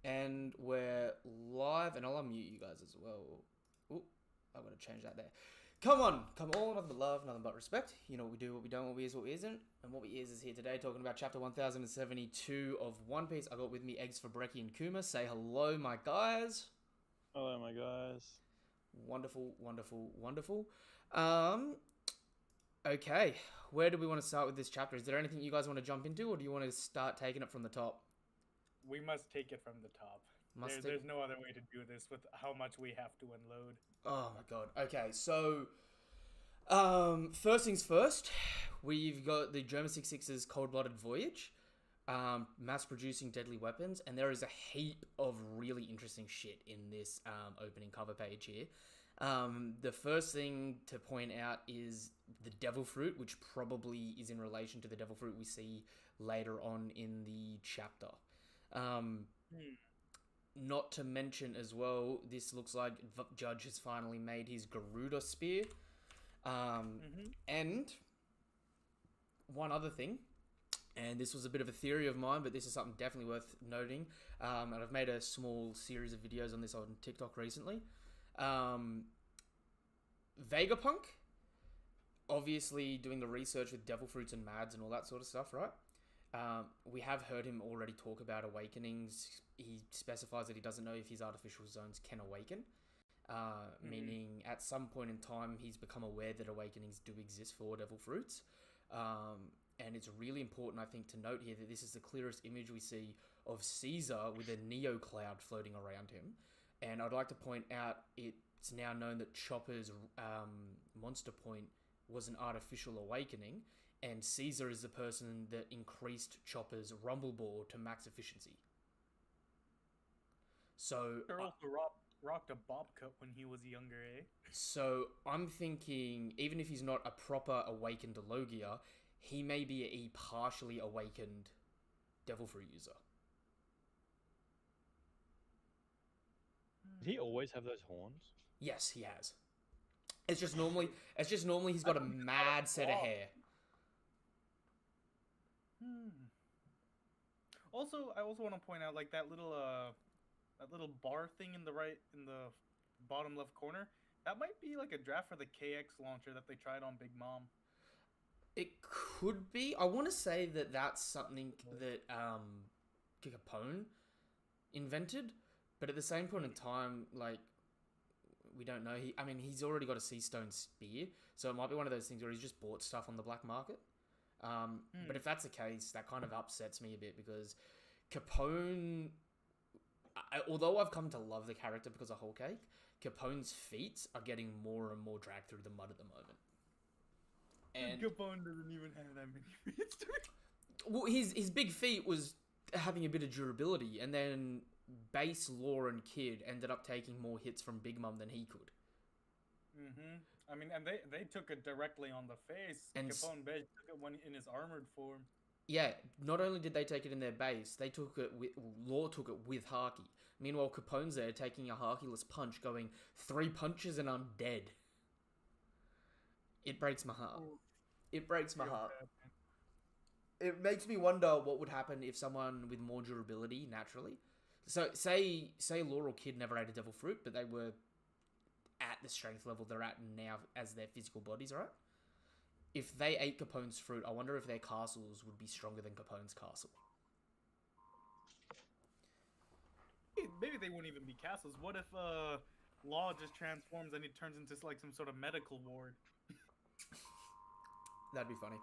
And we're live, and I'll unmute you guys as well. Ooh, I'm gonna change that there. Come on, come on, nothing but love, nothing but respect. You know what we do, what we don't, what we is, what we isn't. And what we is here today, talking about chapter 1072 of One Piece. I got with me Eggs for Brekkie and Kuma. Say hello, my guys. Hello, my guys. Wonderful, wonderful, wonderful. Um, okay, where do we want to start with this chapter? Is there anything you guys want to jump into, or do you want to start taking it from the top? We must take it from the top. There's no other way to do this with how much we have to unload. Oh my god. Okay, so first things first, we've got the German 66's Cold-Blooded Voyage, mass producing deadly weapons, and there is a heap of really interesting shit in this opening cover page here. The first thing to point out is the devil fruit, which probably is in relation to the devil fruit we see later on in the chapter. Not to mention as well, this looks like Judge has finally made his Garuda spear. And one other thing, and this was a bit of a theory of mine, but this is something definitely worth noting. And I've made a small series of videos on this on TikTok recently. Vegapunk, obviously doing the research with devil fruits and mads and all that sort of stuff, right? We have heard him already talk about awakenings. He specifies that he doesn't know if his artificial zones can awaken, meaning at some point in time he's become aware that awakenings do exist for devil fruits. And it's really important, I think, to note here that this is the clearest image we see of Caesar with a Neo cloud floating around him. And I'd like to point out it's now known that Chopper's monster point was an artificial awakening, and Caesar is the person that increased Chopper's rumble ball to max efficiency. So He also rocked a bob cut when he was younger, eh? So I'm thinking, even if he's not a proper awakened Logia, he may be a partially awakened Devil Fruit user. Did he always have those horns? Yes, he has. It's just normally he's got a mad set of hair. Also, I also want to point out like that little bar thing in the bottom left corner. That might be like a draft for the KX launcher that they tried on Big Mom. It could be. I want to say that that's something that Capone invented, but at the same point in time, like, we don't know. He's already got a sea stone spear, so it might be one of those things where he's just bought stuff on the black market. But if that's the case, that kind of upsets me a bit because Capone, although I've come to love the character because of Whole Cake, Capone's feet are getting more and more dragged through the mud at the moment. And Capone doesn't even have that many feet. well, his big feet was having a bit of durability, and then base Law and Kid ended up taking more hits from Big Mom than he could. I mean, and they took it directly on the face. And Capone took it when in his armored form. Yeah, not only did they take it in their base, they took it with Law took it with Haki. Meanwhile, Capone's there taking a Haki-less punch, going 3 punches and I'm dead. It breaks my heart. It breaks my heart. It makes me wonder what would happen if someone with more durability naturally. So say Law or Kid never ate a devil fruit, but they were at the strength level they're at now as their physical bodies, right? If they ate Capone's fruit, I wonder if their castles would be stronger than Capone's castle. Maybe they wouldn't even be castles. What if Law just transforms and it turns into like some sort of medical ward? That'd be funny.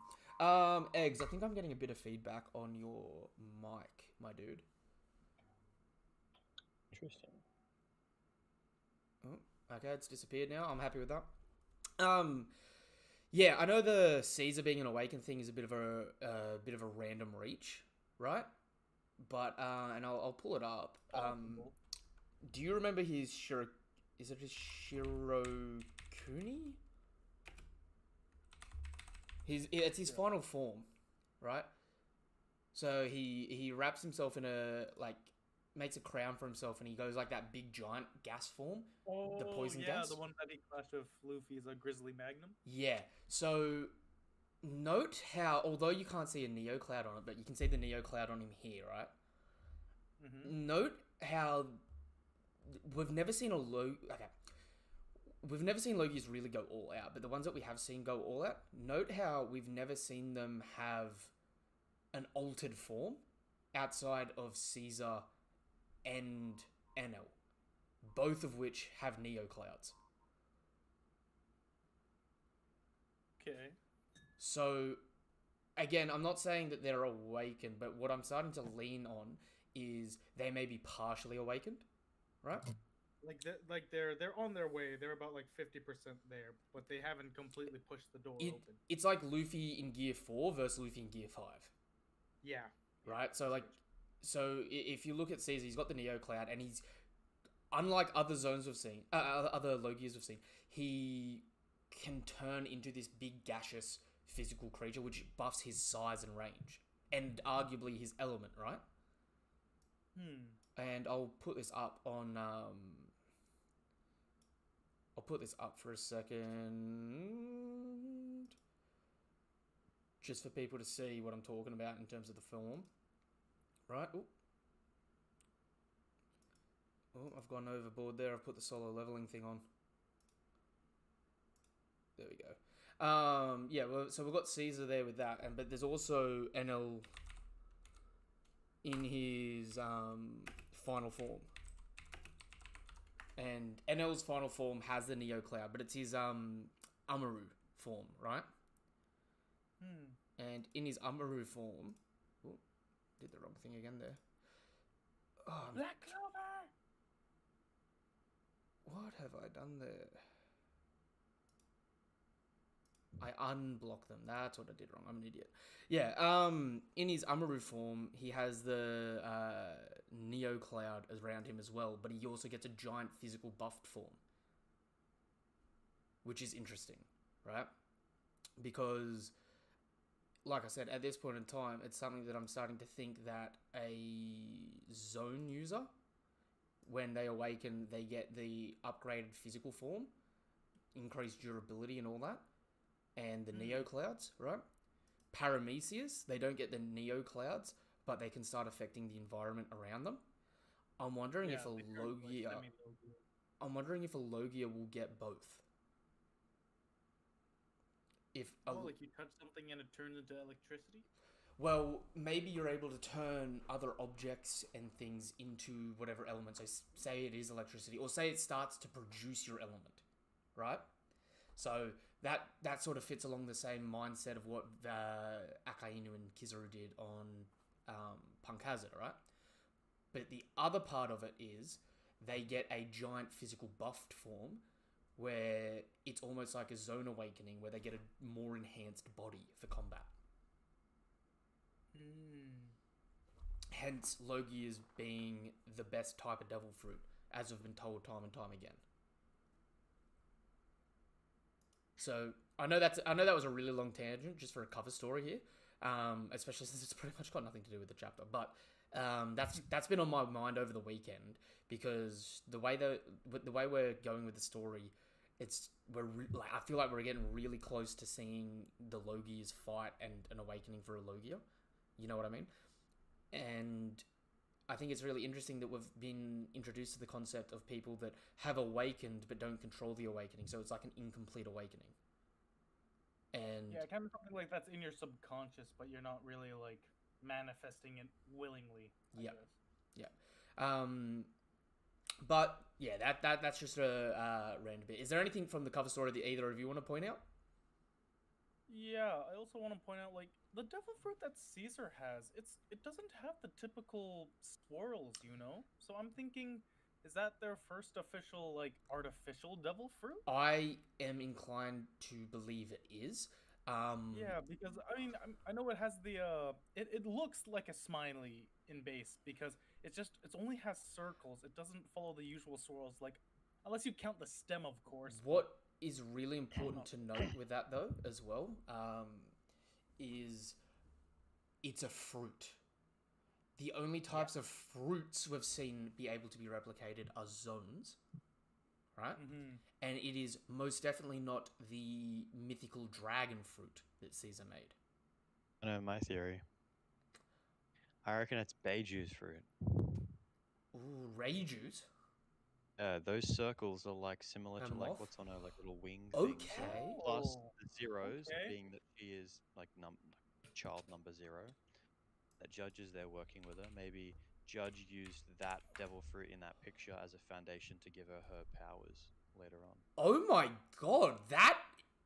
Eggs, I think I'm getting a bit of feedback on your mic, my dude. Interesting. Oh, okay, it's disappeared now. I'm happy with that. Yeah, I know the Caesar being an awakened thing is a bit of a random reach, right? But and I'll pull it up. Do you remember his Is it his Shirokuni? It's his final form, right? So he wraps himself in makes a crown for himself, and he goes like that big giant gas form, the poison gas. The one that he clashed with Luffy's a Grizzly Magnum. Yeah. So note how, although you can't see a Neo Cloud on it, but you can see the Neo Cloud on him here, right? Note how we've never seen a okay. We've never seen Logies really go all out, but the ones that we have seen go all out, note how we've never seen them have an altered form outside of Caesar and Enel, both of which have Neo Clouds. Okay. So, again, I'm not saying that they're awakened, but what I'm starting to lean on is they may be partially awakened, right? They're on their way. They're about like 50% there, but they haven't completely pushed the door open. It's like Luffy in Gear 4 versus Luffy in Gear 5. Yeah. Right? So if you look at Caesar, he's got the Neo Cloud, and he's, unlike other zones we've seen, other Logias we've seen, he can turn into this big gaseous physical creature, which buffs his size and range, and arguably his element, right? And I'll put this up on, I'll put this up for a second, just for people to see what I'm talking about in terms of the form, right? Oh, I've gone overboard there. I've put the solo leveling thing on. There we go. Yeah, well, so we've got Caesar there with that, but there's also Enel in his final form. And Enel's final form has the Neo Cloud, but it's his Amaru form, right? And in his Amaru form... Oh, did the wrong thing again there. Oh, Black Clover! What have I done there? I unblocked them. That's what I did wrong. I'm an idiot. Yeah, in his Amaru form, he has the Neo Cloud around him as well, but he also gets a giant physical buffed form. Which is interesting, right? Because, like I said, at this point in time, it's something that I'm starting to think that a zone user, when they awaken, they get the upgraded physical form, increased durability and all that, and the Neo Clouds, right? Paramecius, they don't get the Neo Clouds, but they can start affecting the environment around them. I'm wondering if a Logia... I'm wondering if a Logia will get both. Like you touch something and it turns into electricity? Well, maybe you're able to turn other objects and things into whatever element. So say it is electricity, or say it starts to produce your element, right? So that sort of fits along the same mindset of what Akainu and Kizaru did on Punk Hazard, right? But the other part of it is they get a giant physical buffed form where it's almost like a zone awakening where they get a more enhanced body for combat. Hence, Logias being the best type of devil fruit, as we've been told time and time again. So I know that was a really long tangent just for a cover story here, especially since it's pretty much got nothing to do with the chapter. But that's been on my mind over the weekend because the way we're going with the story, I feel like we're getting really close to seeing the Logias fight and an awakening for a Logia. You know what I mean? And I think it's really interesting that we've been introduced to the concept of people that have awakened but don't control the awakening. So it's like an incomplete awakening. And yeah, kind of something like that's in your subconscious, but you're not really like manifesting it willingly. I guess. Yeah. But yeah, that's just a random bit. Is there anything from the cover story that either of you want to point out? Yeah, I also want to point out, like, the devil fruit that Caesar has, it doesn't have the typical swirls, you know? So I'm thinking, is that their first official, like, artificial devil fruit? I am inclined to believe it is. Yeah, because, I mean, I know it has the, it looks like a smiley in base, because it only has circles. It doesn't follow the usual swirls, like, unless you count the stem, of course. What is really important to note with that, though, as well, is it's a fruit. The only types of fruits we've seen be able to be replicated are zones, right? And it is most definitely not the mythical dragon fruit that Caesar made. I know my theory. I reckon it's Beiju's fruit. Ooh, ray juice. Those circles are like similar A to like moth? what's on her like little wing things. Okay. Plus Oh, the zeros okay. being that she is like child number 0. That judges they're working with her. Maybe Judge used that devil fruit in that picture as a foundation to give her powers later on. Oh my god, that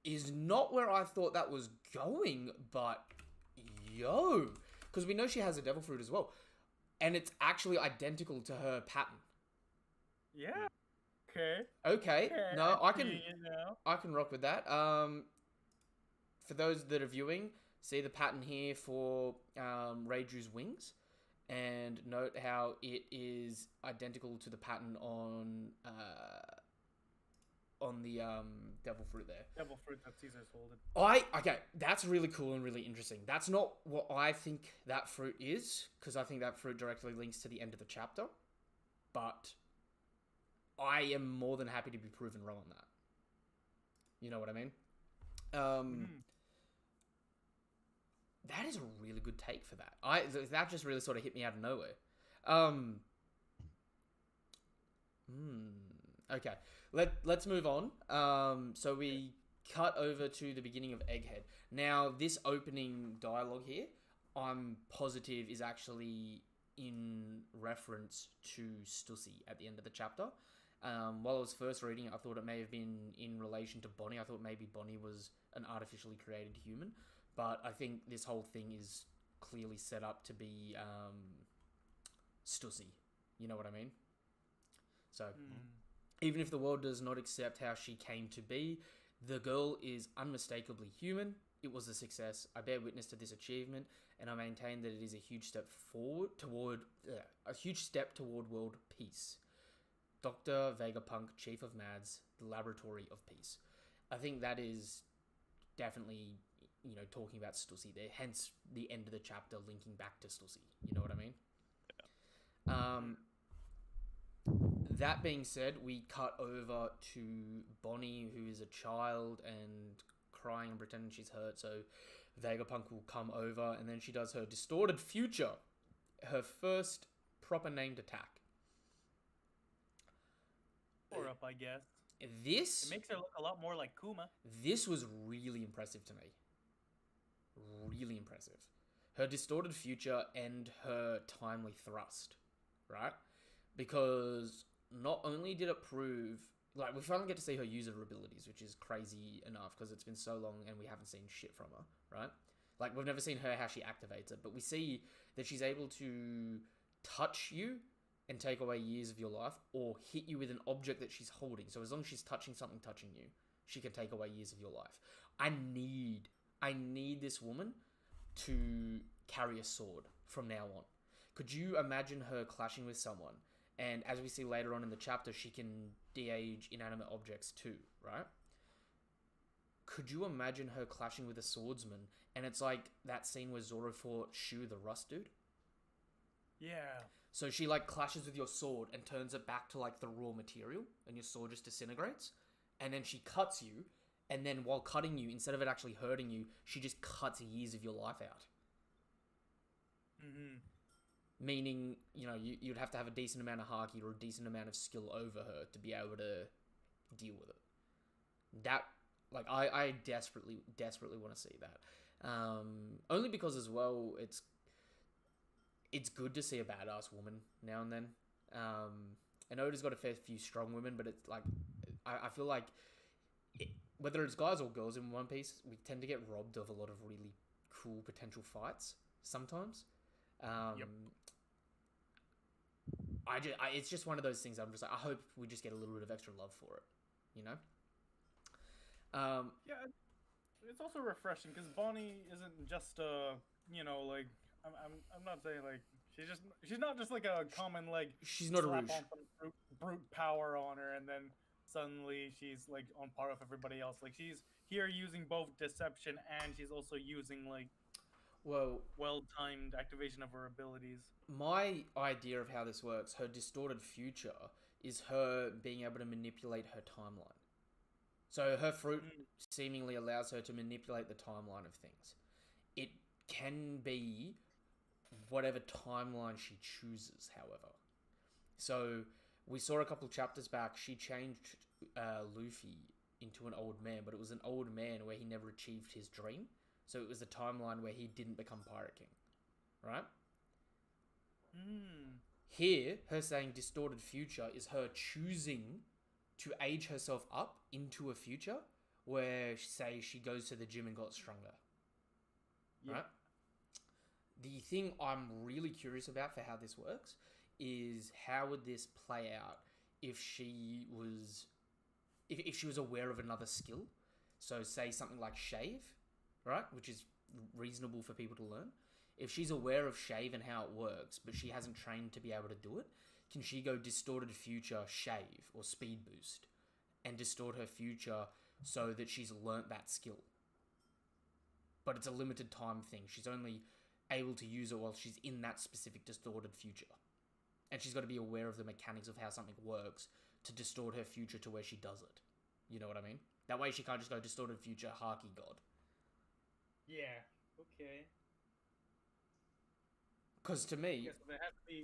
is not where I thought that was going, but yo. Because we know she has a devil fruit as well. And it's actually identical to her pattern. Yeah. Okay. Okay, Okay, no, I see can it now. I can rock with that. For those that are viewing, see the pattern here for Reiju's wings, and note how it is identical to the pattern on the devil fruit there. Devil fruit that Caesar's holding. Okay, that's really cool and really interesting. That's not what I think that fruit is, because I think that fruit directly links to the end of the chapter. But I am more than happy to be proven wrong on that. You know what I mean? That is a really good take for that. That just really sort of hit me out of nowhere. Okay, let's move on. So we cut over to the beginning of Egghead. Now, this opening dialogue here, I'm positive is actually in reference to Stussy at the end of the chapter. While I was first reading it, I thought it may have been in relation to Bonney. I thought maybe Bonney was an artificially created human. But I think this whole thing is clearly set up to be Stussy. You know what I mean? So, even if the world does not accept how she came to be, the girl is unmistakably human. It was a success. I bear witness to this achievement, and I maintain that it is a huge step toward world peace. Dr. Vegapunk, Chief of MADS, the Laboratory of Peace. I think that is definitely, talking about Stussy there. Hence the end of the chapter linking back to Stussy. You know what I mean? Yeah. That being said, we cut over to Bonney, who is a child and crying and pretending she's hurt. So Vegapunk will come over, and then she does her distorted future, her first proper named attack. Or up, I guess. This It makes her look a lot more like Kuma. This was really impressive to me. Really impressive. Her distorted future and her timely thrust, right? Because not only did it prove, we finally get to see her use her abilities, which is crazy enough because it's been so long and we haven't seen shit from her, right? We've never seen her how she activates it, but we see that she's able to touch you and take away years of your life, or hit you with an object that she's holding. So as long as she's touching something touching you, she can take away years of your life. I need this woman to carry a sword from now on. Could you imagine her clashing with someone? And as we see later on in the chapter, she can de-age inanimate objects too, right? Could you imagine her clashing with a swordsman? And it's like that scene where Zoro fought Shu, the Rust dude. Yeah. So she clashes with your sword and turns it back to the raw material, and your sword just disintegrates. And then she cuts you, and then while cutting you, instead of it actually hurting you, she just cuts years of your life out. Meaning, you'd have to have a decent amount of haki or a decent amount of skill over her to be able to deal with it. That, I desperately want to see that. Only because as well, it's good to see a badass woman now and then. I know Oda's got a fair few strong women, but it's I feel like whether it's guys or girls in One Piece, we tend to get robbed of a lot of really cool potential fights sometimes. Yep. It's just one of those things. I'm just I hope we just get a little bit of extra love for it, Yeah, it's also refreshing because Bonney isn't just I'm not saying she's not just a common she's not a slap Rouge. on some brute power on her and then suddenly she's on par with everybody else. She's here using both deception and she's also using well-timed activation of her abilities. My idea of how this works, her distorted future, is her being able to manipulate her timeline. So her fruit seemingly allows her to manipulate the timeline of things. It can be whatever timeline she chooses, however. So we saw a couple chapters back. She changed Luffy into an old man, but it was an old man where he never achieved his dream. So it was a timeline where he didn't become Pirate King, right? Here, her saying distorted future is her choosing to age herself up into a future where, say, she goes to the gym and got stronger. Yeah. Right? The thing I'm really curious about for how this works is how would this play out if she was if she was aware of another skill. So say something like shave, right? Which is reasonable for people to learn. If she's aware of shave and how it works, but she hasn't trained to be able to do it, can she go distorted future shave or speed boost and distort her future so that she's learnt that skill? But it's a limited time thing. She's only able to use it while she's in that specific distorted future. And she's got to be aware of the mechanics of how something works to distort her future to where she does it. You know what I mean? That way she can't just go distorted future, Haki God. Yeah. Okay. Because to me... Yes,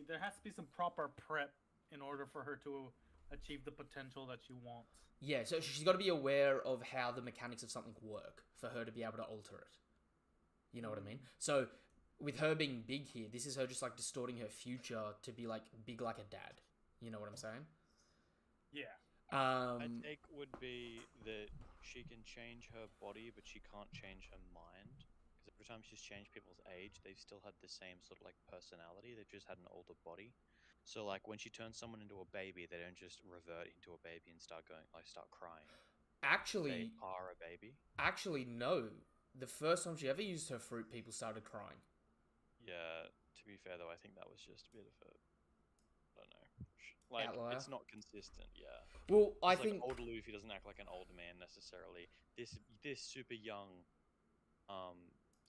there has to be some proper prep in order for her to achieve the potential that she wants. Yeah, so she's got to be aware of how the mechanics of something work for her to be able to alter it. You know what I mean? So, with her being big here, this is her just, like, distorting her future to be, like, big like a dad. You know what I'm saying? Yeah. My take would be that she can change her body, but she can't change her mind. Because every time she's changed people's age, they've still had the same sort of, like, personality. They've just had an older body. So, like, when she turns someone into a baby, they don't just revert into a baby and start crying. Actually... They are a baby. Actually, no. The first time she ever used her fruit, people started crying. Yeah, to be fair, though, I think that was just a bit of a... I don't know. Like, Outlier. it's not consistent, yeah. Well, I It's think... Like, old Luffy doesn't act like an old man, necessarily. This super young...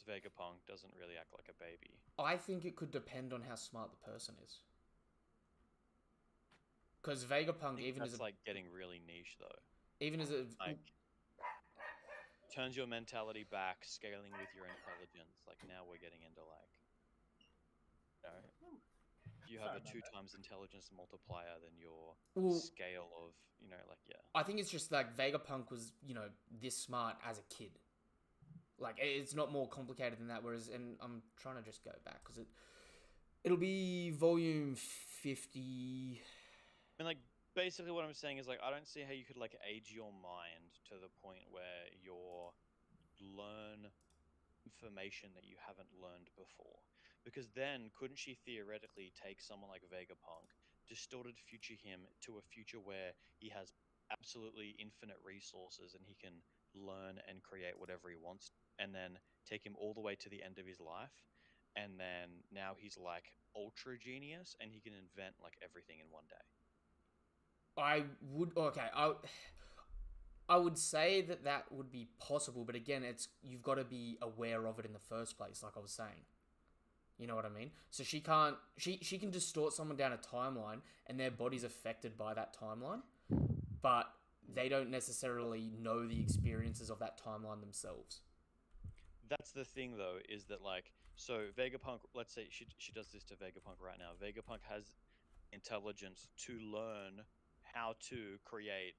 Vegapunk doesn't really act like a baby. I think it could depend on how smart the person is. Because Vegapunk, even that's as a... like getting really niche, though. Even as a... Like, turns your mentality back, scaling with your intelligence. Like, now we're getting into, like... You know, you have a 2 times intelligence multiplier than your scale of, you know, like, yeah. I think it's just like Vegapunk was, you know, this smart as a kid. Like, it's not more complicated than that. Whereas, and I'm trying to just go back because it'll be volume 50. I mean, like, basically what I'm saying is, like, I don't see how you could, like, age your mind to the point where you're learn information that you haven't learned before. Because then, couldn't she theoretically take someone like Vegapunk, distorted future him to a future where he has absolutely infinite resources and he can learn and create whatever he wants, and then take him all the way to the end of his life, and then now he's like ultra genius and he can invent like everything in one day? I would say that would be possible, but again, you've got to be aware of it in the first place, like I was saying. You know what I mean? So she can distort someone down a timeline and their body's affected by that timeline, but they don't necessarily know the experiences of that timeline themselves. That's the thing, though, is that, like, so Vegapunk, let's say she does this to Vegapunk right now. Vegapunk has intelligence to learn how to create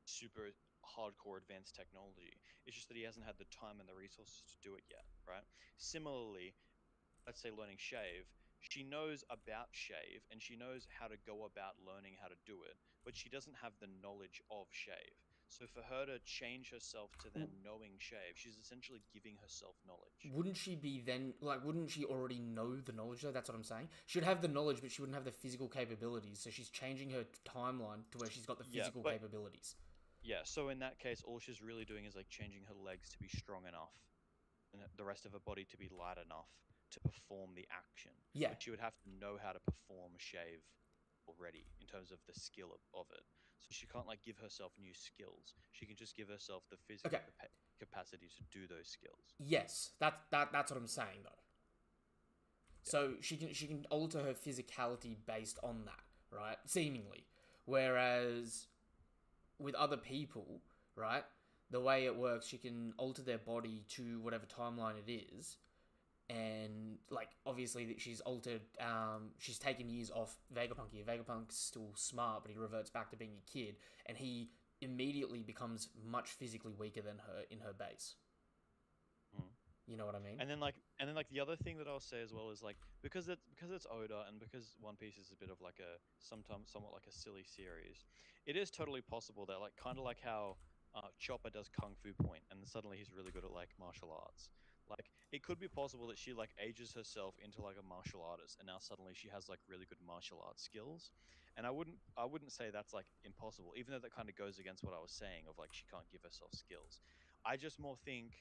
super hardcore advanced technology. It's just that he hasn't had the time and the resources to do it yet, right? Similarly, let's say learning shave, she knows about shave and she knows how to go about learning how to do it, but she doesn't have the knowledge of shave. So for her to change herself to then knowing shave, she's essentially giving herself knowledge. Wouldn't she already know the knowledge though? That's what I'm saying. She'd have the knowledge, but she wouldn't have the physical capabilities. So she's changing her timeline to where she's got the physical capabilities. Yeah, so in that case, all she's really doing is like changing her legs to be strong enough and the rest of her body to be light enough to perform the action. Yeah. But she would have to know how to perform shave already in terms of the skill of it. So she can't like give herself new skills. She can just give herself the physical capacity to do those skills. Yes, that's what I'm saying though. So she can alter her physicality based on that, right? Seemingly. Whereas with other people, right, the way it works, she can alter their body to whatever timeline it is, and like obviously that she's altered. She's taken years off Vegapunk here. Vegapunk's still smart, but he reverts back to being a kid, and he immediately becomes much physically weaker than her in her base. Mm. You know what I mean? And then like the other thing that I'll say as well is like because it's Oda and because One Piece is a bit of like a sometimes somewhat like a silly series, it is totally possible that like kind of like how Chopper does Kung Fu Point and then suddenly he's really good at like martial arts. Like it could be possible that she like ages herself into like a martial artist and now suddenly she has like really good martial arts skills. And I wouldn't say that's like impossible, even though that kind of goes against what I was saying of like she can't give herself skills. I just more think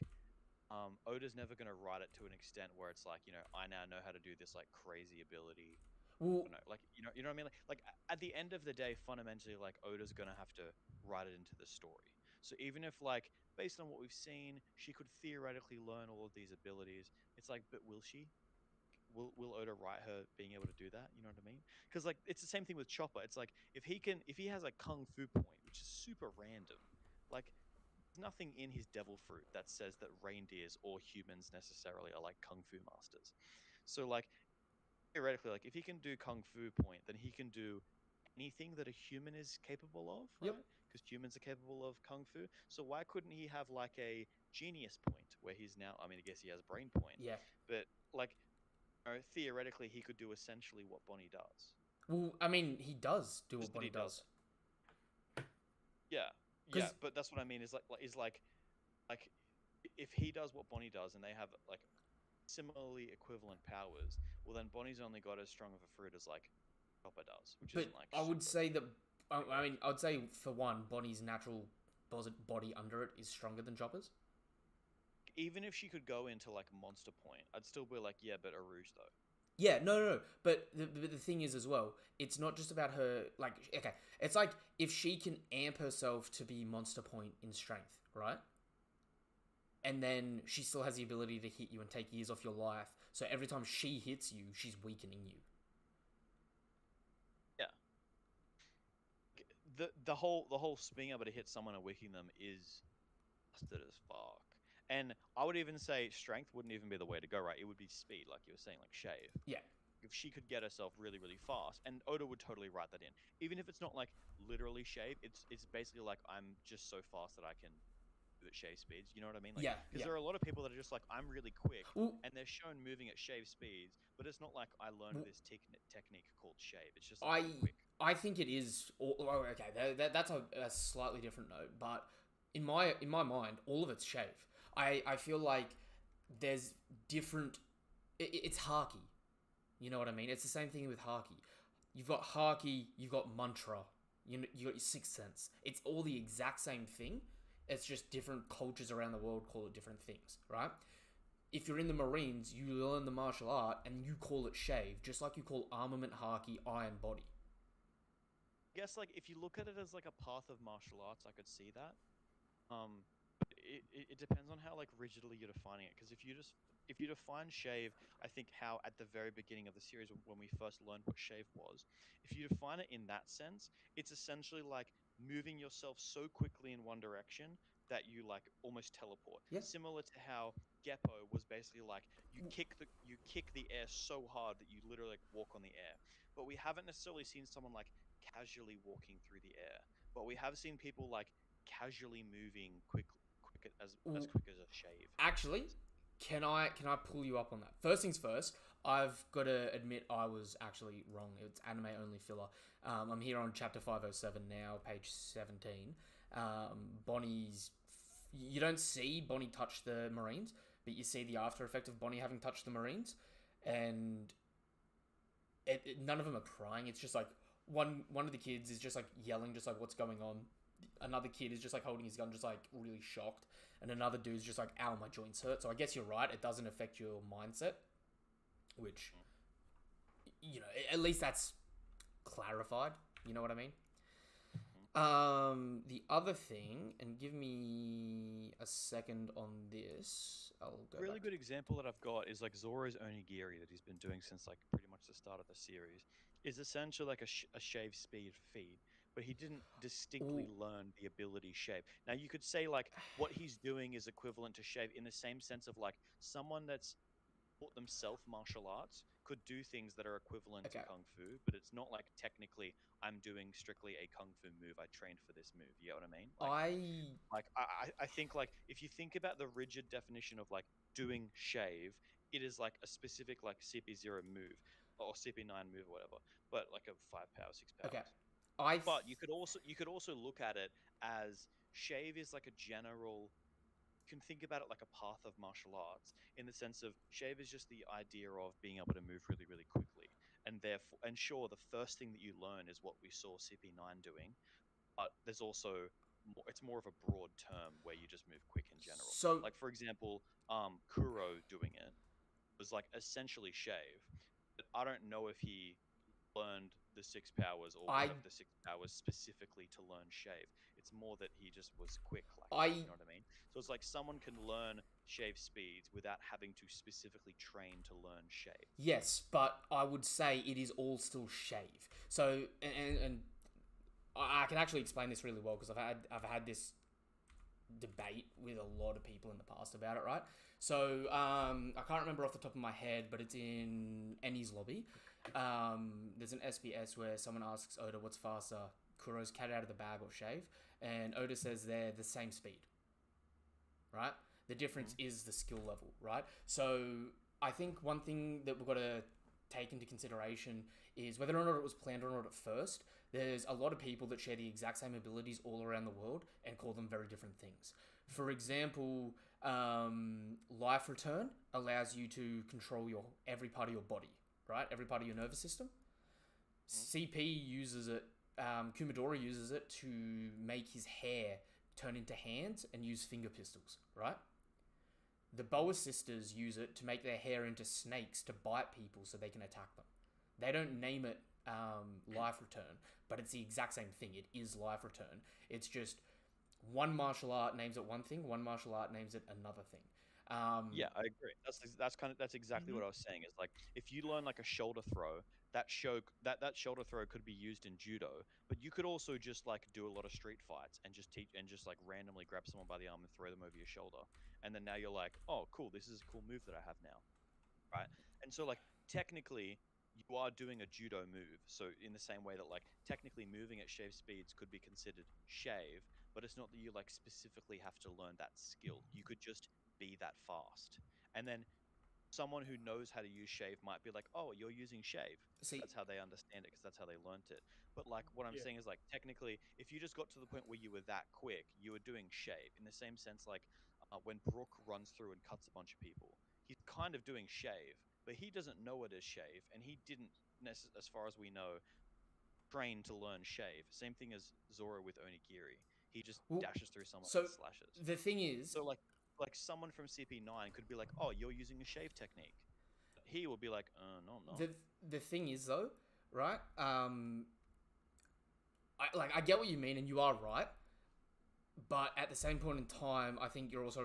Oda's never going to write it to an extent where it's like, I now know how to do this like crazy ability. Well, Like, you know what I mean? Like at the end of the day, fundamentally, like Oda's going to have to write it into the story. So even if like based on what we've seen, she could theoretically learn all of these abilities. It's like, but will she? Will Oda write her being able to do that? You know what I mean? Because like it's the same thing with Chopper. It's like if he has a kung fu point, which is super random, like there's nothing in his devil fruit that says that reindeers or humans necessarily are like kung fu masters. So like theoretically, like if he can do kung fu point, then he can do anything that a human is capable of, yep, right? Because humans are capable of kung fu. So why couldn't he have like a genius point where he's now? I mean, I guess he has brain point, yeah. but like theoretically, he could do essentially what Bonnie does. Well, I mean, he does do Just what that Bonnie he does. doesn't. Yeah, yeah, Because but that's what I mean. Like if he does what Bonnie does, and they have like similarly equivalent powers, well then Bonnie's only got as strong of a fruit as like Chopper does, which but isn't like I would super say that I great. mean, I'd say for one, Bonnie's natural body under it is stronger than Chopper's. Even if she could go into like Monster Point, I'd still be like, yeah, but Arouge though. Yeah, no, no, no. But the thing is as well, it's not just about her. Like, okay, it's like if she can amp herself to be Monster Point in strength, right? And then she still has the ability to hit you and take years off your life. So every time she hits you, she's weakening you. Yeah, the whole being able to hit someone and weakening them is busted as fuck. And I would even say strength wouldn't even be the way to go, right? It would be speed, like you were saying, like Shave. Yeah, If she could get herself really, really fast, and Oda would totally write that in. Even if it's not like literally Shave, it's basically like I'm just so fast that I can do at Shave speeds. You know what I mean? Like yeah, because yeah. there are a lot of people that are just like I'm really quick, Well, and they're shown moving at Shave speeds, but it's not like I learned well this technique called Shave. It's just like I I'm quick. I think it is. Okay, that's a slightly different note, but in my mind, all of it's Shave. I feel like there's different. It's Haki. You know what I mean? It's the same thing with Haki. You've got Haki, you've got Mantra, you got your Sixth Sense. It's all the exact same thing. It's just different cultures around the world call it different things, right? If you're in the Marines, you learn the martial art and you call it Shave, just like you call armament Haki Iron Body. I guess like if you look at it as like a path of martial arts, I could see that. It depends on how like rigidly you're defining it. Because if you define shave, I think how at the very beginning of the series when we first learned what shave was, if you define it in that sense, it's essentially like moving yourself so quickly in one direction that you like almost teleport. Yeah. Similar to how Geppo was basically like you kick the air so hard that you literally like walk on the air. But we haven't necessarily seen someone like casually walking through the air. But we have seen people like casually moving as quick as a shave. Actually, can I pull you up on that? First things first, I've got to admit I was actually wrong. It's anime only filler. I'm here on chapter 507 now, page 17. Bonnie's. You don't see Bonnie touch the Marines, but you see the after effect of Bonnie having touched the Marines, and none of them are crying. It's just like one of the kids is just like yelling, just like what's going on. Another kid is just like holding his gun, just like really shocked, and another dude's just like, "Ow, my joints hurt." So I guess you're right. It doesn't affect your mindset, which at least that's clarified. You know what I mean? The other thing, and give me a second on this. I'll go Really back. good example that I've got is like Zoro's onigiri that he's been doing since like pretty much the start of the series is essentially like a shave speed feed, but he didn't distinctly Ooh, learn the ability shave. Now you could say like what he's doing is equivalent to shave in the same sense of like someone that's taught themselves martial arts could do things that are equivalent Okay. to kung fu, but it's not like technically I'm doing strictly a kung fu move. I trained for this move. You get what I mean? I think like if you think about the rigid definition of like doing shave, it is like a specific like CP0 move or CP9 move or whatever, but like a 5 power, 6 powers. Okay. I th- But you could also look at it as shave is like a general. You can think about it like a path of martial arts in the sense of shave is just the idea of being able to move really really quickly, and therefore, and sure, the first thing that you learn is what we saw CP9 doing, but there's also more, it's more of a broad term where you just move quick in general. so Like for example, Kuro doing it was like essentially shave, but I don't know if he learned the 6 powers or one I of the 6 powers specifically to learn shave. It's more that he just was quick like that. I You know what I mean? So it's like someone can learn shave speeds without having to specifically train to learn shave. yes, but I would say it is all still shave. So and I can actually explain this really well because I've had this debate with a lot of people in the past about it, right? So I can't remember off the top of my head, but it's in Annie's lobby. There's an SBS where someone asks Oda what's faster, Kuro's cat out of the bag or shave, and Oda says they're the same speed, right? The difference is the skill level, right? So I think one thing that we've got to take into consideration is whether or not it was planned or not at first. There's a lot of people that share the exact same abilities all around the world and call them very different things. For example, life return allows you to control every part of your body, right? Every part of your nervous system. CP uses it. Kumadori uses it to make his hair turn into hands and use finger pistols, right? The Boa sisters use it to make their hair into snakes to bite people so they can attack them. They don't name it life return, but it's the exact same thing. It is life return. It's just one martial art names it one thing, one martial art names it another thing. Yeah, I agree. That's exactly what I was saying. Is like if you learn like a shoulder throw, that shoulder throw could be used in judo, but you could also just like do a lot of street fights and just teach and just like randomly grab someone by the arm and throw them over your shoulder, and then now you're like, oh, cool, this is a cool move that I have now, right? And so like technically you are doing a judo move. So in the same way that like technically moving at shave speeds could be considered shave, but it's not that you like specifically have to learn that skill. You could just be that fast. And then someone who knows how to use shave might be like, "Oh, you're using shave." See, That's how they understand it because that's how they learnt it. But like what I'm Yeah. saying is like technically, if you just got to the point where you were that quick, you were doing shave in the same sense like when Brooke runs through and cuts a bunch of people, he's kind of doing shave, but he doesn't know it as shave, and he didn't, as far as we know, train to learn shave. Same thing as Zoro with Onigiri. He just well, dashes through someone so and slashes. the thing is, So like someone from CP9 could be like, "Oh, you're using a shave technique." He will be like, no, I'm not." the thing is though, right? I get what you mean, and you are right. But at the same point in time, I think you're also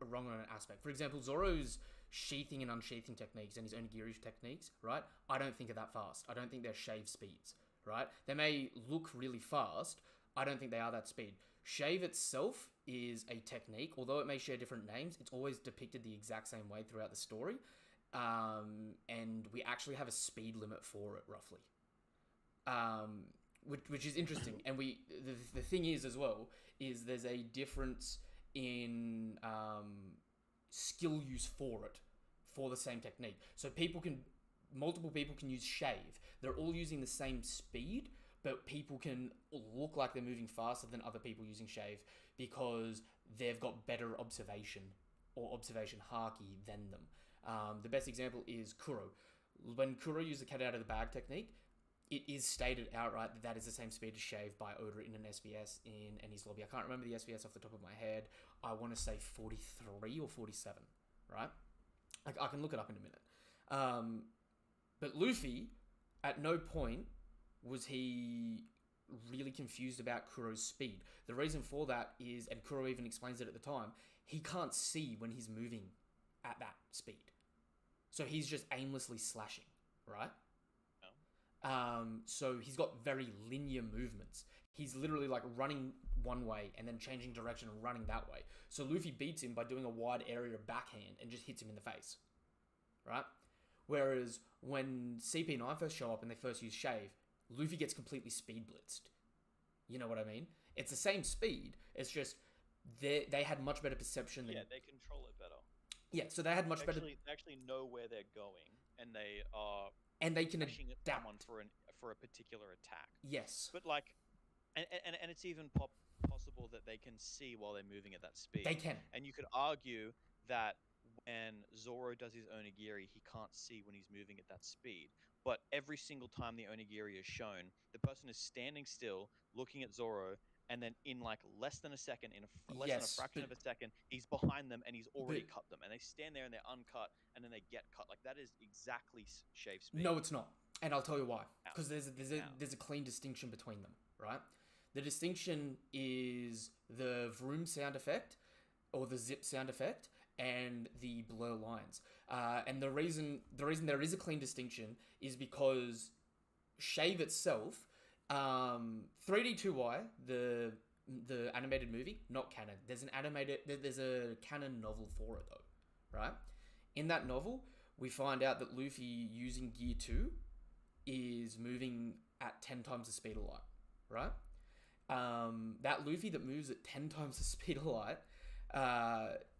wrong on an aspect. For example, Zoro's sheathing and unsheathing techniques and his onigiri techniques, right? I don't think are that fast. I don't think they're shave speeds, right? They may look really fast. I don't think they are that speed. Shave itself is a technique, although it may share different names. It's always depicted the exact same way throughout the story, and we actually have a speed limit for it, roughly. Which is interesting. And the thing is as well is there's a difference in skill use for it for the same technique. So multiple people can use shave. They're all using the same speed, but people can look like they're moving faster than other people using shave because they've got better observation or observation haki than them. The best example is Kuro. When Kuro used the cat out of the bag technique, it is stated outright that is the same speed as shave by Oda in an SBS in Annie's lobby. I can't remember the SBS off the top of my head. I want to say 43 or 47, right? I can look it up in a minute. But Luffy, at no point was he really confused about Kuro's speed. The reason for that is, and Kuro even explains it at the time, he can't see when he's moving at that speed. So he's just aimlessly slashing, right? So he's got very linear movements. He's literally like running one way and then changing direction and running that way. So Luffy beats him by doing a wide area backhand and just hits him in the face, right? Whereas when CP9 first show up and they first use Shave, Luffy gets completely speed blitzed. You know what I mean? It's the same speed. It's just they had much better perception than... Yeah, they control it better. Yeah, so they had much better... They actually know where they're going, and they are And they can dashing at adapt. someone for a particular attack. Yes. But like, and it's even possible that they can see while they're moving at that speed. They can. And you could argue that when Zoro does his onigiri, he can't see when he's moving at that speed. But every single time the onigiri is shown, the person is standing still, looking at Zoro, and then in like less than a second, less than a fraction of a second, he's behind them and he's already cut them. And they stand there and they're uncut, and then they get cut. Like, that is exactly Shave speed. No, it's not. And I'll tell you why. Because there's a clean distinction between them, right? The distinction is the vroom sound effect, or the zip sound effect, and the blur lines. And the reason there is a clean distinction is because Shave itself, 3D2Y, the animated movie, not canon. There's a canon novel for it though, right? In that novel, we find out that Luffy using Gear 2 is moving at 10 times the speed of light, right? That Luffy that moves at 10 times the speed of light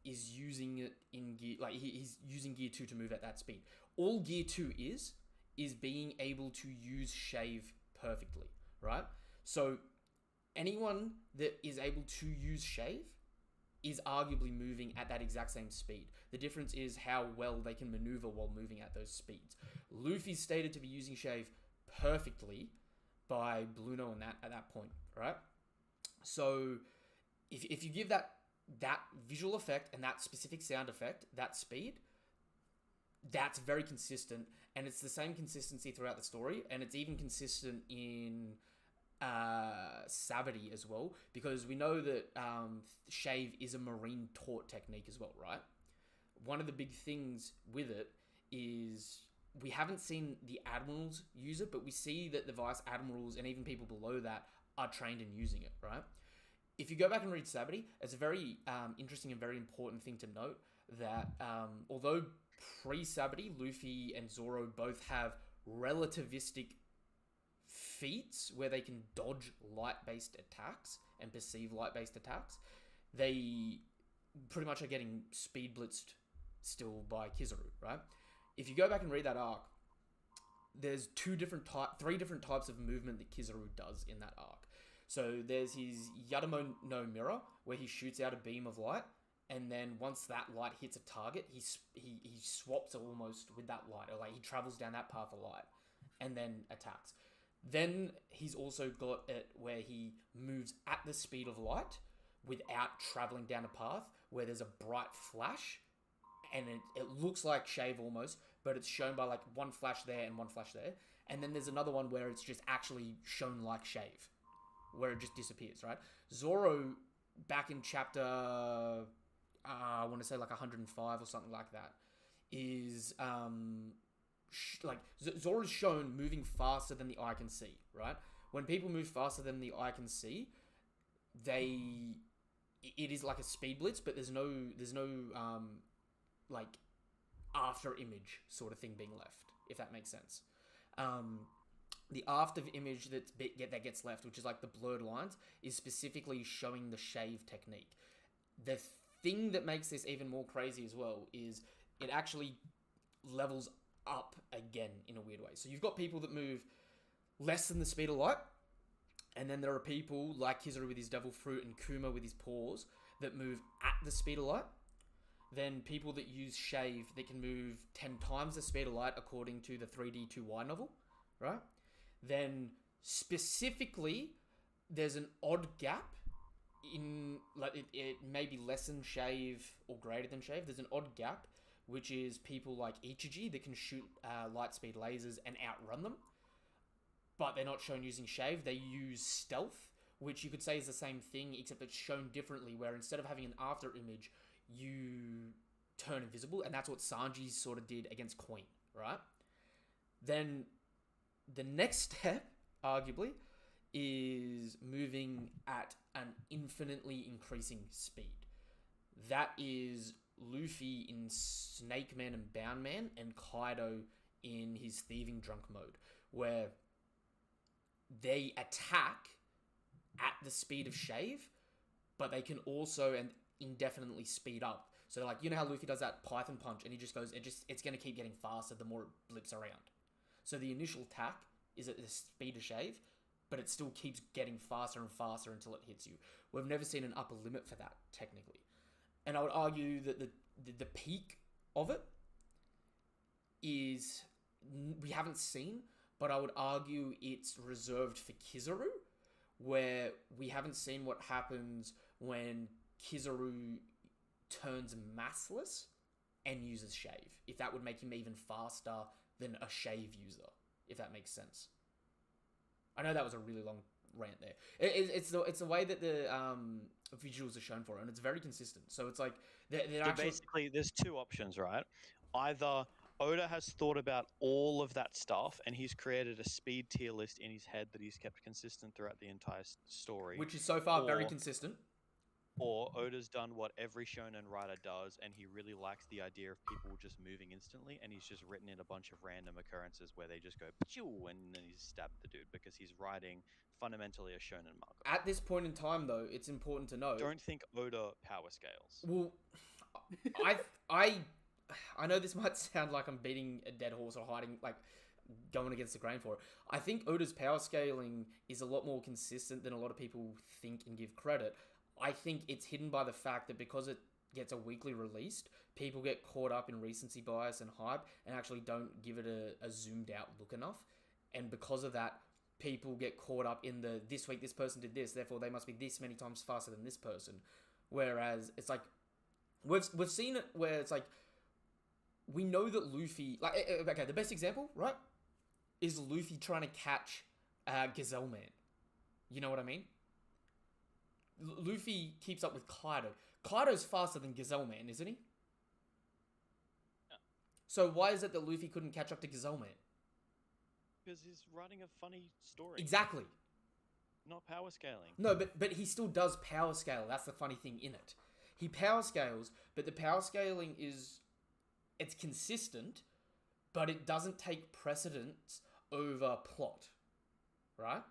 is using it in gear, like he's using Gear 2 to move at that speed. All Gear 2 is being able to use Shave perfectly, right? So anyone that is able to use Shave is arguably moving at that exact same speed. The difference is how well they can maneuver while moving at those speeds. Luffy's stated to be using Shave perfectly by Bluno at that point, right? So if you give that visual effect and that specific sound effect, that speed, that's very consistent, and it's the same consistency throughout the story, and it's even consistent in Savity as well, because we know that Shave is a marine taught technique as well, right? One of the big things with it is we haven't seen the admirals use it, but we see that the vice admirals and even people below that are trained in using it, right? If you go back and read Savity, it's a very interesting and very important thing to note that although pre-Savity, Luffy and Zoro both have relativistic feats where they can dodge light-based attacks and perceive light-based attacks, they pretty much are getting speed blitzed still by Kizaru, right? If you go back and read that arc, there's three different types of movement that Kizaru does in that arc. So there's his Yadamo no Mirror, where he shoots out a beam of light, and then once that light hits a target, he swaps almost with that light, or like he travels down that path of light, and then attacks. Then he's also got it where he moves at the speed of light without traveling down a path, where there's a bright flash, and it looks like Shave almost, but it's shown by like one flash there and one flash there. And then there's another one where it's just actually shown like Shave, where it just disappears, right? Zoro, back in chapter, I want to say like 105 or something like that, is Zoro's shown moving faster than the eye can see, right? When people move faster than the eye can see, it is like a speed blitz, but there's no like after image sort of thing being left, if that makes sense. The after image that gets left, which is like the blurred lines, is specifically showing the Shave technique. The thing that makes this even more crazy as well is it actually levels up again in a weird way. So you've got people that move less than the speed of light, and then there are people like Kizaru with his devil fruit and Kuma with his paws that move at the speed of light. Then people that use Shave that can move 10 times the speed of light according to the 3D2Y novel, right? Then specifically, there's an odd gap in, like, it may be less than Shave or greater than Shave. There's an odd gap, which is people like Ichiji that can shoot light speed lasers and outrun them, but they're not shown using Shave. They use stealth, which you could say is the same thing, except it's shown differently, where instead of having an after image, you turn invisible, and that's what Sanji sort of did against Queen, right? Then the next step, arguably, is moving at an infinitely increasing speed. That is Luffy in Snake Man and Bound Man, and Kaido in his thieving drunk mode, where they attack at the speed of Shave, but they can also and indefinitely speed up. So like, you know how Luffy does that Python punch and he just goes, it's going to keep getting faster the more it blips around. So the initial attack is at the speed of Shave, but it still keeps getting faster and faster until it hits you. We've never seen an upper limit for that, technically. And I would argue that the peak of it is, we haven't seen, but I would argue it's reserved for Kizaru, where we haven't seen what happens when Kizaru turns massless and uses Shave. If that would make him even faster than a Shave user, if that makes sense. I know that was a really long rant there. It's the way that the visuals are shown for it, and it's very consistent. So it's like they're So actually... basically, there's two options, right? Either Oda has thought about all of that stuff and he's created a speed tier list in his head that he's kept consistent throughout the entire story, which is so far very consistent. Or Oda's done what every shonen writer does, and he really likes the idea of people just moving instantly, and he's just written in a bunch of random occurrences where they just go "Pachoo," and then he's stabbed the dude because he's writing fundamentally a shonen manga. At this point in time, though, it's important to know. Don't think Oda power scales. Well, I know this might sound like I'm beating a dead horse or going against the grain for it. I think Oda's power scaling is a lot more consistent than a lot of people think and give credit. I think it's hidden by the fact that because it gets a weekly released, people get caught up in recency bias and hype and actually don't give it a zoomed out look enough. And because of that, people get caught up in this week this person did this, therefore they must be this many times faster than this person. Whereas it's like, we've seen it where it's like, we know that Luffy, okay, the best example, right, is Luffy trying to catch Gazelle Man. You know what I mean? Luffy keeps up with Kaido. Kaido's faster than Gazelle Man, isn't he? Yeah. So why is it that Luffy couldn't catch up to Gazelle Man? Because he's writing a funny story. Exactly. Not power scaling. No, but he still does power scale. That's the funny thing in it. He power scales, but the power scaling it's consistent, but it doesn't take precedence over plot, right?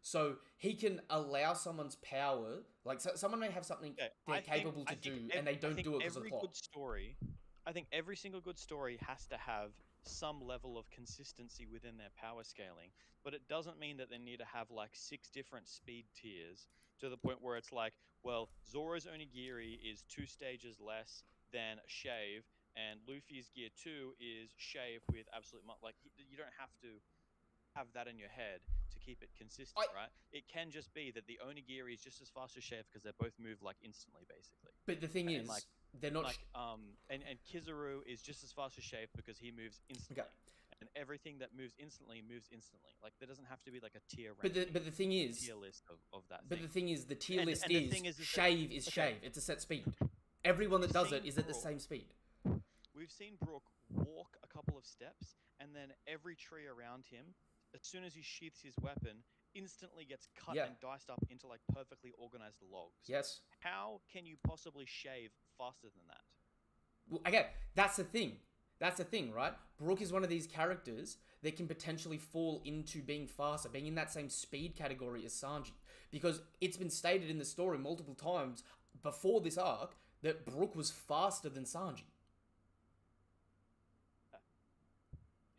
So he can allow someone's power, like someone may have something they're capable to do, and they don't do it because of the plot. I think every single good story has to have some level of consistency within their power scaling, but it doesn't mean that they need to have like 6 different speed tiers to the point where it's like, well, Zoro's onigiri is 2 stages less than Shave, and Luffy's gear 2 is Shave with absolute you don't have to have that in your head to keep it consistent, right? It can just be that the onigiri is just as fast as Shave because they both move like instantly, basically. But the thing is, they're not and Kizaru is just as fast as Shave because he moves instantly. Okay. And everything that moves instantly moves instantly. Like there doesn't have to be like a tier ranking. But the thing is, tier list of that. But thing. the thing is, the tier list and the thing is Shave is Shave. It's a set speed. Everyone that does it is at the same speed. We've seen Brook walk a couple of steps, and then every tree around him, as soon as he sheaths his weapon, instantly gets cut and diced up into like perfectly organized logs. Yes. How can you possibly Shave faster than that? Well, again, that's the thing. That's the thing, right? Brook is one of these characters that can potentially fall into being faster, being in that same speed category as Sanji. Because it's been stated in the story multiple times before this arc that Brook was faster than Sanji.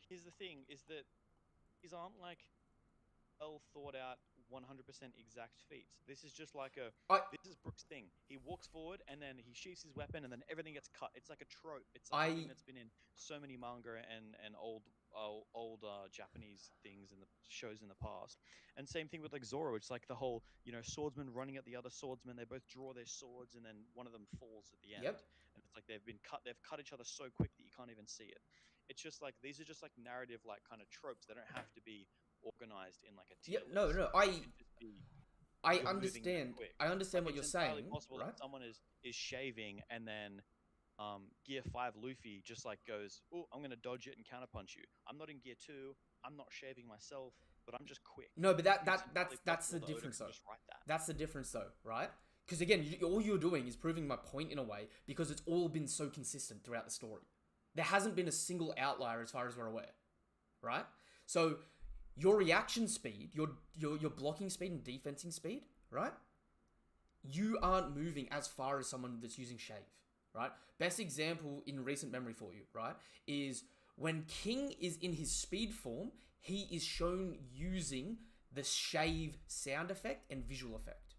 Here's the thing, is that these aren't like well thought out 100% exact feats. This is just like this is Brook's thing. He walks forward and then he sheaths his weapon and then everything gets cut. It's like a trope. It's like something that's been in so many manga and old Japanese things in the shows in the past. And same thing with like Zoro. It's like the whole, swordsman running at the other swordsman. They both draw their swords and then one of them falls at the end. Yep. And it's like they've cut each other so quick that you can't even see it. It's just like these are just like narrative like kind of tropes. They don't have to be organized in like a tier list. No. I understand. I understand what you're saying. It's possible right? that someone is shaving and then Gear 5 Luffy just like goes, oh, I'm gonna dodge it and counterpunch you. I'm not in Gear 2. I'm not shaving myself, but I'm just quick. No, but that's the difference though. That's the difference though, right? Because again, all you're doing is proving my point in a way because it's all been so consistent throughout the story. There hasn't been a single outlier as far as we're aware, right? So your reaction speed, your blocking speed and defensing speed, right? You aren't moving as far as someone that's using shave, right? Best example in recent memory for you, right, is when King is in his speed form, he is shown using the shave sound effect and visual effect.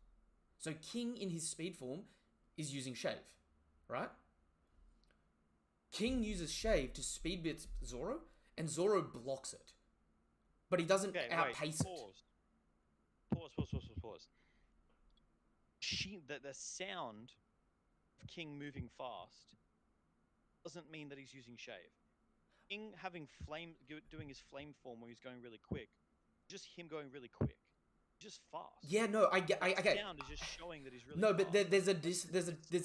So King in his speed form is using shave, right? King uses shave to speed bits Zoro, and Zoro blocks it. But he doesn't outpace it. Pause. The sound of King moving fast doesn't mean that he's using shave. King having doing his flame form where he's going really quick, just him going really quick, just fast. Yeah, no, I get. The sound is just showing that he's really. No, fast. but there's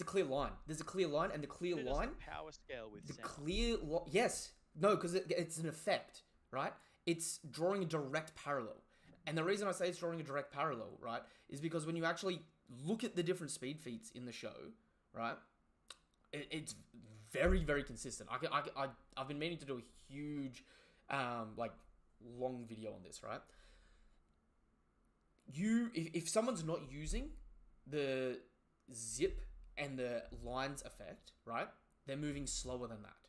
a clear line. There's a clear line, and the clear line. Power scale with the sound. clear yes, no, because it's an effect, right? It's drawing a direct parallel, and the reason I say it's drawing a direct parallel, right, is because when you actually look at the different speed feats in the show, right, it's very, very consistent. I've been meaning to do a huge, long video on this, right? If someone's not using the zip and the lines effect, right, they're moving slower than that.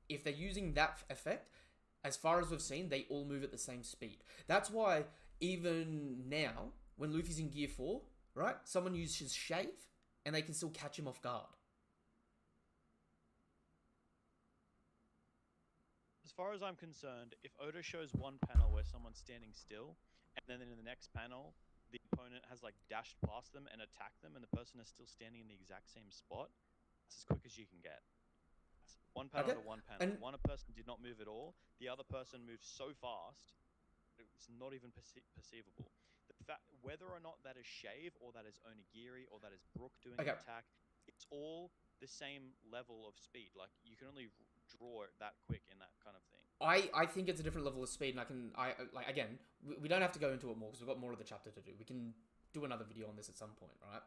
If they're using that effect, as far as we've seen, they all move at the same speed. That's why even now, when Luffy's in Gear 4, right, someone uses shave and they can still catch him off guard. As far as I'm concerned, if Oda shows one panel where someone's standing still, and then in the next panel, the opponent has like dashed past them and attacked them, and the person is still standing in the exact same spot, that's as quick as you can get. It's one panel to one panel. And one person did not move at all. The other person moved so fast, it's not even perceivable. The fact whether or not that is Shave or that is Onigiri or that is Brook doing an attack, it's all the same level of speed. Like you can only draw it that quick in that kind of thing. I think it's a different level of speed, and again, we don't have to go into it more because we've got more of the chapter to do. We can do another video on this at some point, right?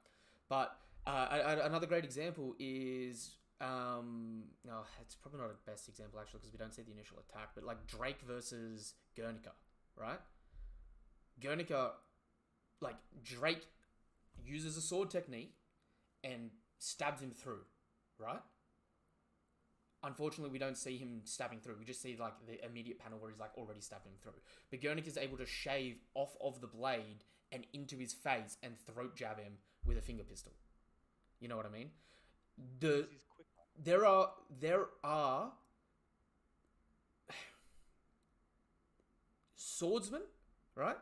But another great example is no, it's probably not a best example actually because we don't see the initial attack, but like Drake versus Guernica, right? Guernica, like Drake uses a sword technique and stabs him through, right? Unfortunately, we don't see him stabbing through. We just see like the immediate panel where he's like already stabbed him through. But Guernica is able to shave off of the blade and into his face and throat jab him with a finger pistol. You know what I mean? There are swordsmen, right?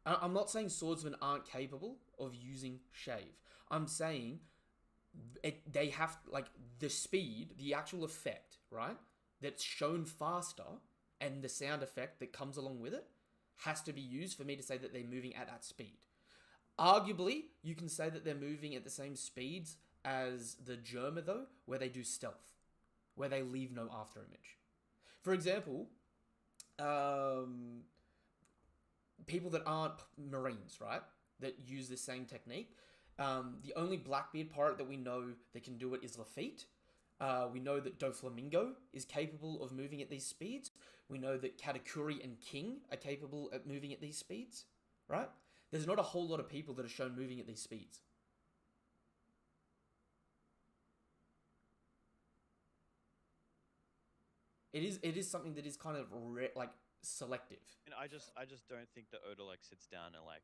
I'm not saying swordsmen aren't capable of using shave. I'm saying they have, like, the speed, the actual effect, right, that's shown faster, and the sound effect that comes along with it has to be used for me to say that they're moving at that speed. Arguably, you can say that they're moving at the same speeds as the Germa, though, where they do stealth, where they leave no after image. For example, people that aren't Marines, right, that use the same technique. The only Blackbeard pirate that we know that can do it is Lafitte. We know that Doflamingo is capable of moving at these speeds. We know that Katakuri and King are capable at moving at these speeds, right? There's not a whole lot of people that are shown moving at these speeds. It is something that is kind of selective. And I just don't think that Oda like sits down and like.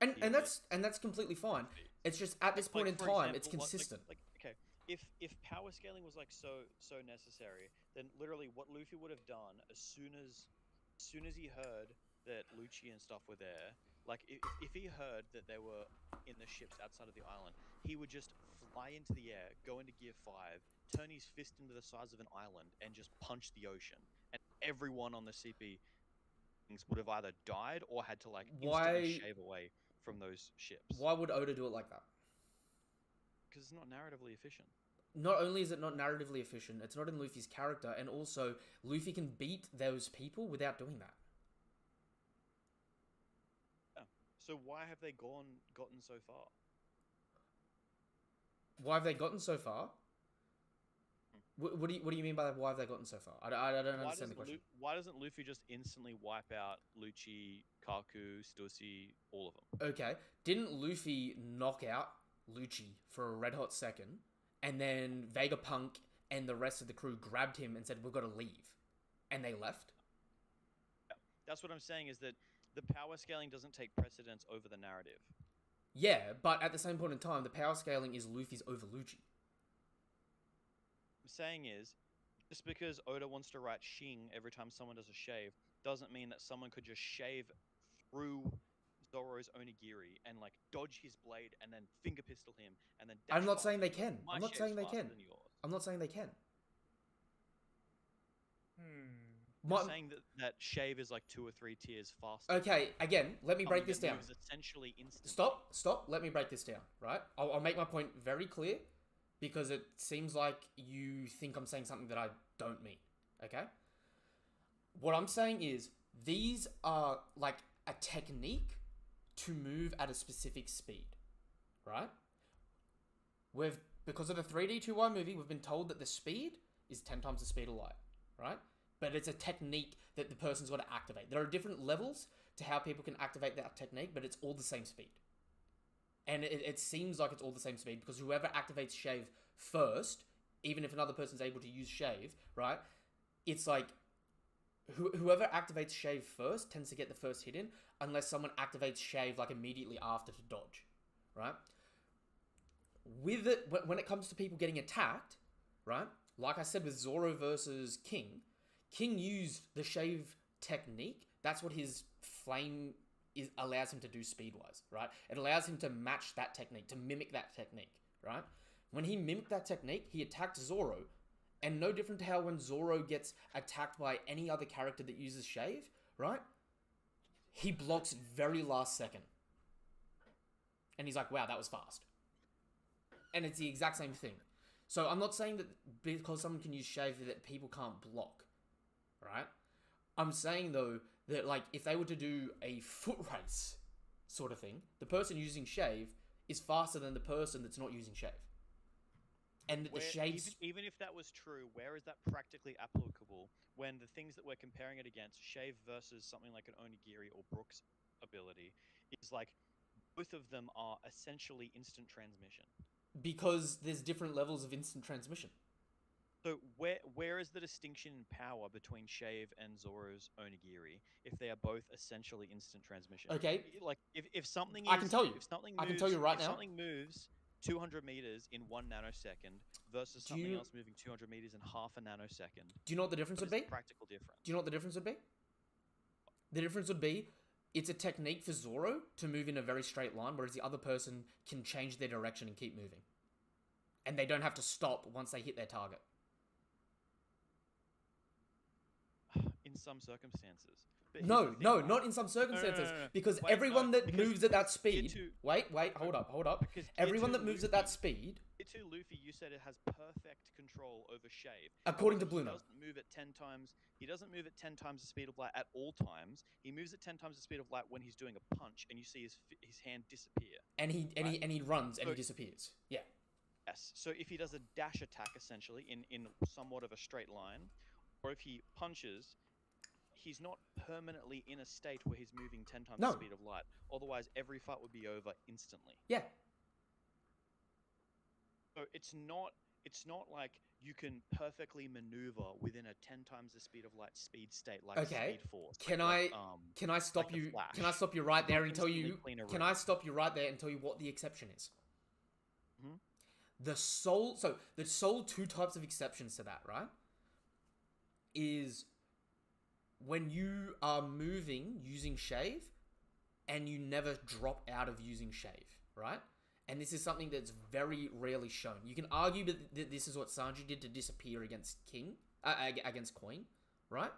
And that's completely fine. It's just at this point in time, it's consistent. Okay, if power scaling was like so necessary, then literally what Luffy would have done as soon as he heard that Lucci and stuff were there, like if he heard that they were in the ships outside of the island, he would just fly into the air, go into Gear 5, turn his fist into the size of an island, and just punch the ocean, and everyone on the CP would have either died or had to like instantly shave away from those ships. Why would Oda do it like that? Because it's not narratively efficient. Not only is it not narratively efficient, it's not in Luffy's character, and also Luffy can beat those people without doing that. Yeah. So why have they gotten so far? Why have they gotten so far? What do you mean by why have they gotten so far? I don't understand the question. Why doesn't Luffy just instantly wipe out Lucci, Kaku, Stussy, all of them? Okay, didn't Luffy knock out Lucci for a red hot second, and then Vegapunk and the rest of the crew grabbed him and said, "We've got to leave," and they left? That's what I'm saying, is that the power scaling doesn't take precedence over the narrative. Yeah, but at the same point in time, the power scaling is Luffy's over Lucci. What I'm saying is, just because Oda wants to write Shing every time someone does a shave, doesn't mean that someone could just shave through Zoro's onigiri and like dodge his blade and then finger pistol him and then dash I'm not past saying they him. can. My I'm not shave's saying they faster can. than yours. I'm not saying they can. You're saying that shave is like 2 or 3 tiers faster. Okay, again, let me break this down. Moves essentially instantly. Stop. Let me break this down, right? I'll make my point very clear, because it seems like you think I'm saying something that I don't mean, okay? What I'm saying is, these are like a technique to move at a specific speed, right? Because of the 3D2Y movie, we've been told that the speed is 10 times the speed of light, right? But it's a technique that the person's got to activate. There are different levels to how people can activate that technique, but it's all the same speed. And it seems like it's all the same speed, because whoever activates shave first, even if another person's able to use shave, right? It's like whoever activates shave first tends to get the first hit in, unless someone activates shave like immediately after to dodge, right? With it, when it comes to people getting attacked, right? Like I said with Zoro versus King used the shave technique. That's what his flame allows him to do speed-wise, right? It allows him to match that technique, to mimic that technique, right? When he mimicked that technique, he attacked Zoro, and no different to how when Zoro gets attacked by any other character that uses shave, right? He blocks very last second. And he's like, wow, that was fast. And it's the exact same thing. So I'm not saying that because someone can use shave that people can't block, right? I'm saying, though, that like if they were to do a foot race sort of thing, the person using shave is faster than the person that's not using shave. And the shades... Even if that was true, where is that practically applicable when the things that we're comparing it against, shave versus something like an Onigiri or Brook's ability, is like both of them are essentially instant transmission? Because there's different levels of instant transmission. So where is the distinction in power between Shave and Zoro's Onigiri if they are both essentially instant transmission? Okay. Like if something I can tell you. If something I moves, can tell you right now. Something moves 200 meters in 1 nanosecond versus something else moving 200 meters in half a nanosecond. Do you know what the difference would be? Practical difference. Do you know what the difference would be? The difference would be it's a technique for Zoro to move in a very straight line, whereas the other person can change their direction and keep moving. And they don't have to stop once they hit their target. In some circumstances. No, not in some circumstances. No. Because Wait, everyone that moves at that speed... Wait, hold up. Because Everyone that moves at that speed... Tier 2 Luffy, you said it has perfect control over Shave. According to Blue Note. He doesn't move at 10 times. He doesn't move at 10 times the speed of light at all times. He moves at 10 times the speed of light when he's doing a punch, and you see his hand disappear. And he runs and he disappears. Yeah. Yes. So if he does a dash attack, essentially, in somewhat of a straight line, or if he punches, he's not permanently in a state where he's moving 10 times the speed of light. Otherwise, every fight would be over instantly. Yeah. So it's not like you can perfectly maneuver within a 10 times the speed of light speed state like Speed Force. Can I stop you? Can I stop you right there and tell you? Can I stop you right there and tell you what the exception is? Mm-hmm. The sole 2 types of exceptions to that, right? Is when you are moving using shave and you never drop out of using shave, right? And this is something that's very rarely shown. You can argue that this is what Sanji did to disappear against against Queen, right?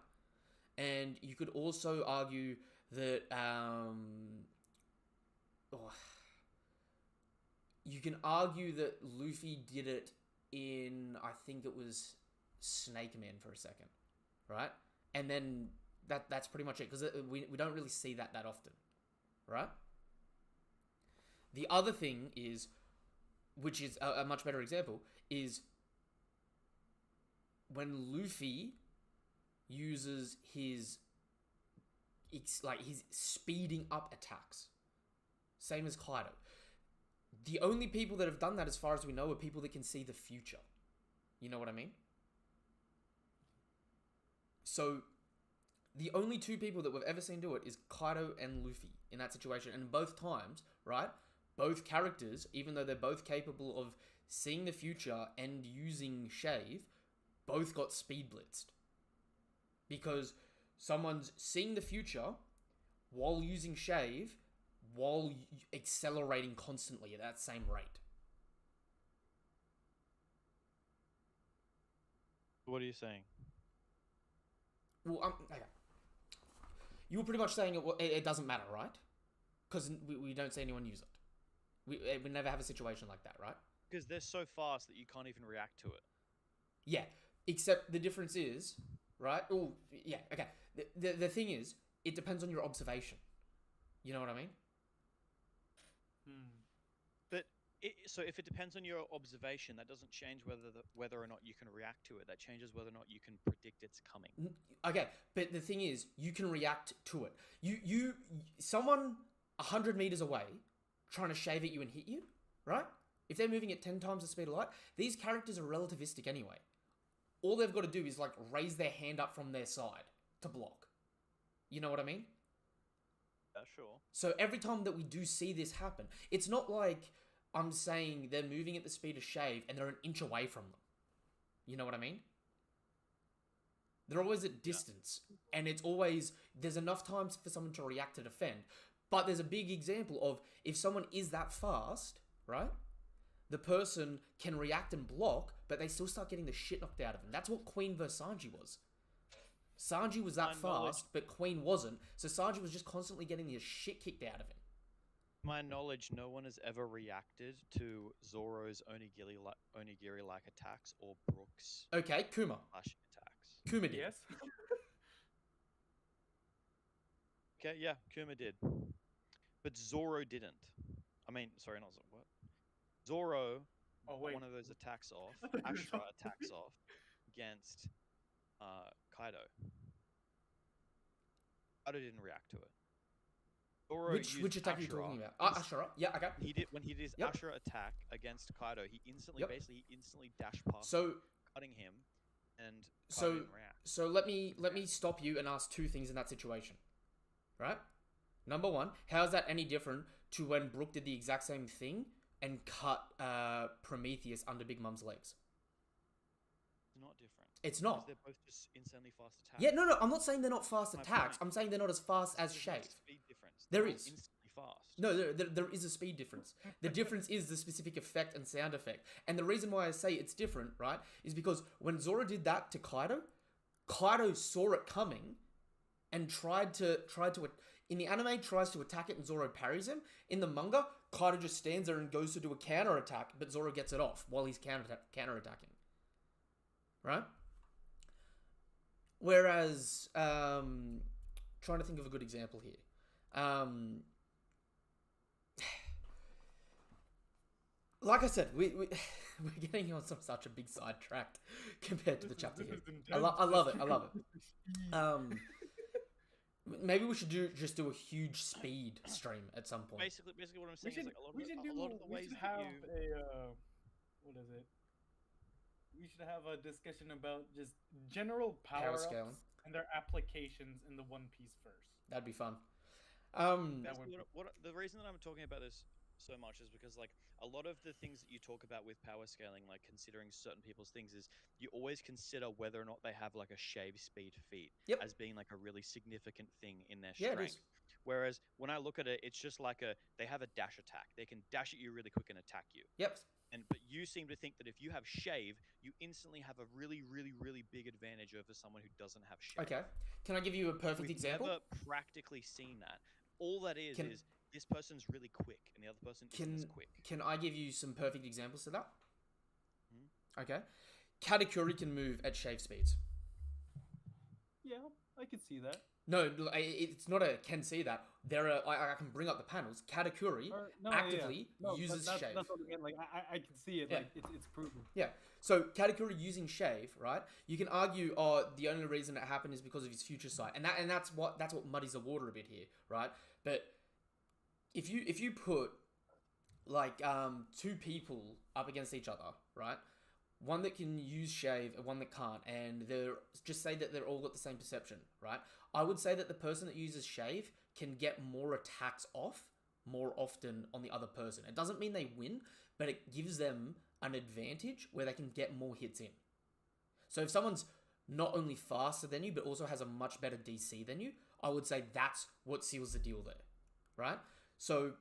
And you could also argue that you can argue that Luffy did it in, I think it was Snake Man for a second, right? And then that's pretty much it, because we don't really see that often, right? The other thing is, which is a much better example, is when Luffy uses his speeding up attacks, same as Kaido. The only people that have done that, as far as we know, are people that can see the future. You know what I mean? So, the only two people that we've ever seen do it is Kaido and Luffy in that situation. And both times, right, both characters, even though they're both capable of seeing the future and using Shave, both got speed blitzed. Because someone's seeing the future while using Shave, while accelerating constantly at that same rate. What are you saying? Well, okay. You were pretty much saying it doesn't matter, right? Because we don't see anyone use it. We never have a situation like that, right? Because they're so fast that you can't even react to it. Yeah, except the difference is, right? Oh, yeah, okay. The thing is, it depends on your observation. You know what I mean? But so if it depends on your observation, that doesn't change whether or not you can react to it. That changes whether or not you can predict it's coming. Okay, but the thing is, you can react to it. Someone 100 meters away trying to shave at you and hit you, right? If they're moving at 10 times the speed of light, these characters are relativistic anyway. All they've got to do is like raise their hand up from their side to block. You know what I mean? Yeah, sure. So every time that we do see this happen, it's not like I'm saying they're moving at the speed of Shave and they're an inch away from them. You know what I mean? They're always at distance, and it's always, there's enough times for someone to react to defend. But there's a big example of if someone is that fast, right? The person can react and block, but they still start getting the shit knocked out of them. That's what Queen versus Sanji was. Sanji was that fast, but Queen wasn't. So Sanji was just constantly getting the shit kicked out of him. My knowledge, no one has ever reacted to Zoro's onigiri-like attacks or Brook's Okay, Kuma. flashing attacks. Kuma did. Yes. Okay, yeah, Kuma did. But Zoro didn't. I mean, sorry, not Zoro. What? Zoro, Oh wait. one of those attacks off, I thought you were Ashura talking- attacks off against Kaido. Kaido didn't react to it. Zoro Which used attack are you Ashura. talking about? Ashura. Yeah, okay. When he did his Yep. Ashura attack against Kaido, he instantly dashed past, So cutting him, and Kaido didn't react. So let me stop you and ask two things in that situation. Right? Number one, how is that any different to when Brook did the exact same thing and cut Prometheus under Big Mum's legs? It's not different. It's Because not. they're both just insanely fast attacks. Yeah, no, I'm not saying they're not fast My attacks. point. I'm saying they're not as fast as There's no Shave. speed difference. There They're all is. instantly fast. No, there is a speed difference. The difference is the specific effect and sound effect. And the reason why I say it's different, right, is because when Zoro did that to Kaido, Kaido saw it coming and tried to in the anime tries to attack it and Zoro parries him. In the manga, Kaido just stands there and goes to do a counter attack, but Zoro gets it off while he's counter attacking. Right? Whereas trying to think of a good example here. Like I said, we're getting on such a big sidetracked compared to the chapter here. I love it. Maybe we should just do a huge speed stream at some point. Basically, what I'm saying is like a lot of the ways that have you... what is it? We should have a discussion about just general Power power-ups scaling. and their applications in the One Piece verse. That'd be fun. That would The reason that I'm talking about this so much is because like a lot of the things that you talk about with power scaling, like considering certain people's things, is you always consider whether or not they have like a shave speed feat Yep. as being like a really significant thing in their Yeah, it strength. is. Whereas when I look at it, it's just like they have a dash attack. They can dash at you really quick and attack you. Yep. But you seem to think that if you have shave, you instantly have a really, really, really big advantage over someone who doesn't have shave. Okay. Can I give you a perfect We've example? never practically seen that. All that is this person's really quick and the other person isn't as quick. Can I give you some perfect examples to that? Hmm? Okay. Katakuri can move at shave speeds. Yeah, I could see that. No, it's not a can see that. There are I can bring up the panels. Katakuri Or, no, actively No, uses that's, shave. that's what I mean. Like I can see it. Yeah. Like it's proven. Yeah. So Katakuri using shave, right? You can argue, the only reason it happened is because of his future sight, and that's what muddies the water a bit here, right? But if you put like two people up against each other, right? One that can use shave and one that can't, and they're just say that they're all got the same perception, right? I would say that the person that uses shave can get more attacks off more often on the other person. It doesn't mean they win, but it gives them an advantage where they can get more hits in. So if someone's not only faster than you, but also has a much better DC than you, I would say that's what seals the deal there, right? So,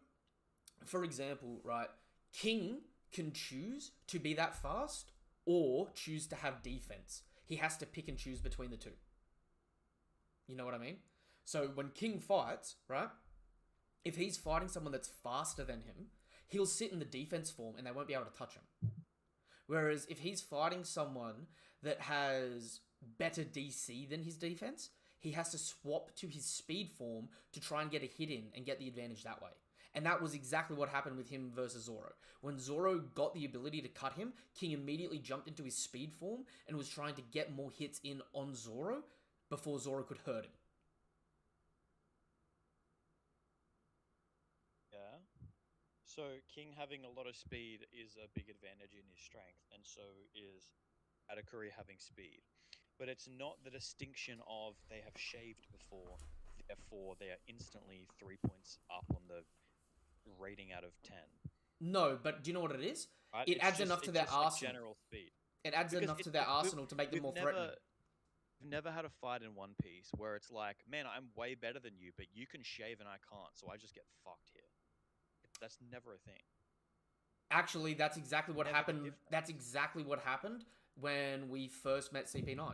for example, right, King can choose to be that fast or choose to have defense. He has to pick and choose between the two. You know what I mean? So when King fights, right, if he's fighting someone that's faster than him, he'll sit in the defense form and they won't be able to touch him. Whereas if he's fighting someone that has better DC than his defense, he has to swap to his speed form to try and get a hit in and get the advantage that way. And that was exactly what happened with him versus Zoro. When Zoro got the ability to cut him, King immediately jumped into his speed form and was trying to get more hits in on Zoro before Zoro could hurt him. Yeah. So King having a lot of speed is a big advantage in his strength, and so is Katakuri having speed. But it's not the distinction of they have shaved before, therefore they are instantly 3 points up on the rating out of 10. No, but do you know what it is? Right? It adds enough to their like arsenal. general speed. It adds Because enough to their arsenal to make them more threatening. We've never had a fight in One Piece where it's like, man, I'm way better than you, but you can shave and I can't, so I just get fucked here. That's never a thing. Actually, that's exactly what Never the happened. difference. That's exactly what happened when we first met CP9.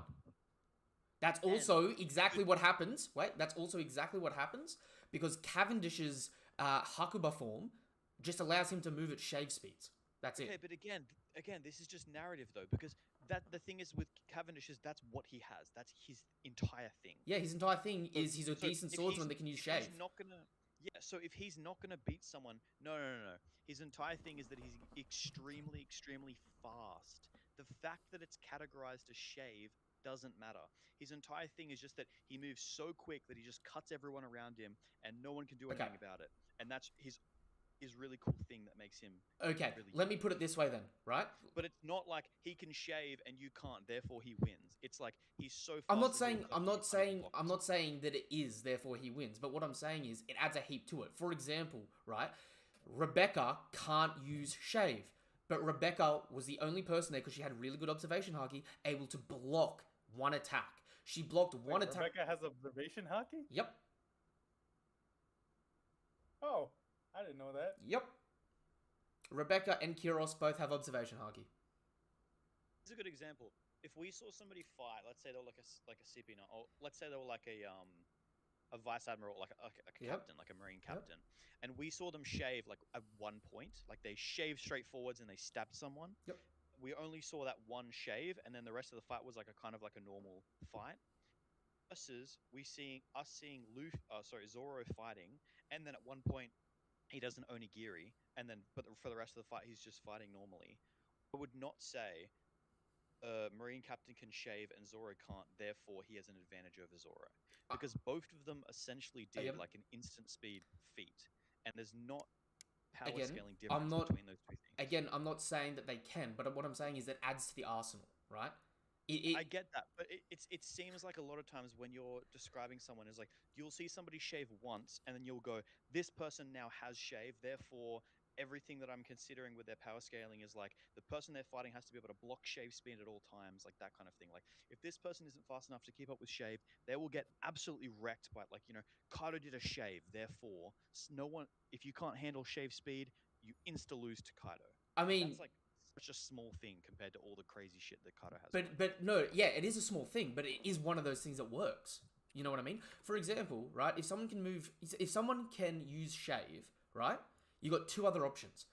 That's also exactly what happens. Wait, that's also exactly what happens because Cavendish's Hakuba form just allows him to move at shave speeds. That's Okay, it. but again, this is just narrative though, because the thing is with Cavendish is that's what he has. That's his entire thing. Yeah, his entire thing is he's a So decent if swordsman he's- that can use if shave. He's not gonna. Yeah, so if he's not gonna beat someone, no. His entire thing is that he's extremely, extremely fast. The fact that it's categorized as shave doesn't matter. His entire thing is just that he moves so quick that he just cuts everyone around him, and no one can do anything about it. And that's his really cool thing that makes him. Okay, really let me put it this way then, right? But it's not like he can shave and you can't, therefore he wins. It's like he's so fast. I'm not that saying he'll I'm you not can't saying block I'm it. not saying that it is therefore he wins, but what I'm saying is it adds a heap to it. For example, right? Rebecca can't use shave, but Rebecca was the only person there because she had really good observation haki, able to block one attack. She blocked one Wait, attack. Rebecca has observation hockey? Yep. Oh, I didn't know that. Yep. Rebecca and Kiros both have observation haki. It's a good example. If we saw somebody fight, let's say they were like a CP9, or let's say they were like a vice admiral, like a Yep. captain, like a marine captain, and we saw them shave like at one point, like they shaved straight forwards and they stabbed someone. Yep. We only saw that one shave, and then the rest of the fight was like a kind of like a normal fight. Versus seeing Zoro fighting, and then at one point he does an onigiri, and then but for the rest of the fight he's just fighting normally. I would not say Marine Captain can shave and Zoro can't, therefore he has an advantage over Zoro. Because both of them essentially did Again- like an instant speed feat. And there's not power Again, scaling I'm difference not- between those two things. Again, I'm not saying that they can, but what I'm saying is it adds to the arsenal, right? I get that, but it seems like a lot of times when you're describing someone is like you'll see somebody shave once and then you'll go, this person now has shaved, therefore everything that I'm considering with their power scaling is like the person they're fighting has to be able to block shave speed at all times, like that kind of thing. Like if this person isn't fast enough to keep up with shave, they will get absolutely wrecked by Kaido did a shave, therefore no one, if you can't handle shave speed, you insta lose to Kaido. I mean, That's like such a small thing compared to all the crazy shit that Kaido has. but no, yeah, it is a small thing, but it is one of those things that works. You know what I mean? For example, right? If someone can use shave, right? You got two other options.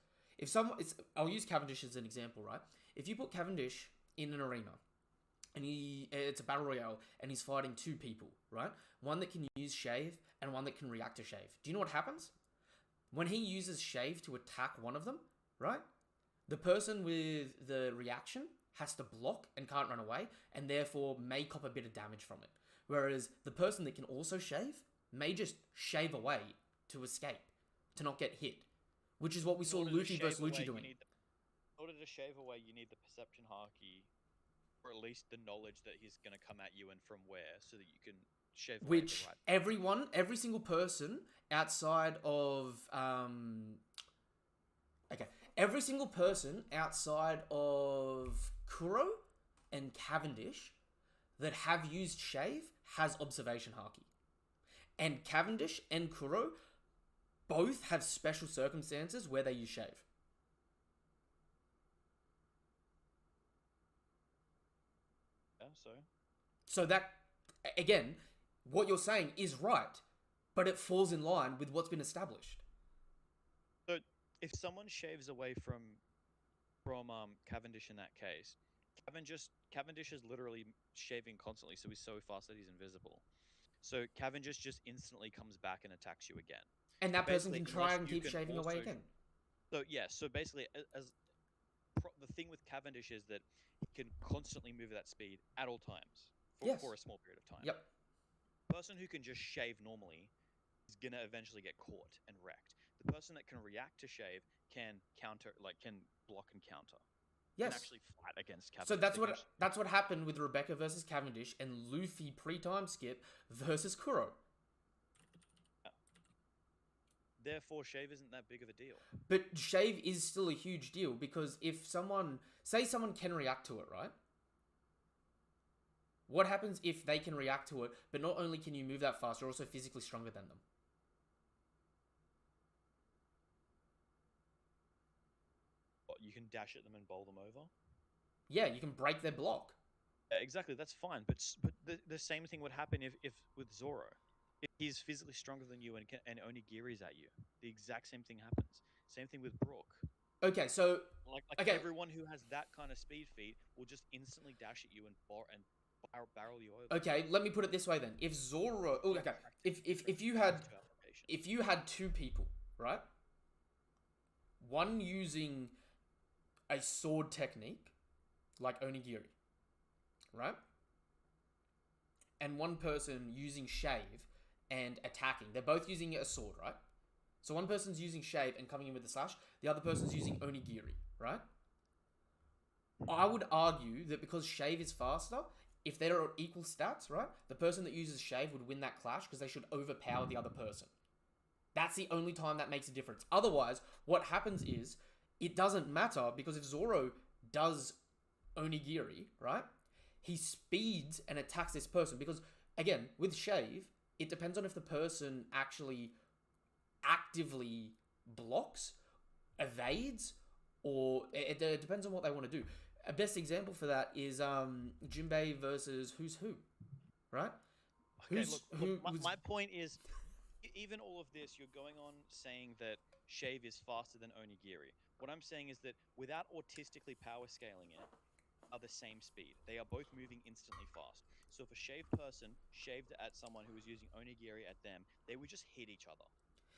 I'll use Cavendish as an example, right? If you put Cavendish in an arena, and it's a battle royale, and he's fighting two people, right? One that can use shave and one that can react to shave. Do you know what happens? When he uses shave to attack one of them, right? The person with the reaction has to block and can't run away, and therefore may cop a bit of damage from it. Whereas the person that can also shave may just shave away to escape, to not get hit. Which is what we saw Luffy versus Lucci doing. In order to shave away, you need the perception haki, or at least the knowledge that he's going to come at you and from where, so that you can shave away Which the right. every single person outside of every single person outside of Kuro and Cavendish that have used shave has observation haki. And Cavendish and Kuro both have special circumstances where they use shave. Yeah, So that, again, what you're saying is right, but it falls in line with what's been established. So if someone shaves away from Cavendish in that case, Cavendish is literally shaving constantly, so he's so fast that he's invisible. So Cavendish just instantly comes back and attacks you again. And that person can try and keep shaving away again. So yeah, so basically, the thing with Cavendish is that he can constantly move at that speed at all times for a small period of time. Yep. The person who can just shave normally is gonna eventually get caught and wrecked. The person that can react to shave can block and counter. Yes. Can actually fight against Cavendish. So that's what happened with Rebecca versus Cavendish and Luffy pre-time skip versus Kuro. Therefore, shave isn't that big of a deal. But shave is still a huge deal because if someone can react to it, right? What happens if they can react to it, but not only can you move that fast, you're also physically stronger than them? What, you can dash at them and bowl them over? Yeah, you can break their block. Yeah, exactly, that's fine. But the same thing would happen if with Zoro. If he's physically stronger than you and onigiri's at you, the exact same thing happens. Same thing with Brook. Okay, so everyone who has that kind of speed feat will just instantly dash at you and barrel you over. Okay, let me put it this way then. If Zoro, if you had two people, right? One using a sword technique, like onigiri, right? And one person using shave and attacking. They're both using a sword, right? So one person's using shave and coming in with a slash. The other person's using onigiri, right? I would argue that because shave is faster, if they're at equal stats, right? The person that uses shave would win that clash because they should overpower the other person. That's the only time that makes a difference. Otherwise, what happens is, it doesn't matter because if Zoro does onigiri, right? He speeds and attacks this person because, again, with shave, it depends on if the person actually actively blocks, evades, or it depends on what they want to do. A best example for that is Jinbei versus Who's Who, right? Okay, my point is, even all of this, you're going on saying that shave is faster than onigiri. What I'm saying is that without autistically power scaling it, are the same speed. They are both moving instantly fast. So if a shaved person shaved at someone who was using onigiri at them, they would just hit each other.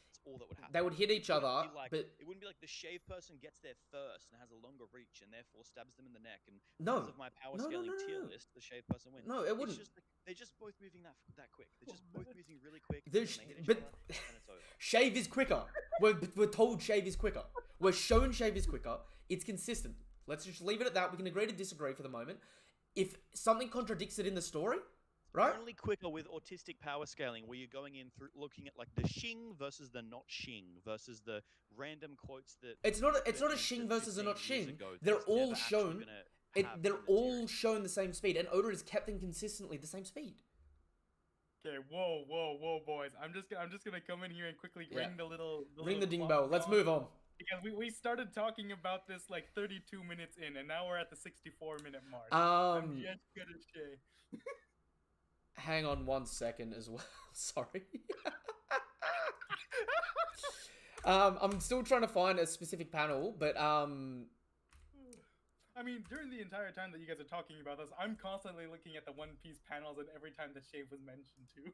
That's all that would happen. They would hit each other, but it wouldn't be like the shaved person gets there first and has a longer reach and therefore stabs them in the neck. And because of my power scaling tier list, the shaved person wins. No, it wouldn't. It's just they're just both moving that quick. They're just both moving really quick. But it's over. Shave is quicker. We're told shave is quicker. We're shown shave is quicker. It's consistent. Let's just leave it at that. We can agree to disagree for the moment. If something contradicts it in the story, right? Only quicker with autistic power scaling, where you're going in through looking at like the shing versus the not shing versus the random quotes that. It's not a shing versus a not shing. They're all shown. They're all shown the same speed, and Oda has kept them consistently the same speed. Okay, whoa, boys! I'm just gonna come in here and quickly ring the ding bell. Let's move on. Because we started talking about this like 32 minutes in, and now we're at the 64-minute mark. I'm just gonna say. Hang on 1 second as well. Sorry. I'm still trying to find a specific panel, but I mean, during the entire time that you guys are talking about this, I'm constantly looking at the One Piece panels, and every time the shave was mentioned too.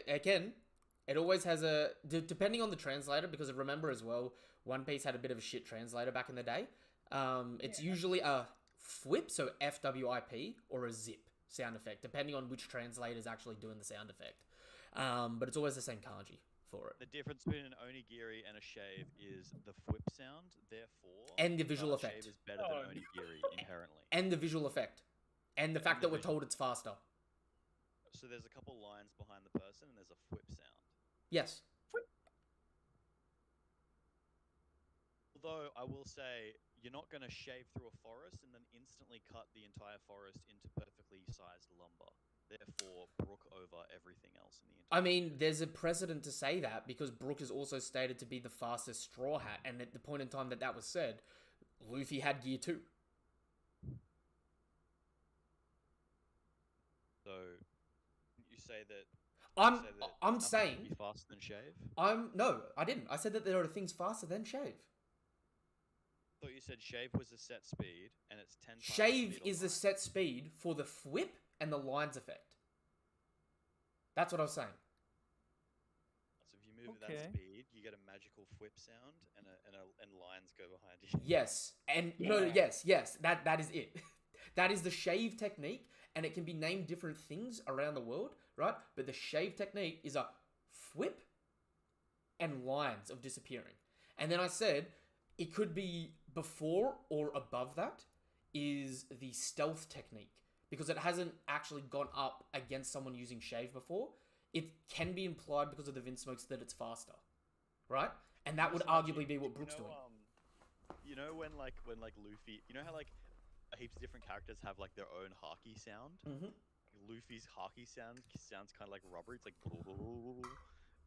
Again, it always has depending on the translator, because remember as well, One Piece had a bit of a shit translator back in the day. It's usually a FWIP, so FWIP, or a zip sound effect, depending on which translator is actually doing the sound effect. But it's always the same kanji for it. The difference between an onigiri and a shave is the FWIP sound, therefore, And the visual a effect. shave is better than onigiri inherently. And the visual effect. And the fact that we're told it's faster. So there's a couple lines behind the person, and there's a FWIP sound. Yes. Although I will say, you're not going to shave through a forest and then instantly cut the entire forest into perfectly sized lumber. Therefore, brook over everything else in the entire. I mean, there's a precedent to say that, because Brook is also stated to be the fastest Straw Hat, and at the point in time that was said, Luffy had Gear 2. So, you say that. I'm nothing saying. can be faster than shave. No, I didn't. I said that there are things faster than shave. I thought you said shave was a set speed, and it's 10 times the Shave speed is of the light. set speed for the FWIP and the lines effect. That's what I was saying. So if you move at Okay. that speed, you get a magical FWIP sound, and lines go behind you. Yes, and yes, that is it. That is the shave technique, and it can be named different things around the world, right? But the shave technique is a FWIP and lines of disappearing. And then I said it could be before or above that is the stealth technique, because it hasn't actually gone up against someone using shave before. It can be implied because of the Vinsmokes that it's faster, right? And that would arguably be what Brook's doing. You know when Luffy, you know how like heaps of different characters have like their own haki sound? Mm-hmm. Luffy's haki sounds kind of like rubber. It's like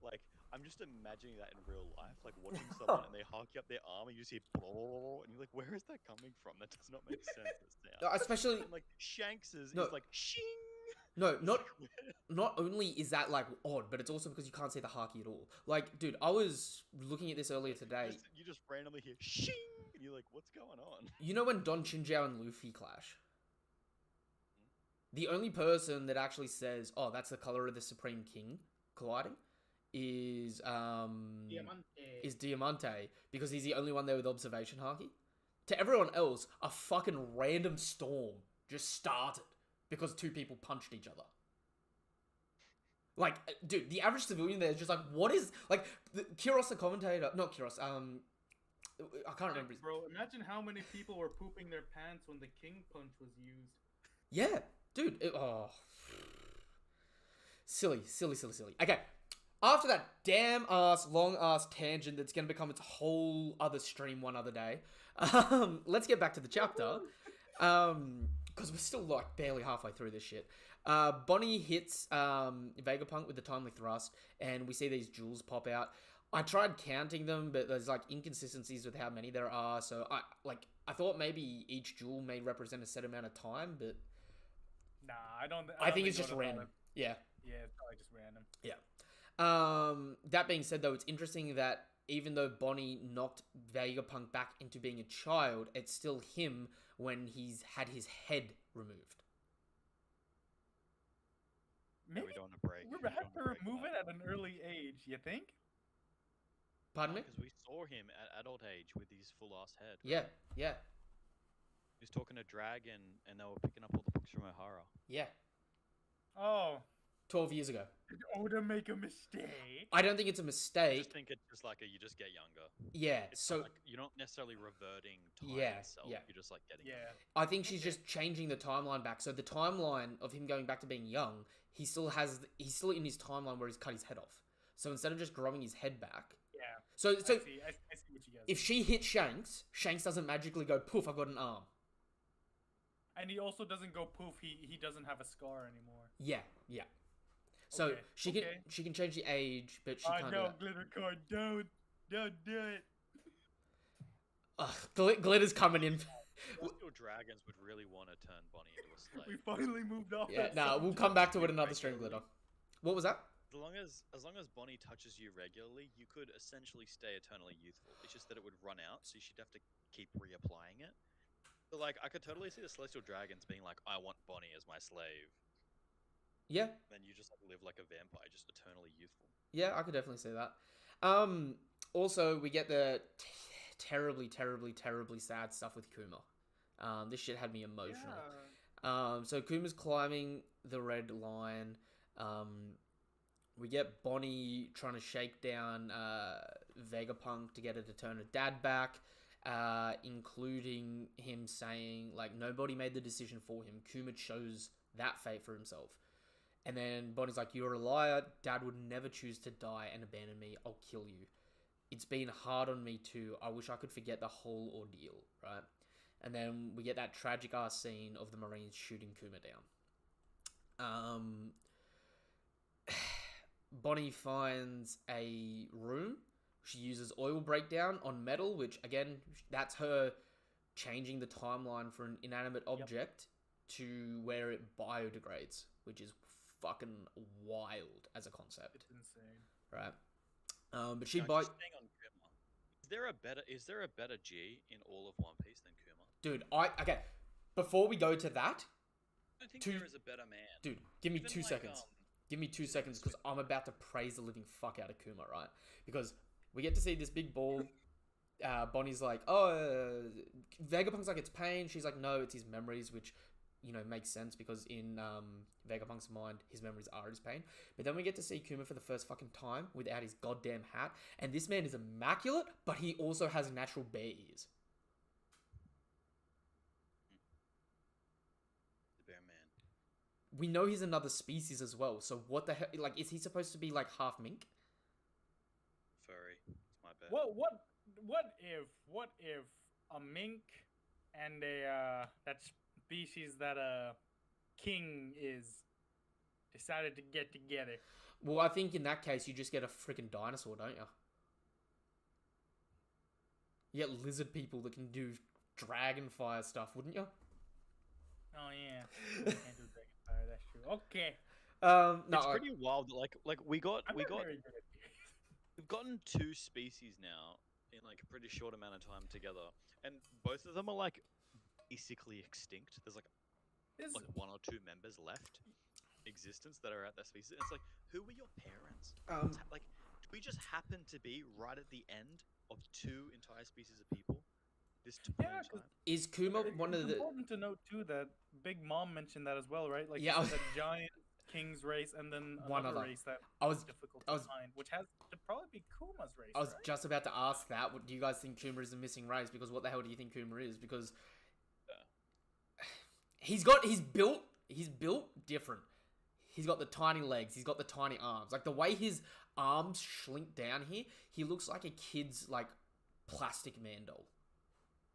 like I'm just imagining that in real life, like watching someone and they haki up their arm and you just hear and you're like, where is that coming from? That does not make sense. That sound. Especially And, like Shanks's No. is like shing. no, not only is that like odd, but it's also because you can't see the haki at all. Like, dude, I was looking at this earlier today. You just randomly hear shing, and you're like, what's going on? You know when Don Chinjiao and Luffy clash? The only person that actually says, "Oh, that's the color of the Supreme King colliding," is Diamante, because he's the only one there with observation haki. To everyone else, a fucking random storm just started because two people punched each other. Like, dude, the average civilian there is just like, what is, like, Kiros the commentator, not Kiros, I can't remember. Bro, imagine how many people were pooping their pants when the King Punch was used. Yeah, dude, silly. Okay, after that damn ass, long ass tangent that's gonna become its whole other stream one other day, let's get back to the chapter, because we're still like barely halfway through this shit. Bonney hits Vegapunk with the timely thrust, and we see these jewels pop out. I tried counting them, but there's like inconsistencies with how many there are, so I thought maybe each jewel may represent a set amount of time, but Nah, I don't think it's so just about random. it. Yeah. Yeah, it's probably just random. Yeah. That being said, though, it's interesting that even though Bonney knocked Vegapunk back into being a child, it's still him when he's had his head removed. Maybe we don't want to break. we had to remove it at an early age, you think? Pardon me? Because we saw him at adult age with his full ass head. Yeah. He was talking to Dragon, and they were picking up all the books from O'Hara. Yeah. Oh. 12 years ago. Did Oda make a mistake? I don't think it's a I mistake. just think it's just like you just get younger. Yeah, It's so not like, you're not necessarily reverting time Yeah, itself. yeah. You're just like getting Yeah. younger. I think she's just changing the timeline back. So the timeline of him going back to being young, he's still in his timeline where he's cut his head off. So instead of just growing his head back. Yeah. So I see what you guys if she hits Shanks, Shanks doesn't magically go poof, I've got an arm. And he also doesn't go poof, he doesn't have a scar anymore. Yeah. So Okay, she can change the age, but she can't do no, that. Glittercore, don't do it. Glitter's coming in. Celestial dragons would really want to turn Bonney into a slave. We finally moved off. Yeah, that nah, we'll subject. come back to it another stream, Glitter. What was that? As long as Bonney touches you regularly, you could essentially stay eternally youthful. It's just that it would run out, so she'd have to keep reapplying it. So, like, I could totally see the Celestial Dragons being like, I want Bonney as my slave. Yeah, Then you just like live like a vampire, just eternally youthful. yeah, I could definitely see that. Also, we get the terribly, terribly, terribly sad stuff with Kuma. This shit had me emotional. Yeah. So Kuma's climbing the red line. We get Bonney trying to shake down Vegapunk to get her to turn her dad back, including him saying, like, nobody made the decision for him. Kuma chose that fate for himself. And then Bonnie's like, you're a liar. Dad would never choose to die and abandon me. I'll kill you. It's been hard on me too. I wish I could forget the whole ordeal, right? And then we get that tragic ass scene of the Marines shooting Kuma down. Bonney finds a room. She uses oil breakdown on metal, which again, that's her changing the timeline for an inanimate object to where it biodegrades, which is fucking wild as a concept, It's insane. right? But she Now, buy just staying on Kuma. Is there a better G in all of One Piece than Kuma? dude. Okay. Before we go to that, I don't think Two- there is a better man. dude, give me Even 2 like, seconds. Give me 2 even seconds because I'm about to praise the living fuck out of Kuma, right? Because we get to see this big ball. Bonnie's like, oh, Vegapunk's like, it's pain. She's like, no, it's his memories, which, makes sense because in Vegapunk's mind, his memories are his pain. But then we get to see Kuma for the first fucking time without his goddamn hat. And this man is immaculate, but he also has natural bear ears. The Bear Man. We know he's another species as well. So what the hell? Like, is he supposed to be like half mink? Furry. It's my bad. What if a mink and a that species that a king is decided to get together? Well, I think in that case, you just get a freaking dinosaur, don't you? You get lizard people that can do dragon fire stuff, wouldn't you? Oh yeah, can't do dragon fire. That's true. Okay, No, It's pretty wild. Like we got I'm not very good at these. we've gotten 2 species now in like a pretty short amount of time together, and both of them are like basically extinct. There's like Is- 1 or 2 members left existence that are at that species. It's like, who were your parents? Like, do we just happen to be right at the end of 2 entire species of people? This point Yeah, in 'cause time. is Kuma It's one of the? important to note too that Big Mom mentioned that as well, right? Like, Yeah, I yeah, was- that giant king's race and then One another other. race that I was- difficult I to was- find, which has to probably be Kuma's race. I was right? just about to ask that. What do you guys think Kuma is a missing race? Because what the hell do you think Kuma is? Because he's built different. He's got the tiny legs. He's got the tiny arms. Like the way his arms shrink down here, he looks like a kid's like plastic man doll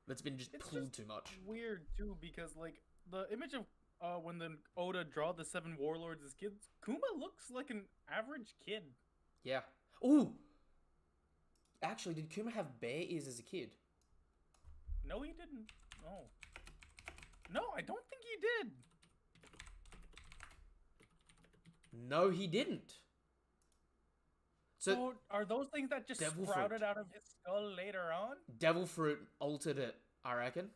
that's been just It's pulled just too much. weird too because like the image of when the Oda draw the 7 warlords as kids, Kuma looks like an average kid. Yeah. Ooh. Actually, did Kuma have bear ears as a kid? No, he didn't. No, I don't think he did. No, he didn't. So So are those things that just Devil sprouted fruit. out of his skull later on? devil fruit altered it, I reckon.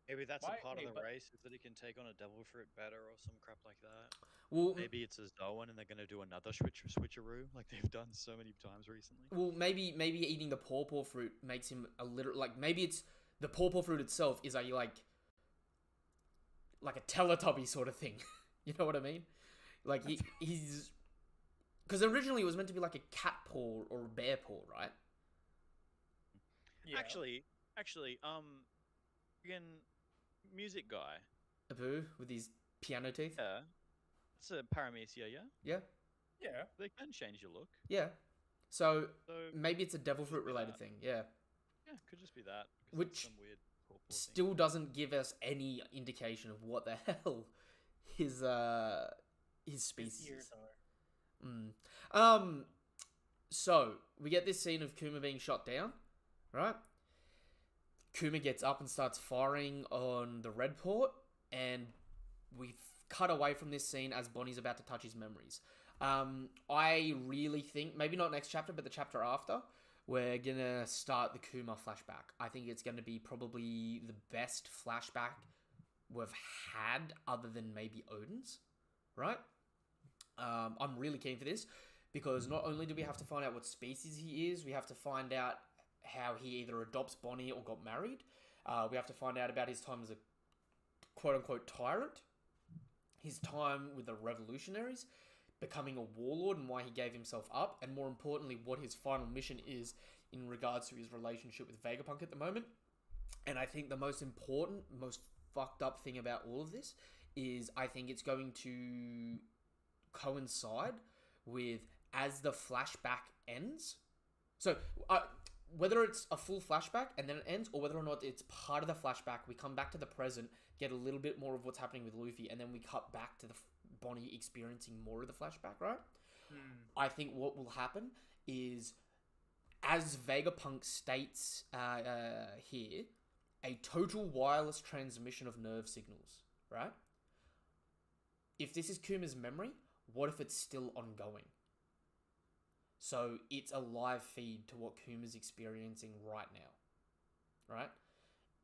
Maybe that's Why- a part hey, of the but- race, is that he can take on a devil fruit better or some crap like that. Well, Maybe it's a Zoan and they're gonna do another switcheroo like they've done so many times recently. Well, maybe eating the pawpaw fruit makes him a little like maybe it's the pawpaw fruit itself is like a Teletubby sort of thing. You know what I mean? Like he's because originally it was meant to be like a cat paw or a bear paw, right? Yeah. Actually, again, music guy. Abu with his piano teeth. Yeah, it's a Paramecia, yeah. Yeah, Yeah. They can change your look. yeah. So So maybe it's a devil fruit Could be related that. thing. Yeah, yeah, could just be that. 'cause Which it's some weird purple thing. still doesn't give us any indication of what the hell his His species ears is. are. So we get this scene of Kuma being shot down, right? Kuma gets up and starts firing on the red port, and we cut away from this scene as Bonnie's about to touch his memories. I really think, maybe not next chapter, but the chapter after, we're gonna start the Kuma flashback. I think it's gonna be probably the best flashback we've had, other than maybe Odin's, right? I'm really keen for this because not only do we have to find out what species he is, we have to find out how he either adopts Bonney or got married. We have to find out about his time as a quote-unquote tyrant, his time with the revolutionaries, becoming a warlord and why he gave himself up, and more importantly, what his final mission is in regards to his relationship with Vegapunk at the moment. And I think the most important, most fucked up thing about all of this is I think it's going to coincide with as the flashback ends. So, whether it's a full flashback and then it ends, or whether or not it's part of the flashback, we come back to the present, get a little bit more of what's happening with Luffy, and then we cut back to the Bonney experiencing more of the flashback, right? I think what will happen is, as Vegapunk states here, a total wireless transmission of nerve signals, right? If this is Kuma's memory, what if it's still ongoing? So it's a live feed to what Kuma's experiencing right now, right?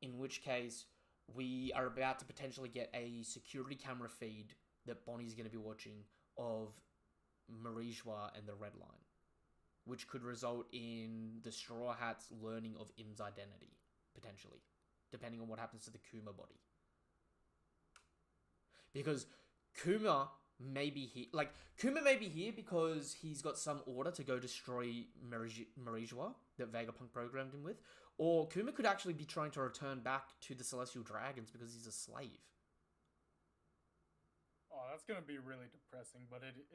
In which case, we are about to potentially get a security camera feed that Bonnie's going to be watching of Marijwa and the Red Line, which could result in the Straw Hats learning of Im's identity, potentially, depending on what happens to the Kuma body. Because Kuma may be here because he's got some order to go destroy Marijwa that Vegapunk programmed him with, or Kuma could actually be trying to return back to the Celestial Dragons because he's a slave. Oh, that's gonna be really depressing, but it is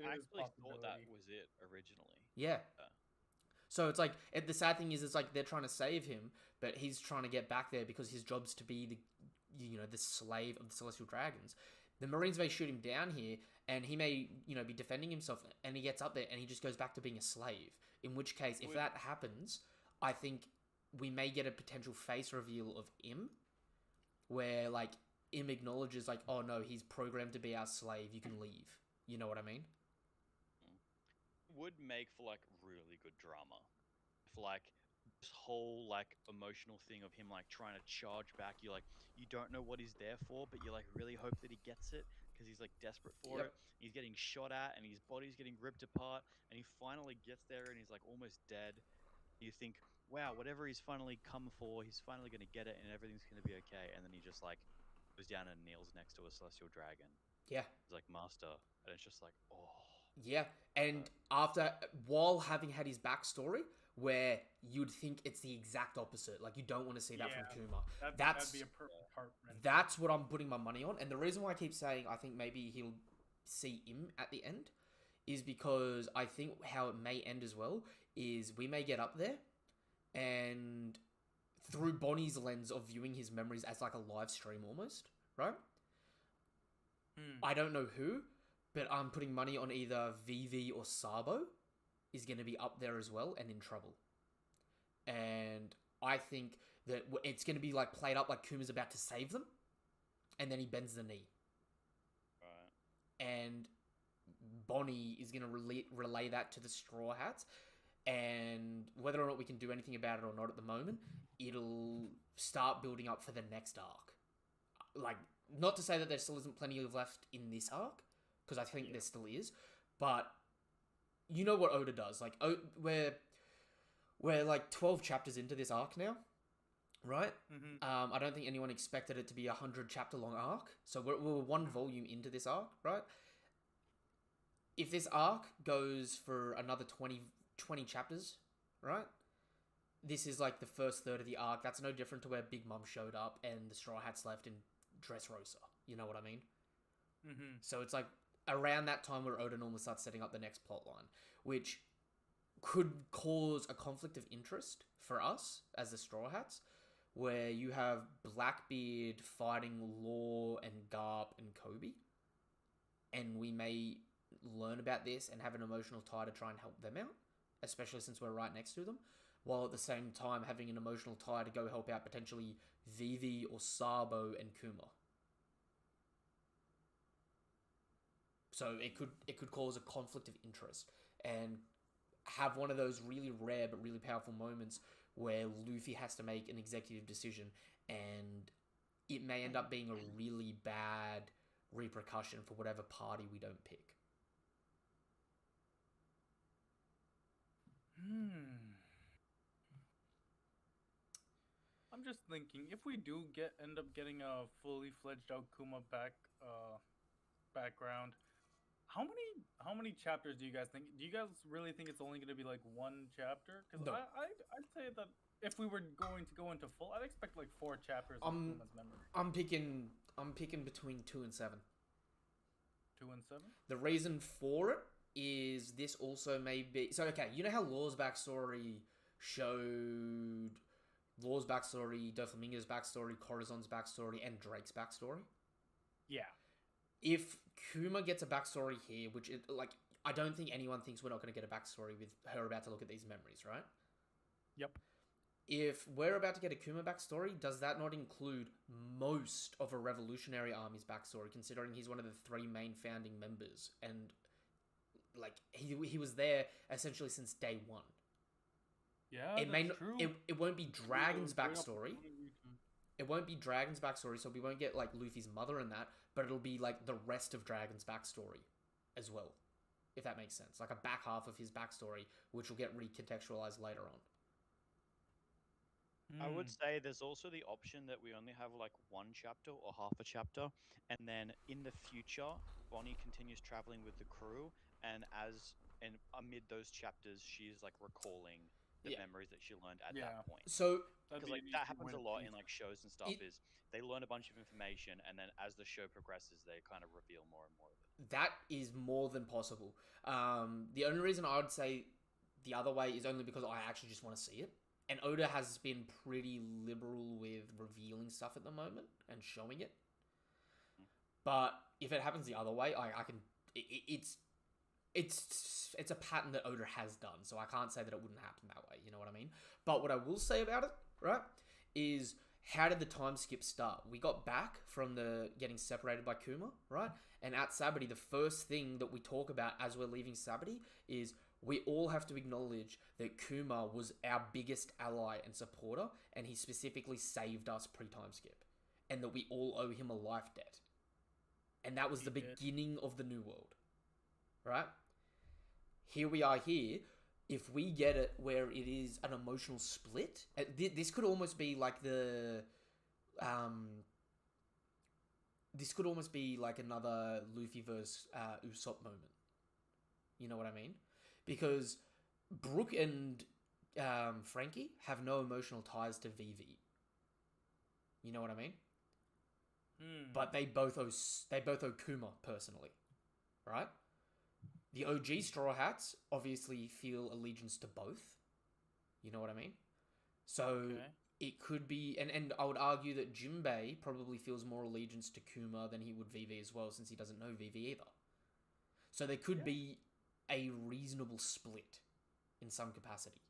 I actually possibility. thought that was it originally. Yeah. So it's like, the sad thing is, it's like they're trying to save him, but he's trying to get back there because his job's to be the slave of the Celestial Dragons. The Marines may shoot him down here, and he may, be defending himself, and he gets up there, and he just goes back to being a slave. In which case, if that happens, I think we may get a potential face reveal of Im, where, Im acknowledges, oh no, he's programmed to be our slave, you can leave. You know what I mean? Would make for, really good drama. For, this whole, emotional thing of him, trying to charge back. You don't know what he's there for, but you, really hope that he gets it, because he's, desperate for it. He's getting shot at, and his body's getting ripped apart, and he finally gets there, and he's, almost dead. You think, wow, whatever he's finally come for, he's finally going to get it, and everything's going to be okay. And then he just, goes down and kneels next to a Celestial Dragon. Yeah. He's Master. And it's just oh. Yeah. And while having had his backstory, where you'd think it's the exact opposite. You don't want to see that from Kuma. That'd be a perfect part. That's what I'm putting my money on. And the reason why I keep saying I think maybe he'll see Im at the end is because I think how it may end as well is we may get up there and through Bonnie's lens of viewing his memories as a live stream almost, right? I don't know who, but I'm putting money on either Vivi or Sabo is going to be up there as well and in trouble. And I think that it's going to be played up like Kuma's about to save them, and then he bends the knee. Right. And Bonney is going to relay that to the Straw Hats, and whether or not we can do anything about it or not at the moment, it'll start building up for the next arc. Not to say that there still isn't plenty left in this arc, because I think there still is, but you know what Oda does. We're 12 chapters into this arc now, right? Mm-hmm. I don't think anyone expected it to be a 100-chapter long arc, so we're one volume into this arc, right? If this arc goes for another 20 chapters, right? This is the first third of the arc. That's no different to where Big Mom showed up and the Straw Hats left in Dressrosa. You know what I mean? Mm-hmm. So it's around that time where Oda normally starts setting up the next plot line, which could cause a conflict of interest for us as the Straw Hats, where you have Blackbeard fighting Law and Garp and Kobe, and we may learn about this and have an emotional tie to try and help them out, especially since we're right next to them, while at the same time having an emotional tie to go help out potentially Vivi or Sabo and Kuma. So it could cause a conflict of interest, and have one of those really rare but really powerful moments where Luffy has to make an executive decision, and it may end up being a really bad repercussion for whatever party we don't pick. I'm just thinking, if we do end up getting a fully fledged out Kuma background, how many chapters do you guys think? Do you guys really think it's only going to be like one chapter? Because No. I'd say that if we were going to go into full, I'd expect like 4 chapters of Kuma's memory. I'm picking between 2 and 7. 2 and 7. The reason for it is this also may be so. Okay, you know how Law's backstory showed Law's backstory, Doflamingo's backstory, Corazon's backstory, and Drake's backstory. Yeah. If Kuma gets a backstory here, which it, like I don't think anyone thinks we're not going to get a backstory with her about to look at these memories, right? Yep. If we're about to get a Kuma backstory, does that not include most of a Revolutionary Army's backstory, considering he's one of the 3 main founding members, and like he was there essentially since day 1. Yeah, that's true. It won't be Dragon's backstory. It won't be Dragon's backstory, so we won't get like Luffy's mother in that, but it'll be like the rest of Dragon's backstory as well, if that makes sense. Like a back half of his backstory, which will get recontextualized later on. I would say there's also the option that we only have like 1 chapter or half a chapter, and then in the future, Bonney continues traveling with the crew, and amid those chapters, she's like recalling the memories that she learned at that point. So because like that happens a lot in like shows and stuff, is they learn a bunch of information, and then as the show progresses, they kind of reveal more and more of it. That is more than possible. The only reason I would say the other way is only because I actually just want to see it. And Oda has been pretty liberal with revealing stuff at the moment and showing it. But if it happens the other way, I can. It's a pattern that Oda has done, so I can't say that it wouldn't happen that way. You know what I mean? But what I will say about it, right, is how did the time skip start? We got back from the getting separated by Kuma, right? And at Sabaody, the first thing that we talk about as we're leaving Sabaody is we all have to acknowledge that Kuma was our biggest ally and supporter, and he specifically saved us pre-time skip, and that we all owe him a life debt. And that was the beginning of the New World, right? Here we are here. If we get it where it is an emotional split, this could almost be like this could almost be like another Luffy versus Usopp moment. You know what I mean? Because Brook and Frankie have no emotional ties to Vivi. You know what I mean? But they both owe Kuma personally, right? The OG Straw Hats obviously feel allegiance to both. You know what I mean? So it could be, and I would argue that Jinbei probably feels more allegiance to Kuma than he would Vivi as well, since he doesn't know Vivi either. So there could be a reasonable split in some capacity.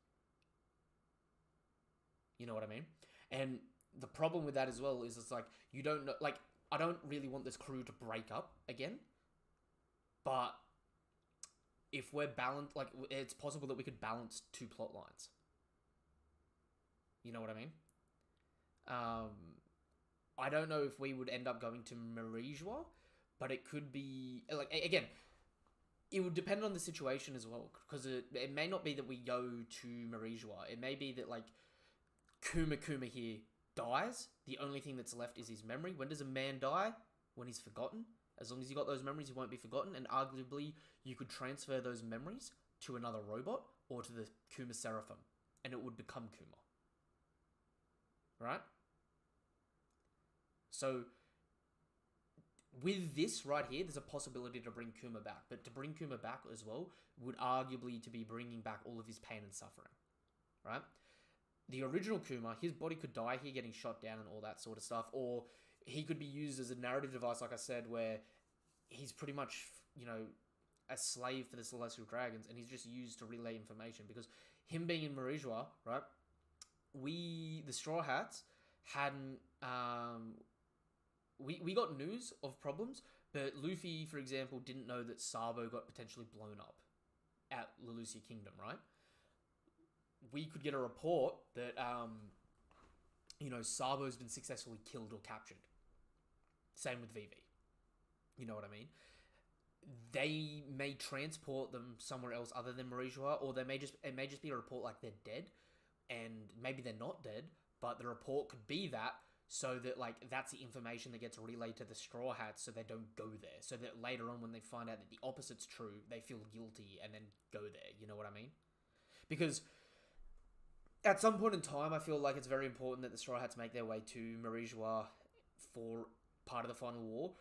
You know what I mean? And the problem with that as well is it's like, you don't know, like, I don't really want this crew to break up again, but if we're balanced, like, it's possible that we could balance 2 plot lines. You know what I mean? I don't know if we would end up going to Merijois, but it could be, like, again, it would depend on the situation as well, because it may not be that we go to Merijois. It may be that, like, Kuma here dies. The only thing that's left is his memory. When does a man die? When he's forgotten. As long as you got those memories, he won't be forgotten. And arguably, you could transfer those memories to another robot or to the Kuma Seraphim, and it would become Kuma. Right? So, with this right here, there's a possibility to bring Kuma back. But to bring Kuma back as well would arguably to be bringing back all of his pain and suffering. Right? The original Kuma, his body could die here getting shot down and all that sort of stuff. Or he could be used as a narrative device, like I said, where he's pretty much, you know, a slave for the Celestial Dragons, and he's just used to relay information. Because him being in Merijois, right, the Straw Hats, hadn't... We got news of problems, but Luffy, for example, didn't know that Sabo got potentially blown up at Lelousia Kingdom, right? we could get a report that Sabo's been successfully killed or captured. Same with Vivi. You know what I mean? They may transport them somewhere else other than Marijua, or it may just be a report like they're dead, and maybe they're not dead, but the report could be that, so that that's the information that gets relayed to the Straw Hats, so they don't go there, so that later on when they find out that the opposite's true, they feel guilty and then go there. You know what I mean? Because at some point in time, I feel like it's very important that the Straw Hats make their way to Marijua for part of the final war.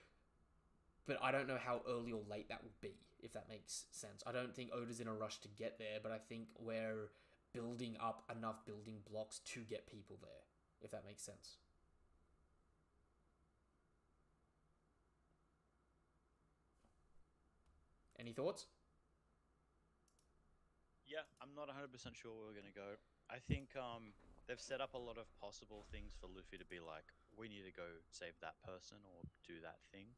But I don't know how early or late that will be, if that makes sense. I don't think Oda's in a rush to get there, but I think we're building up enough building blocks to get people there, if that makes sense. Any thoughts? Yeah, I'm not 100% sure where we're going to go. I think they've set up a lot of possible things for Luffy to be like, we need to go save that person or do that thing.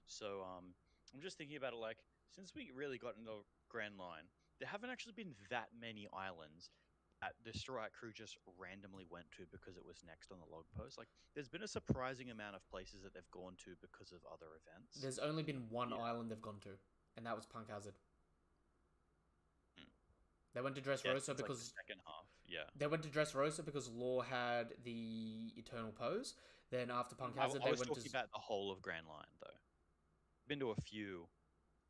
So I'm just thinking about it like, since we really got into the Grand Line, there haven't actually been that many islands that the Straw Hat crew just randomly went to because it was next on the log post. Like, there's been a surprising amount of places that they've gone to because of other events. There's only been one island they've gone to, and that was Punk Hazard. They went to Dressrosa because the second half. Yeah. They went to Dressrosa because Law had the Eternal Pose. Then after Punk Hazard, I was talking about the whole of Grand Line though. Been to a few,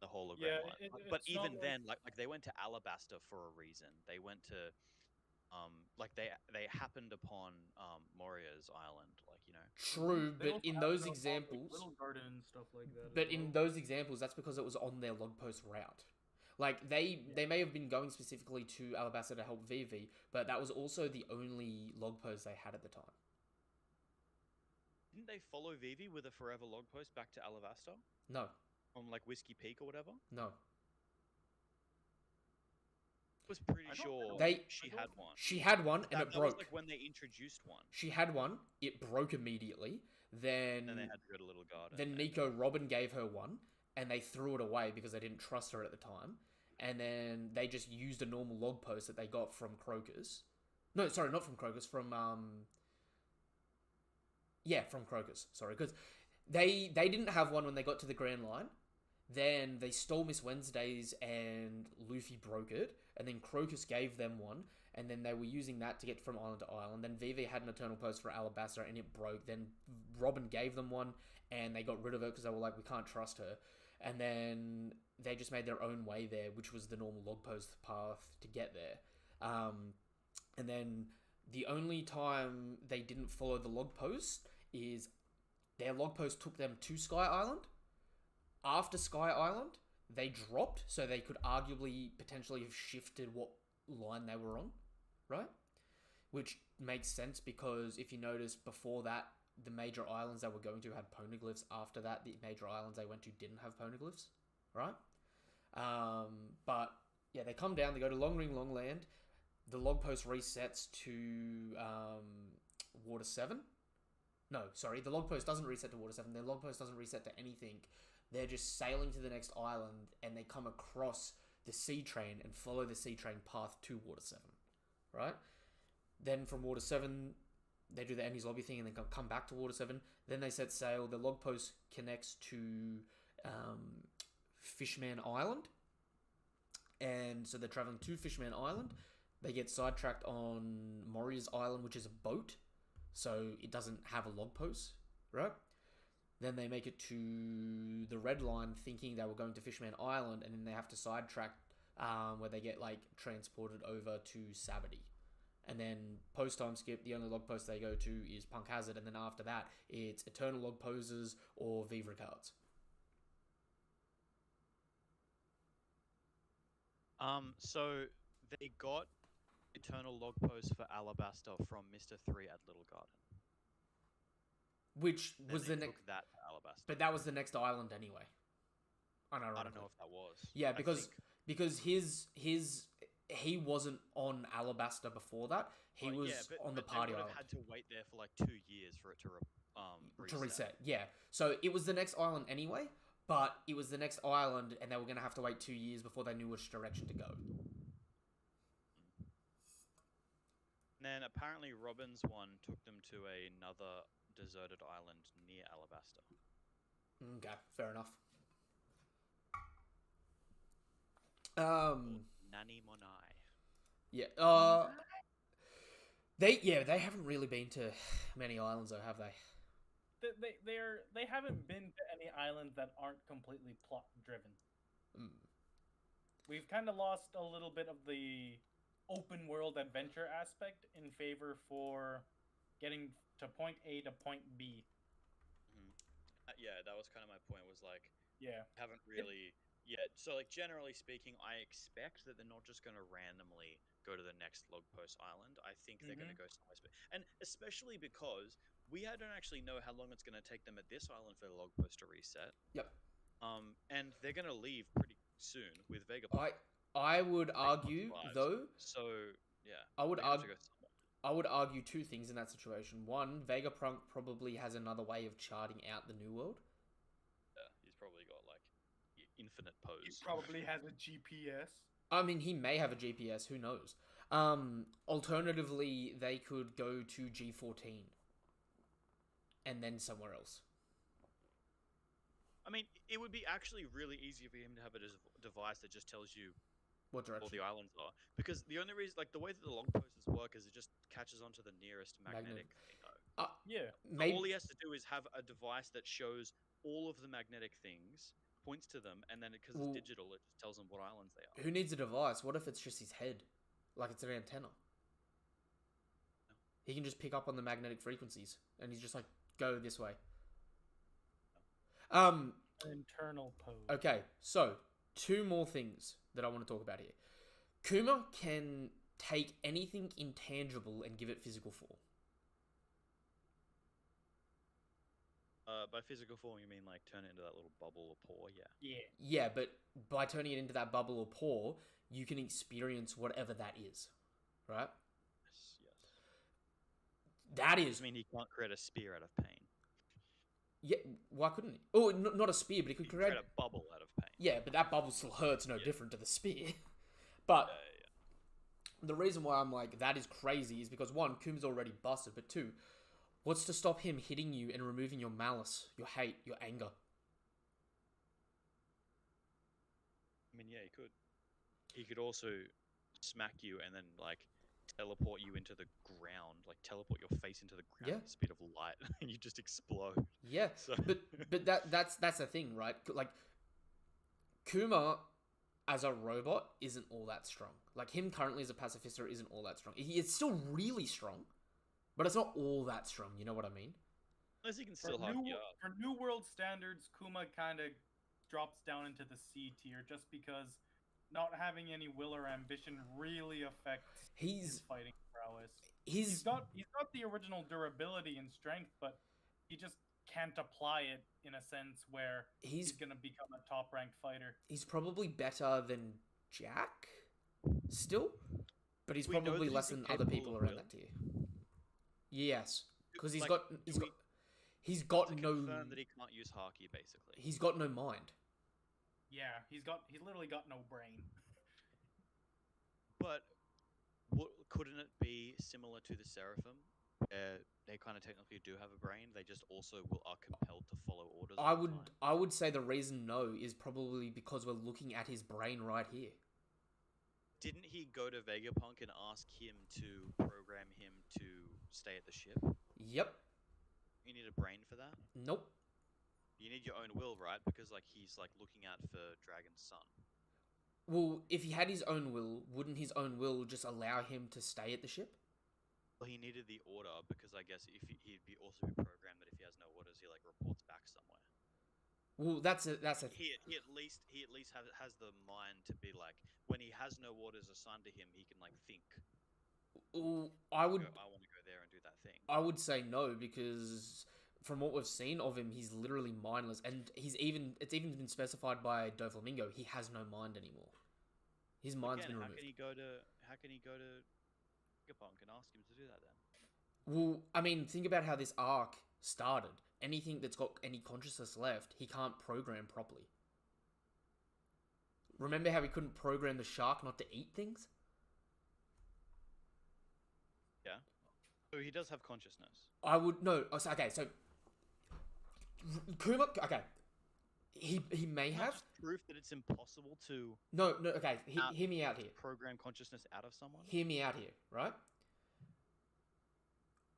the whole of Grand Line. But even then, like they went to Alabaster for a reason. They went to, they happened upon Moria's island, True, but in those examples, Little Garden and stuff like that. But in those examples, that's because it was on their log post route. Like, they may have been going specifically to Alabaster to help Vivi, but that was also the only log post they had at the time. Didn't they follow Vivi with a forever log post back to Alabaster? No. From, Whiskey Peak or whatever? No. I was pretty sure she had one. She had one, and it broke. That was, when they introduced one. She had one, it broke immediately, then they had to go to Little Garden. Then Nico Robin gave her one, and they threw it away because they didn't trust her at the time. And then they just used a normal log post that they got from Crocus. No, sorry, not from Crocus, from Crocus, sorry, because they didn't have one when they got to the Grand Line. Then they stole Miss Wednesday's and Luffy broke it, and then Crocus gave them one, and then they were using that to get from island to island. Then Vivi had an Eternal Post for Alabaster, and it broke. Then Robin gave them one, and they got rid of it because they were like, we can't trust her. And then they just made their own way there, which was the normal log post path to get there. And then the only time they didn't follow the log post is their log post took them to Sky Island. After Sky Island, they dropped, so they could arguably potentially have shifted what line they were on, right? Which makes sense because if you notice before that, the major islands they were going to had poneglyphs. After that, the major islands they went to didn't have poneglyphs, right? But yeah, they come down, they go to Long Ring, Long Land. The log post resets to Water 7. No, sorry, the log post doesn't reset to Water 7. Their log post doesn't reset to anything. They're just sailing to the next island, and they come across the sea train and follow the sea train path to Water 7, right? Then from Water 7, they do the Ennie's Lobby thing, and then come back to Water 7. Then they set sail. The log post connects to Fishman Island, and so they're traveling to Fishman Island. They get sidetracked on Moria's Island, which is a boat, so it doesn't have a log post, right? Then they make it to the Red Line thinking they were going to Fishman Island, and then they have to sidetrack where they get transported over to Sabity. And then post-time skip, the only log post they go to is Punk Hazard, and then after that, it's Eternal Log Poses or Vivre cards. So they got Eternal Log Post for Alabaster from Mr. 3 at Little Garden. Which then was the next... took that to Alabaster. But that was the next island anyway. I don't know if that was. Yeah, because he wasn't on Alabaster before that. He was on the party island. They had to wait there for 2 years for it to reset. To reset, yeah. So it was the next island anyway, but it was the next island, and they were going to have to wait 2 years before they knew which direction to go. And then apparently Robin's one took them to another deserted island near Alabasta. Okay, fair enough. Called Nani Monai. Yeah. They haven't really been to many islands though, have they? They haven't been to any islands that aren't completely plot driven. Mm. We've kind of lost a little bit of the open world adventure aspect in favor for getting to point A to point B. Yeah, that was kind of my point. Was like, Yeah. haven't really. Yeah, so like generally speaking, I expect that they're not just going to randomly go to the next log post island. I think they're going to go somewhere, and especially because we don't actually know how long it's going to take them at this island for the log post to reset. Yep. And they're going to leave pretty soon with Vegapunk. I would argue though. So yeah, I would they're gonna have argue. to go somewhere. I would argue two things in that situation. One, Vegapunk probably has another way of charting out the new world. Yeah, he's probably got like infinite pose. He probably has a GPS. I mean, he may have a GPS. Who knows? Alternatively, they could go to G14 and then somewhere else. I mean, it would be actually really easy for him to have a device that just tells you What direction? all the islands are. Because the only reason, like the way that the log posters work is it just catches onto the nearest magnetic thing. Yeah. So all he has to do is have a device that shows all of the magnetic things, points to them, and then because it's digital, it just tells them what islands they are. Who needs a device? What if it's just his head? Like it's an antenna. No. He can just pick up on the magnetic frequencies and he's just like, go this way. Internal pose. Okay, so two more things that I want to talk about here. Kuma can take anything intangible and give it physical form. By physical form, you mean like turn it into that little bubble or pore? Yeah. Yeah, but by turning it into that bubble or pore, you can experience whatever that is, right? Yes. That is. I mean, he can't create a spear out of pain. Yeah, why couldn't he? Oh, not a spear, but he could He can create a bubble out of pain. Yeah, but that bubble still hurts no different to the spear. But the reason why I'm like, that is crazy is because one, Kuma's already busted, but two, what's to stop him hitting you and removing your malice, your hate, your anger? I mean, yeah, he could. He could also smack you and then, like, teleport you into the ground, like teleport your face into the ground at the speed of light, and you just explode. Yeah, so... but that's the thing, right? Like, Kuma as a robot isn't all that strong. Like him currently as a pacifista isn't all that strong. He is still really strong, but it's not all that strong. You know what I mean? Unless he can still hug you up. For New World standards, Kuma kind of drops down into the C tier just because not having any will or ambition really affects his fighting prowess. He's got the original durability and strength, but he just can't apply it in a sense where he's going to become a top-ranked fighter. He's probably better than Jack still, but he's probably less than other people around that tier. Yes, because he's got no. Confirm that he can't use Haki, basically. He's got no mind. Yeah, he's literally got no brain. But couldn't it be similar to the Seraphim? They kind of technically do have a brain. They just also are compelled to follow orders. I would say the reason no is probably because we're looking at his brain right here. Didn't he go to Vegapunk and ask him to program him to stay at the ship? Yep. You need a brain for that? Nope. You need your own will, right? Because like he's like looking out for Dragon's son. Well, if he had his own will, wouldn't his own will just allow him to stay at the ship? Well, he needed the order because I guess if he'd be also be programmed that if he has no orders, he like reports back somewhere. Well, that's a. He at least has the mind to be like when he has no orders assigned to him, he can like think. I want to go there and do that thing. I would say no because from what we've seen of him, he's literally mindless, and it's even been specified by Doflamingo. He has no mind anymore. His mind's been removed. How can he go to Vegapunk and ask him to do that then? Well, I mean, think about how this arc started. Anything that's got any consciousness left, he can't program properly. Remember how he couldn't program the shark not to eat things? Yeah. So he does have consciousness. I would no. Okay, so Kuma. Okay, he may Isn't that have. just proof that it's impossible to No. Okay, out- hear me out here. program consciousness out of someone? Hear me out here, right?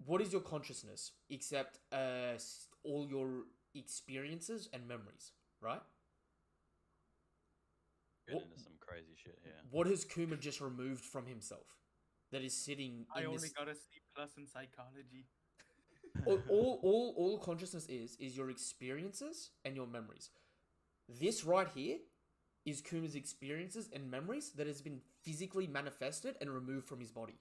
What is your consciousness except all your experiences and memories, right? Getting into some crazy shit here. What has Kuma just removed from himself that is sitting I in only this? got a C+ in psychology. All consciousness is your experiences and your memories. This right here is Kuma's experiences and memories that has been physically manifested and removed from his body.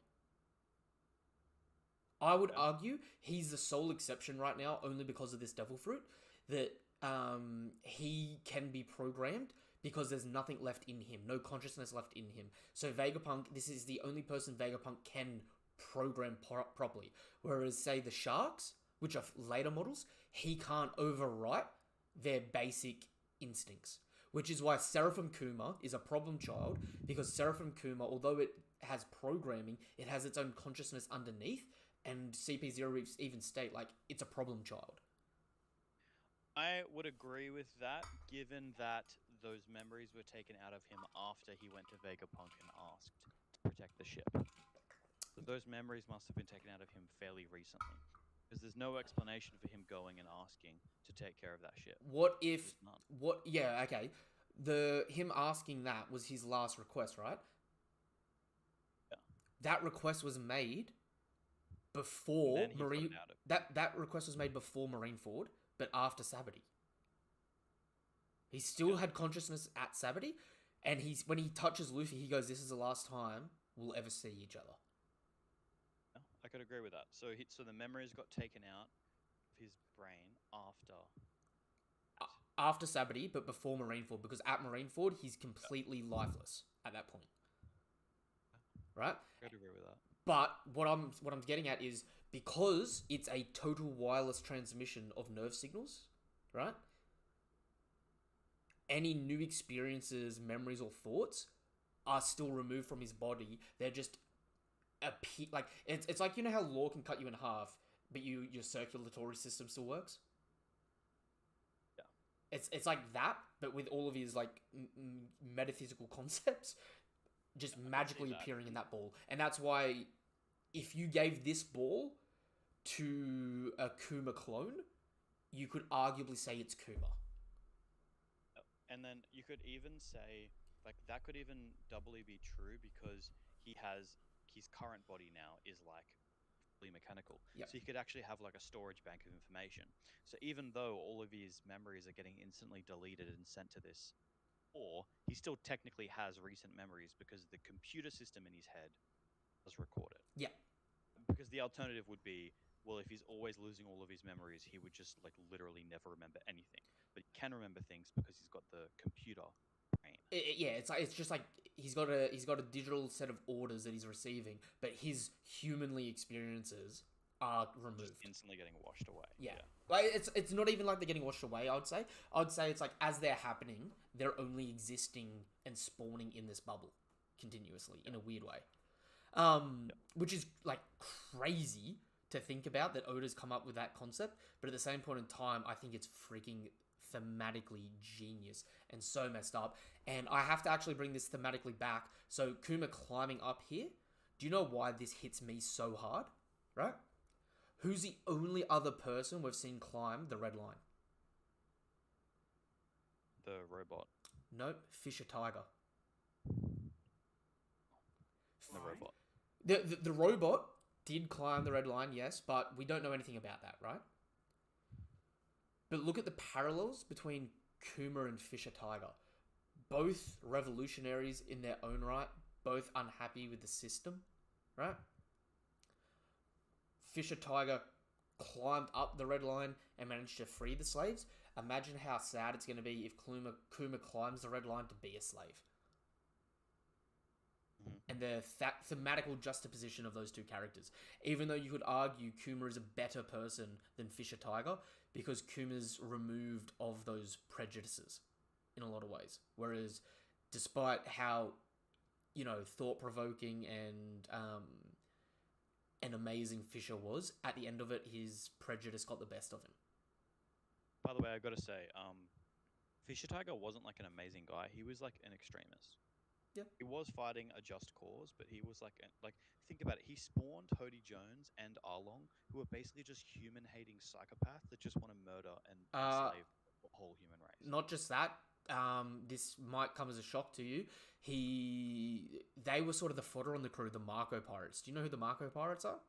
I would argue he's the sole exception right now, only because of this devil fruit, that he can be programmed because there's nothing left in him, no consciousness left in him. So Vegapunk, this is the only person Vegapunk can program properly. Whereas, say, the sharks, which are later models, he can't overwrite their basic instincts. Which is why Seraphim Kuma is a problem child, because Seraphim Kuma, although it has programming, it has its own consciousness underneath, and CP0 even state, like, it's a problem child. I would agree with that, given that those memories were taken out of him after he went to Vegapunk and asked to protect the ship. So those memories must have been taken out of him fairly recently, because there's no explanation for him going and asking to take care of that ship. What if... There's none. What... Yeah, okay. Him asking that was his last request, right? Yeah. That request was made before Then he got Marine... it out of That request was made before Marineford, but after Sabati. He still had consciousness at Sabati, and when he touches Luffy, he goes, "This is the last time we'll ever see each other." Yeah, I could agree with that. So the memories got taken out of his brain After Sabati, but before Marineford, because at Marineford, he's completely lifeless at that point. Right? I could agree with that. But what I'm getting at is, because it's a total wireless transmission of nerve signals, right? Any new experiences, memories, or thoughts are still removed from his body. They're just like it's like, you know how law can cut you in half, but your circulatory system still works. Yeah, it's like that, but with all of his like metaphysical concepts just magically appearing in that ball. And that's why if you gave this ball to a Kuma clone, you could arguably say it's Kuma. And then you could even say, like, that could even doubly be true because his current body now is like fully mechanical. Yep. So he could actually have like a storage bank of information. So even though all of his memories are getting instantly deleted and sent to this, or he still technically has recent memories because the computer system in his head does record it. Yeah. Because the alternative would be, well, if he's always losing all of his memories, he would just like literally never remember anything. But he can remember things because he's got the computer brain. Yeah, it's just like he's got a digital set of orders that he's receiving, but his humanly experiences are removed. Just instantly getting washed away. Yeah. Like it's not even like they're getting washed away. I'd say it's like as they're happening, they're only existing and spawning in this bubble continuously in a weird way. Which is like crazy to think about that Oda's come up with that concept, but at the same point in time, I think it's freaking thematically genius and so messed up. And I have to actually bring this thematically back. So Kuma climbing up here, do you know why this hits me so hard? Right? Who's the only other person we've seen climb the red line? The robot. Nope, Fisher Tiger. The robot. The robot did climb the red line, yes, but we don't know anything about that, right? But look at the parallels between Kuma and Fisher Tiger. Both revolutionaries in their own right, both unhappy with the system, right? Fisher Tiger climbed up the red line and managed to free the slaves. Imagine how sad it's going to be if Kuma climbs the red line to be a slave. And the thematical juxtaposition of those two characters. Even though you could argue Kuma is a better person than Fisher Tiger, because Kuma's removed of those prejudices in a lot of ways. Whereas, despite how, thought-provoking and and amazing Fisher was, at the end of it, his prejudice got the best of him. By the way, I gotta say, Fisher Tiger wasn't like an amazing guy. He was like an extremist. Yeah. He was fighting a just cause, but he was like think about it. He spawned Hody Jones and Arlong, who are basically just human-hating psychopaths that just want to murder and enslave the whole human race. Not just that. This might come as a shock to you. They were sort of the fodder on the crew, the Marco Pirates. Do you know who the Marco Pirates are?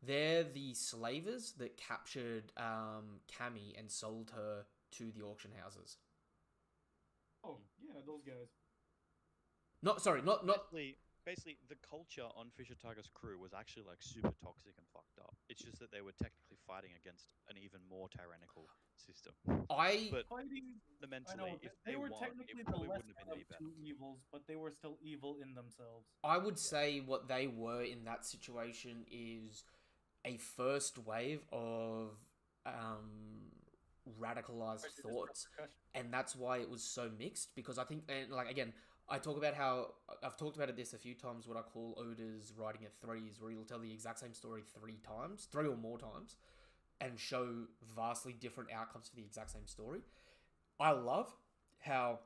They're the slavers that captured Cammy and sold her to the auction houses. Oh, yeah, those guys. Not Basically, the culture on Fisher Tiger's crew was actually like super toxic and fucked up. It's just that they were technically fighting against an even more tyrannical system. But fundamentally, if they were won, technically it the probably lesser wouldn't have been of any better. two evils, but they were still evil in themselves. I would say what they were in that situation is a first wave of radicalized thoughts, and that's why it was so mixed. Because I think, and like again, I talk about how I've talked about this a few times. What I call Oda's writing at threes, where he'll tell the exact same story three or more times, and show vastly different outcomes for the exact same story. I love how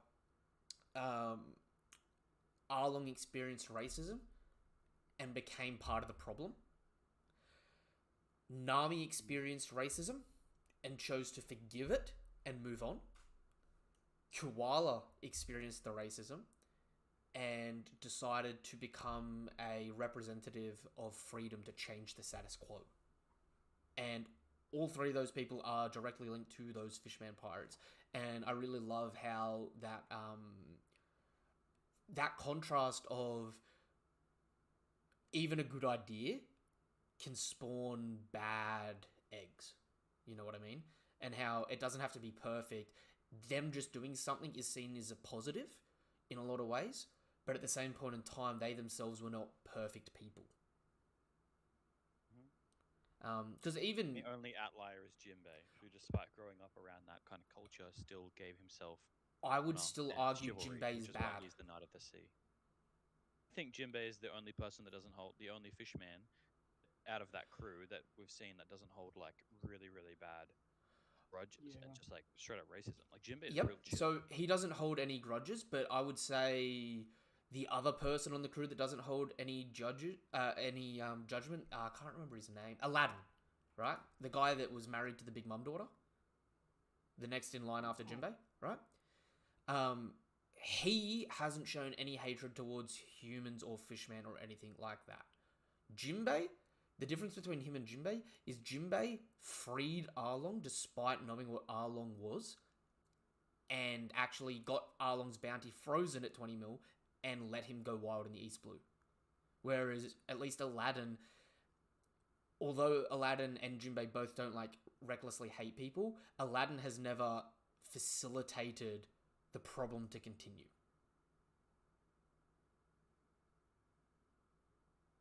Arlong experienced racism and became part of the problem. Nami experienced racism and chose to forgive it and move on. Koala experienced the racism and decided to become a representative of freedom to change the status quo. And all three of those people are directly linked to those Fishman pirates. And I really love how that contrast of even a good idea can spawn bad eggs. You know what I mean? And how it doesn't have to be perfect. Them just doing something is seen as a positive in a lot of ways. But at the same point in time, they themselves were not perfect people. Because even the only outlier is Jinbei, who, despite growing up around that kind of culture, still gave himself. I would still argue chivalry, Jinbei is which is why bad. he's the Knight of the Sea. I think Jinbei is the only person that doesn't hold, the only fishman out of that crew that we've seen that doesn't hold like really, really bad grudges and just like straight up racism. Like Jinbei is real chill. So he doesn't hold any grudges, but I would say the other person on the crew that doesn't hold any judgment. I can't remember his name. Aladdin, right? The guy that was married to the Big Mum daughter. The next in line after Jinbei, right? He hasn't shown any hatred towards humans or fishmen or anything like that. Jinbei, the difference between him and Jinbei is Jinbei freed Arlong despite knowing what Arlong was and actually got Arlong's bounty frozen at 20 mil and let him go wild in the East Blue. Whereas at least Aladdin, although Aladdin and Jinbei both don't like recklessly hate people, Aladdin has never facilitated the problem to continue.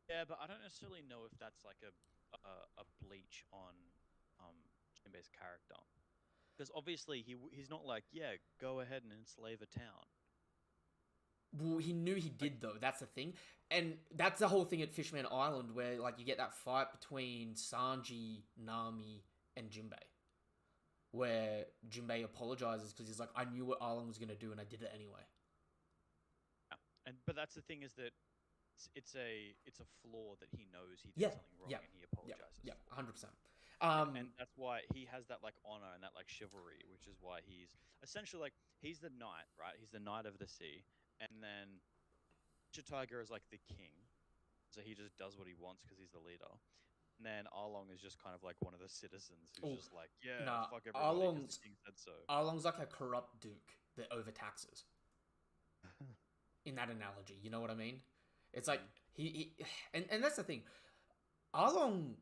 Yeah, but I don't necessarily know if that's like a bleach on Jinbei's character, because obviously he's not like, yeah, go ahead and enslave a town. Well, he knew he did though. That's the thing, and that's the whole thing at Fishman Island, where like you get that fight between Sanji, Nami, and Jinbei, where Jinbei apologizes because he's like, I knew what Arlong was gonna do, and I did it anyway. Yeah. But that's the thing is that it's a flaw that he knows he did something wrong and he apologizes. Yeah, 100%. And that's why he has that like honor and that like chivalry, which is why he's essentially like he's the knight, right? He's the knight of the sea, and then Tiger is like the king, so he just does what he wants because he's the leader. And then Arlong is just kind of like one of the citizens who's just like, fuck everybody because the king said so. Arlong's like a corrupt duke that overtaxes. In that analogy, you know what I mean? It's like and that's the thing. Arlong's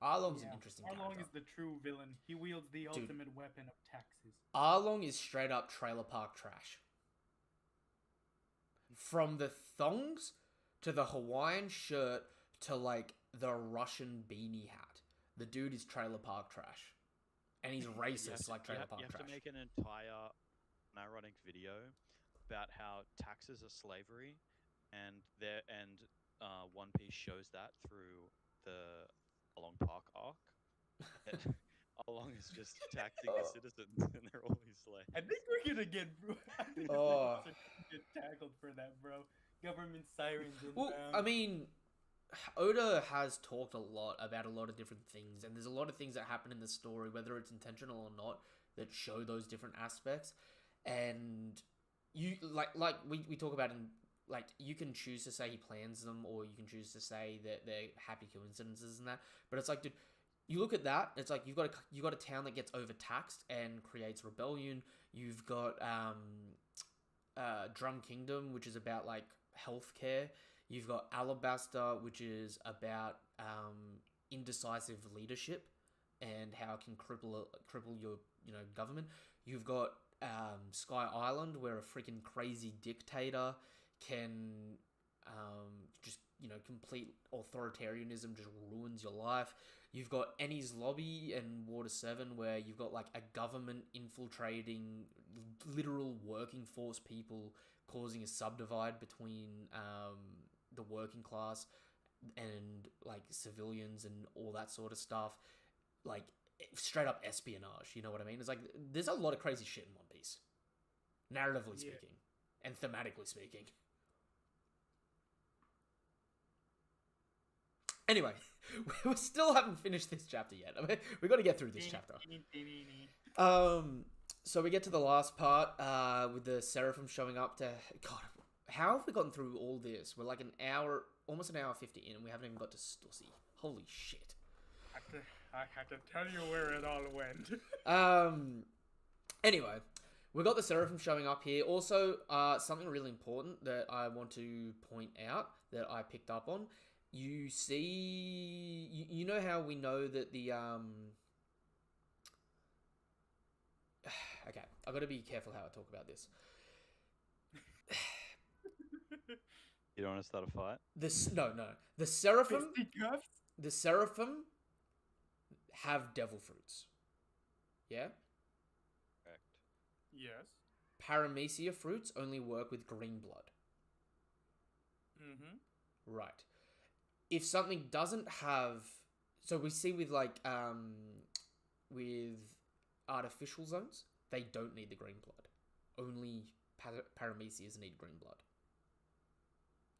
an interesting character. Arlong is the true villain. He wields the ultimate weapon of taxes. Arlong is straight up trailer park trash. From the thongs to the Hawaiian shirt to like the Russian beanie hat. The dude is trailer park trash. And he's racist like trailer park trash. You have to make an entire ironic video about how taxes are slavery and One Piece shows that through the Along Park arc. that Along is just taxing the citizens, and they're all his slaves. I think we're gonna get. I think Oh. we're gonna get tackled for that, bro. Government sirens inbound. Well, I mean, Oda has talked a lot about a lot of different things, and there's a lot of things that happen in the story, whether it's intentional or not, that show those different aspects. And you like we talk about in like you can choose to say he plans them, or you can choose to say that they're happy coincidences and that. But it's like, dude, you look at that, it's like you got a town that gets overtaxed and creates rebellion. You've got Drum Kingdom, which is about like healthcare. You've got Alabaster, which is about indecisive leadership and how it can cripple your government. You've got Sky Island, where a freaking crazy dictator can just complete authoritarianism just ruins your life. You've got Enies Lobby and Water 7, where you've got like a government infiltrating literal working force people, causing a subdivide between the working class and like civilians and all that sort of stuff. Like straight up espionage, you know what I mean? It's like there's a lot of crazy shit in One Piece, narratively speaking and thematically speaking. Anyway, we still haven't finished this chapter yet. I mean, we got to get through this chapter. So we get to the last part with the Seraphim showing up to... God, how have we gotten through all this? We're like almost an hour 50 in, and we haven't even got to Stussy. Holy shit. I have to tell you where it all went. Anyway, we got the Seraphim showing up here. Also, something really important that I want to point out that I picked up on. You see... You know how we know that the... Okay, I've got to be careful how I talk about this. You don't want to start a fight? No. The Seraphim have devil fruits. Yeah? Correct. Yes. Paramecia fruits only work with green blood. Mm-hmm. Right. If something doesn't have... So we see with like... with artificial zones, they don't need the green blood. Only paramecias need green blood.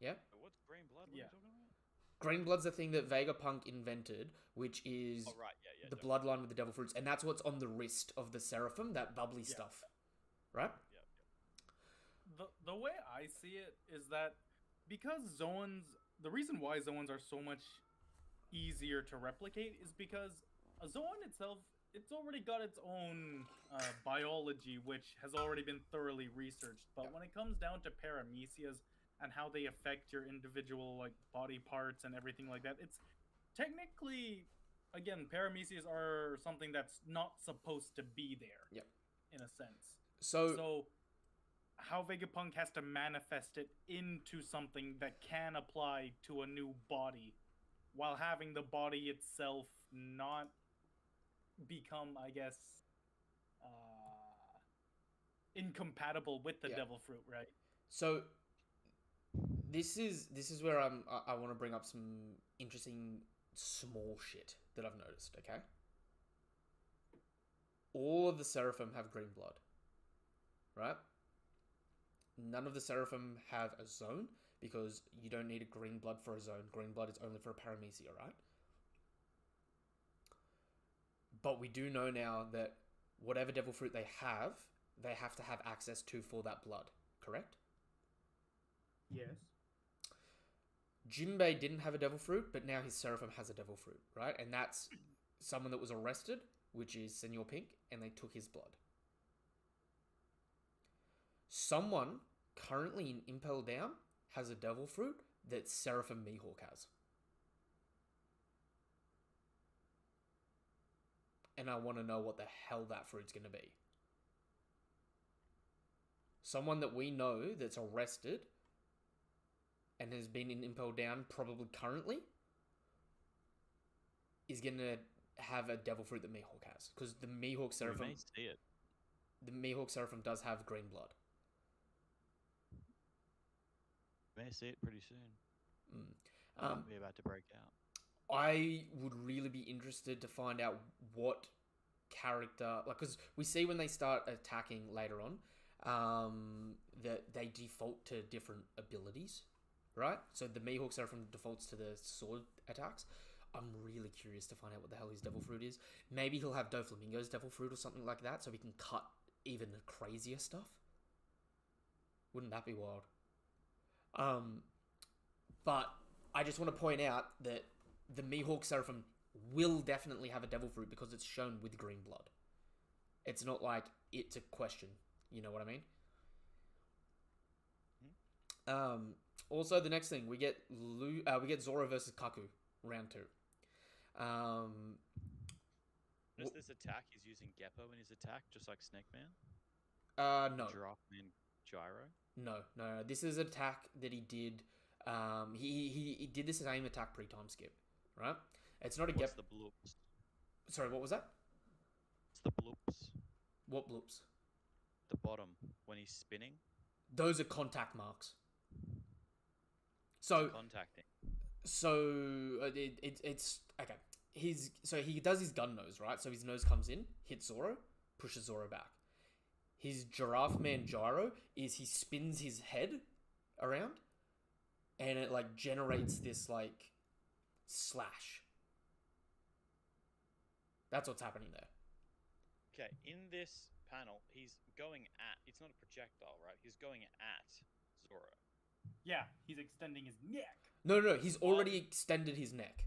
Yeah? What's green blood? What are you talking about? Green blood's the thing that Vegapunk invented, which is the bloodline with the devil fruits, and that's what's on the wrist of the Seraphim, that bubbly stuff. Right? The way I see it is that because Zoans... The reason why Zoans are so much easier to replicate is because a Zoan itself, it's already got its own biology, which has already been thoroughly researched. But when it comes down to paramecias and how they affect your individual like body parts and everything like that, it's technically, again, paramecias are something that's not supposed to be there. Yep. In a sense. So how Vegapunk has to manifest it into something that can apply to a new body, while having the body itself not become, I guess, incompatible with the devil fruit, right? So this is where I want to bring up some interesting small shit that I've noticed. Okay, all of the Seraphim have green blood, right? None of the Seraphim have a zone, because you don't need a green blood for a zone. Green blood is only for a paramecia, right? But we do know now that whatever devil fruit they have to have access to for that blood, correct? Yes. Jinbei didn't have a devil fruit, but now his Seraphim has a devil fruit, right? And that's someone that was arrested, which is Senor Pink, and they took his blood. Someone currently in Impel Down has a devil fruit that Seraphim Mihawk has. And I want to know what the hell that fruit's going to be. Someone that we know that's arrested and has been in Impel Down probably currently is going to have a devil fruit that Mihawk has. Because the Mihawk Seraphim... We may see it. The Mihawk Seraphim does have green blood. May see it pretty soon. We're about to break out. I would really be interested to find out what character, like, because we see when they start attacking later on, that they default to different abilities, right? So the Mihawk Seraphim defaults to the sword attacks. I'm really curious to find out what the hell his Devil Fruit is. Maybe he'll have Doflamingo's Devil Fruit or something like that, so we can cut even crazier stuff. Wouldn't that be wild? But I just want to point out that the Mihawk Seraphim will definitely have a Devil Fruit because it's shown with green blood. It's not like it's a question. You know what I mean? Also, the next thing we get Zoro versus Kaku round 2. Does this attack? He's using Geppo in his attack, just like Snake Man. No. Giraffe Man Gyro. No. This is an attack that he did. He did this same attack pre-time skip, right? It's not a What's the bloops? Sorry, what was that? It's the bloops. What bloops? The bottom when he's spinning. Those are contact marks. So Contacting. So it's okay. He does his gun nose, right? So his nose comes in, hits Zoro, pushes Zoro back. His Giraffe Man Gyro is he spins his head around, and it like generates this like slash. That's what's happening there. Okay, in this panel, he's going at. It's not a projectile, right? He's going at Zoro. Yeah, he's extending his neck. No. He's already extended his neck.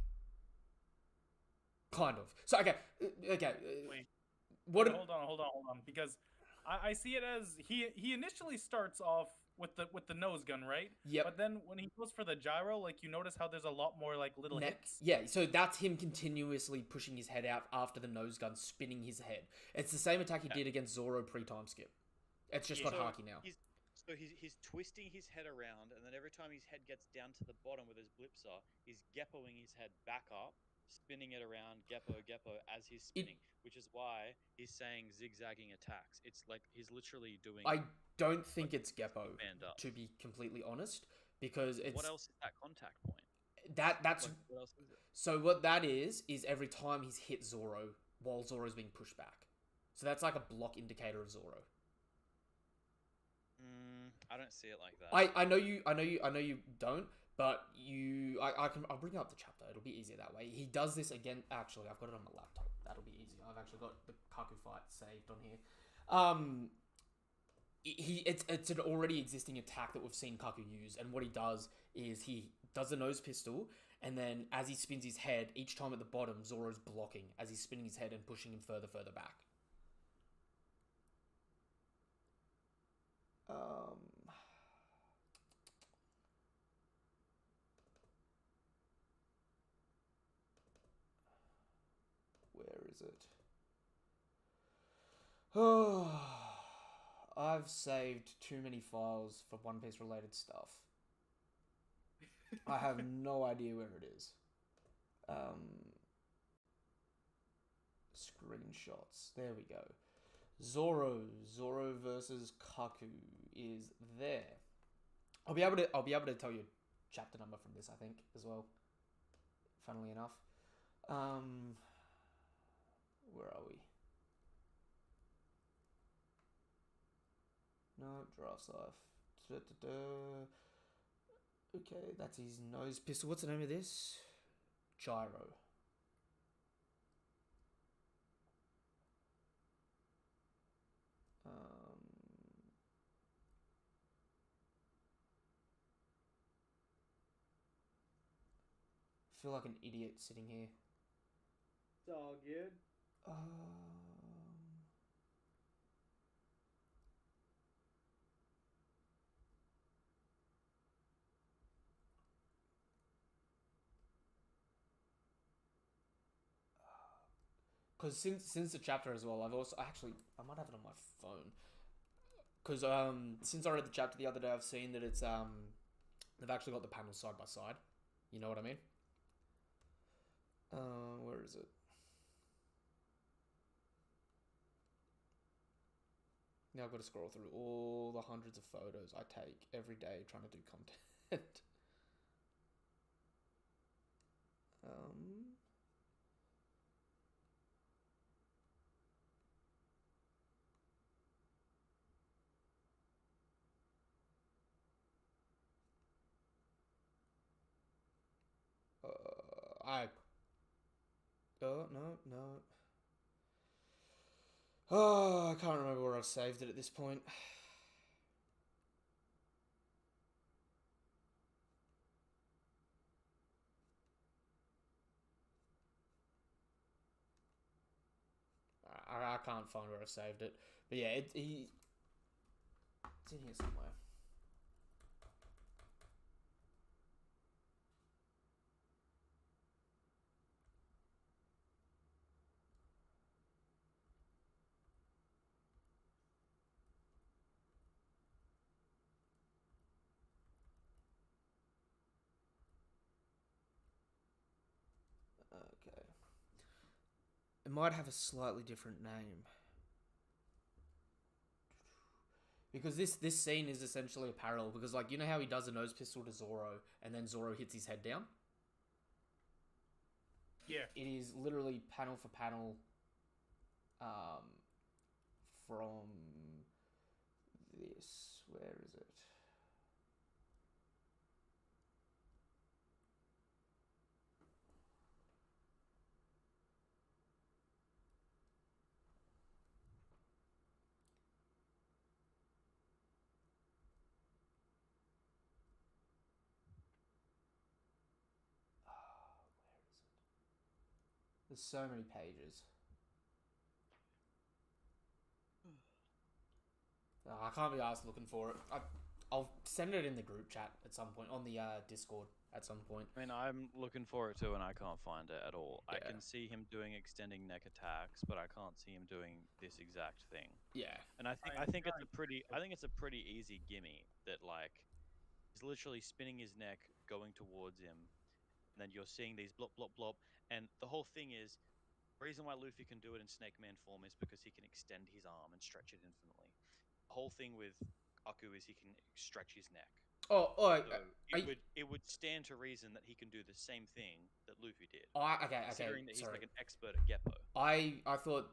Kind of. So okay. Wait. What? Hold on. Because I see it as he initially starts off with the nose gun, right? Yep. But then when he goes for the gyro, like you notice how there's a lot more like little hits. Yeah, so that's him continuously pushing his head out after the nose gun, spinning his head. It's the same attack he did against Zoro pre-time skip. It's just got Haki now. He's twisting his head around, and then every time his head gets down to the bottom with his blips are, he's geppoing his head back up, spinning it around, geppo as he's spinning, which is why he's saying zigzagging attacks. It's like he's literally doing. I don't think it's Geppo, to be completely honest, because it's. What else is that contact point? That's. What else is it? So what that is every time he's hit Zoro while Zoro's being pushed back. So that's like a block indicator of Zoro. I don't see it like that. I know you don't, but I'll bring up the chapter. It'll be easier that way. He does this again. Actually, I've got it on my laptop. That'll be easier. I've actually got the Kaku fight saved on here. It's an already existing attack that we've seen Kaku use, and what he does is he does a nose pistol, and then as he spins his head, each time at the bottom, Zoro's blocking as he's spinning his head and pushing him further back. Where is it? Oh, I've saved too many files for One Piece related stuff. I have no idea where it is. Screenshots. There we go. Zoro versus Kaku is there. I'll be able to tell you chapter number from this, I think, as well. Funnily enough. Where are we? No, Giraffe's life. Okay, that's his nose pistol. What's the name of this? Gyro. I feel like an idiot sitting here. It's all good. Because since the chapter as well, I've also I might have it on my phone. Because since I read the chapter the other day, I've seen that it's they've actually got the panels side by side. You know what I mean? Where is it? Now I've got to scroll through all the hundreds of photos I take every day trying to do content. Oh, no. Oh, I can't remember where I've saved it at this point. I can't find where I've saved it. But yeah, it's in here somewhere. Okay. It might have a slightly different name. Because this scene is essentially a parallel. Because, like, you know how he does a nose pistol to Zoro, and then Zoro hits his head down? Yeah. It is literally panel for panel from this. Where is it? There's so many pages. I can't be asked looking for it. I'll send it in the group chat at some point, on the Discord at some point. I mean, I'm looking for it too, and I can't find it at all. I Yeah. can see him doing extending neck attacks, but I can't see him doing this exact thing. Yeah. And I think it's a pretty easy gimme that, like, he's literally spinning his neck, going towards him, and then you're seeing these blop blop blop. And the whole thing is, the reason why Luffy can do it in Snake Man form is because he can extend his arm and stretch it infinitely. The whole thing with Aku is he can stretch his neck. So It would stand to reason that he can do the same thing that Luffy did. Okay. Considering that he's Sorry. like an expert at Geppo. I thought.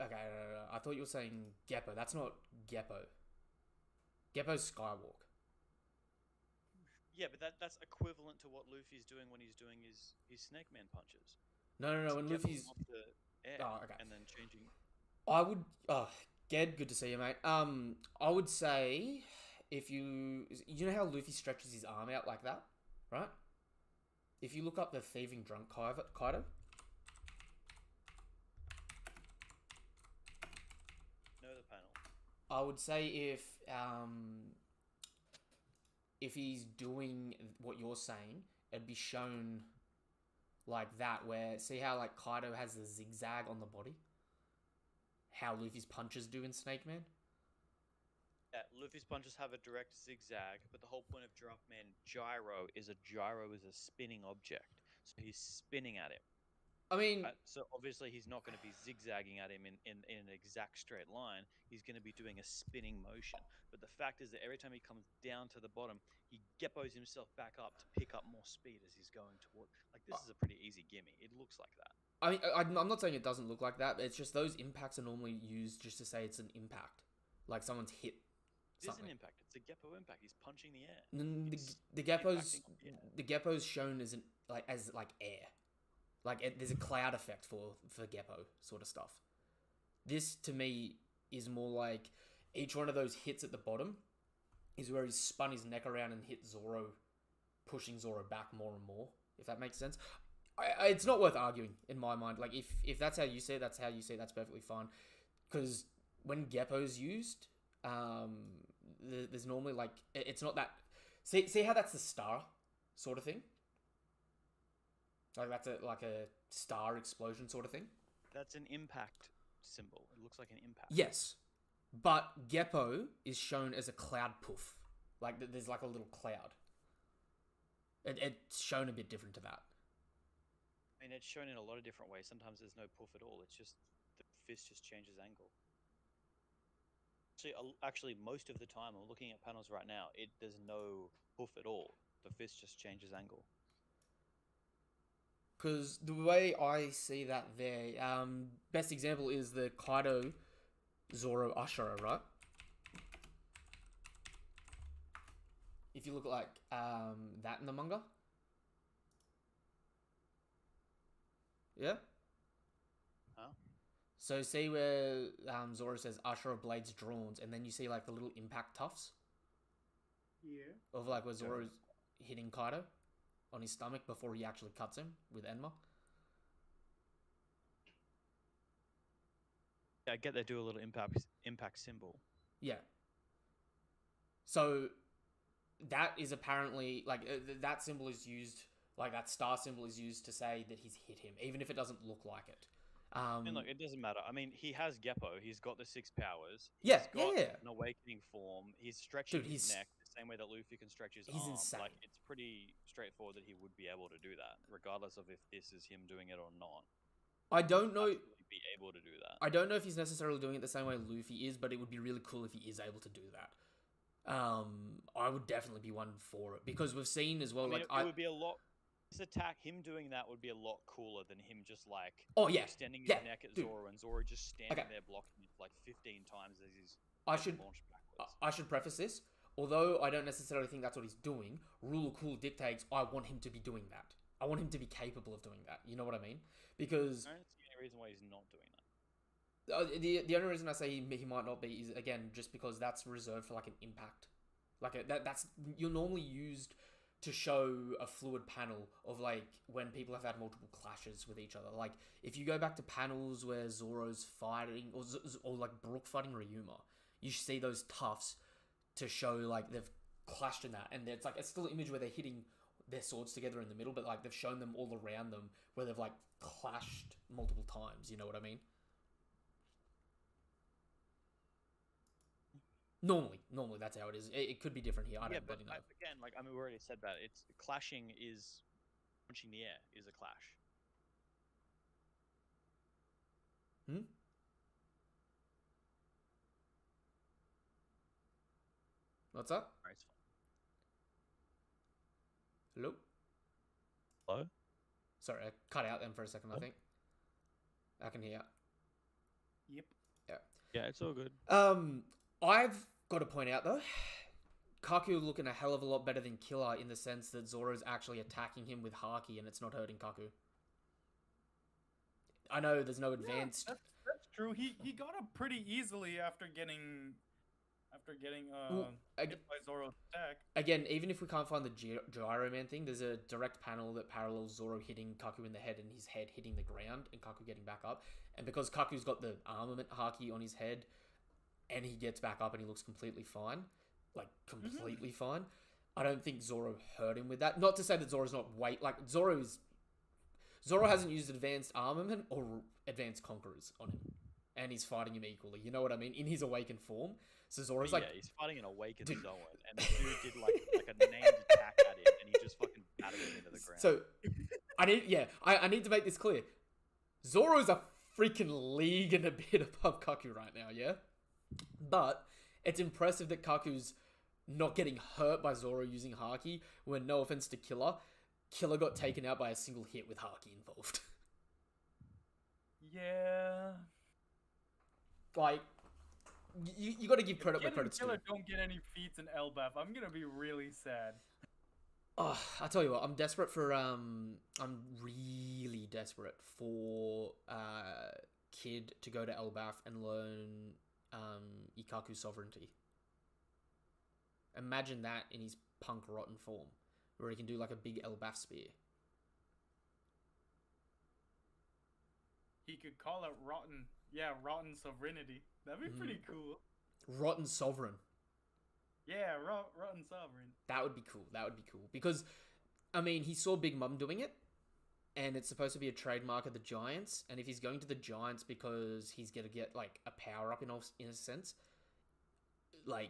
Okay, no. I thought you were saying Geppo. That's not Geppo. Geppo's Skywalk. Yeah, but that's equivalent to what Luffy's doing when he's doing his Snake Man punches. No. When Geppo's Luffy's. off the air Okay. and then changing. I would. Ged, good to see you, mate. I would say if you know how Luffy stretches his arm out like that, right? If you look up the thieving drunk Kaido. Know the panel. I would say if he's doing what you're saying, it'd be shown like that, where see how like Kaido has the zigzag on the body, how Luffy's punches do in Snake Man. Yeah, Luffy's punches have a direct zigzag, but the whole point of Giraffe Man gyro is a spinning object, so he's spinning at him. I mean, so obviously he's not going to be zigzagging at him in an exact straight line. He's going to be doing a spinning motion. But the fact is that every time he comes down to the bottom, he geppos himself back up to pick up more speed as he's going toward. Like, this is a pretty easy gimme. It looks like that. I mean, I'm not saying it doesn't look like that, but it's just those impacts are normally used just to say it's an impact, like someone's hit. It is an impact. It's a Geppo impact. He's punching the air. The Geppo's shown as air. Like, there's a cloud effect for Geppo sort of stuff. This, to me, is more like each one of those hits at the bottom is where he's spun his neck around and hit Zoro, pushing Zoro back more and more, if that makes sense. It's not worth arguing, in my mind. Like, if that's how you see it, that's how you see it, that's perfectly fine. Because when Geppo's used, there's normally, like, it's not that... See how that's the star sort of thing? Like, that's like a star explosion sort of thing? That's an impact symbol. It looks like an impact. Yes. But Geppo is shown as a cloud poof. Like, there's like a little cloud. It's shown a bit different to that. I mean, it's shown in a lot of different ways. Sometimes there's no poof at all. It's just the fist just changes angle. Actually, most of the time, I'm looking at panels right now, there's no poof at all. The fist just changes angle. Because the way I see that there, best example is the Kaido Zoro Ashura, right? If you look at like that in the manga, Yeah? Huh? So see where Zoro says Usher of Blades drawn, and then you see like the little impact tufts Yeah. of like where Zoro's hitting Kaido on his stomach before he actually cuts him with Enma. Yeah, I get they do a little impact symbol. Yeah. So that is apparently like that symbol is used, like that star symbol is used to say that he's hit him, even if it doesn't look like it. And look, it doesn't matter. I mean, he has Geppo. He's got the 6 powers. Yeah, He's got yeah. an awakening form. He's stretching Dude, his he's- neck the same way that Luffy can stretch his he's arm. insane. Like, it's pretty straightforward that he would be able to do that, regardless of if this is him doing it or not. I don't know. Absolutely be able to do that. I don't know if he's necessarily doing it the same way Luffy is, but it would be really cool if he is able to do that. I would definitely be one for it because we've seen as well. I mean, like it would be a lot. This attack, him doing that would be a lot cooler than him just like extending his neck at dude. Zoro and Zoro just standing Okay. there blocking it like 15 times as he's I getting should launched backwards. I should preface this. Although I don't necessarily think that's what he's doing, Rule of Cool dictates I want him to be doing that. I want him to be capable of doing that. You know what I mean? Because I don't see any reason why he's not doing that. the only reason I say he might not be is again just because that's reserved for like an impact, like that's you're normally used to show a fluid panel of like when people have had multiple clashes with each other. Like if you go back to panels where Zoro's fighting or like Brook fighting Ryuma, you see those tufts to show like they've clashed in that, and it's like it's still an image where they're hitting their swords together in the middle, but like they've shown them all around them where they've like clashed multiple times. You know what I mean? Normally that's how it is. It could be different here. I don't bloody know. Again, like I mean, we already said that it's clashing is punching the air is a clash. What's up? Alright, it's fine. Hello? Hello? Sorry, I cut out then for a second, I Oh. think. I can hear. Yep. Yeah, it's all good. I've got to point out though, Kaku looking a hell of a lot better than Killer in the sense that Zoro's actually attacking him with Haki and it's not hurting Kaku. I know there's no advanced. Yeah, that's true. He got up pretty easily after getting hit by Zoro's attack. Again, even if we can't find the Gyro Man thing, there's a direct panel that parallels Zoro hitting Kaku in the head and his head hitting the ground and Kaku getting back up. And because Kaku's got the armament Haki on his head and he gets back up and he looks completely fine, like completely fine, I don't think Zoro hurt him with that. Not to say that Zoro's not like Zoro hasn't used advanced armament or advanced conquerors on him. And he's fighting him equally. You know what I mean? In his awakened form. So Zoro's like... Yeah, he's fighting an awakened Zoan. And the dude did like a named attack at him. And he just fucking battered him into the ground. So, I need to make this clear. Zoro's a freaking league and a bit above Kaku right now, yeah? But it's impressive that Kaku's not getting hurt by Zoro using Haki when, no offense to Killer got taken out by a single hit with Haki involved. Yeah. Like, you got to give credit where credit's due. Killer don't get any feats in Elbaf, I'm gonna be really sad. Oh, I tell you what, I'm desperate for I'm really desperate for Kid to go to Elbaf and learn Ikaku sovereignty. Imagine that in his punk rotten form, where he can do like a big Elbaf spear. He could call it rotten sovereignty. That'd be pretty cool. Rotten sovereign. Yeah, rotten sovereign. That would be cool. Because, I mean, he saw Big Mum doing it, and it's supposed to be a trademark of the Giants. And if he's going to the Giants because he's going to get like a power up in a sense, like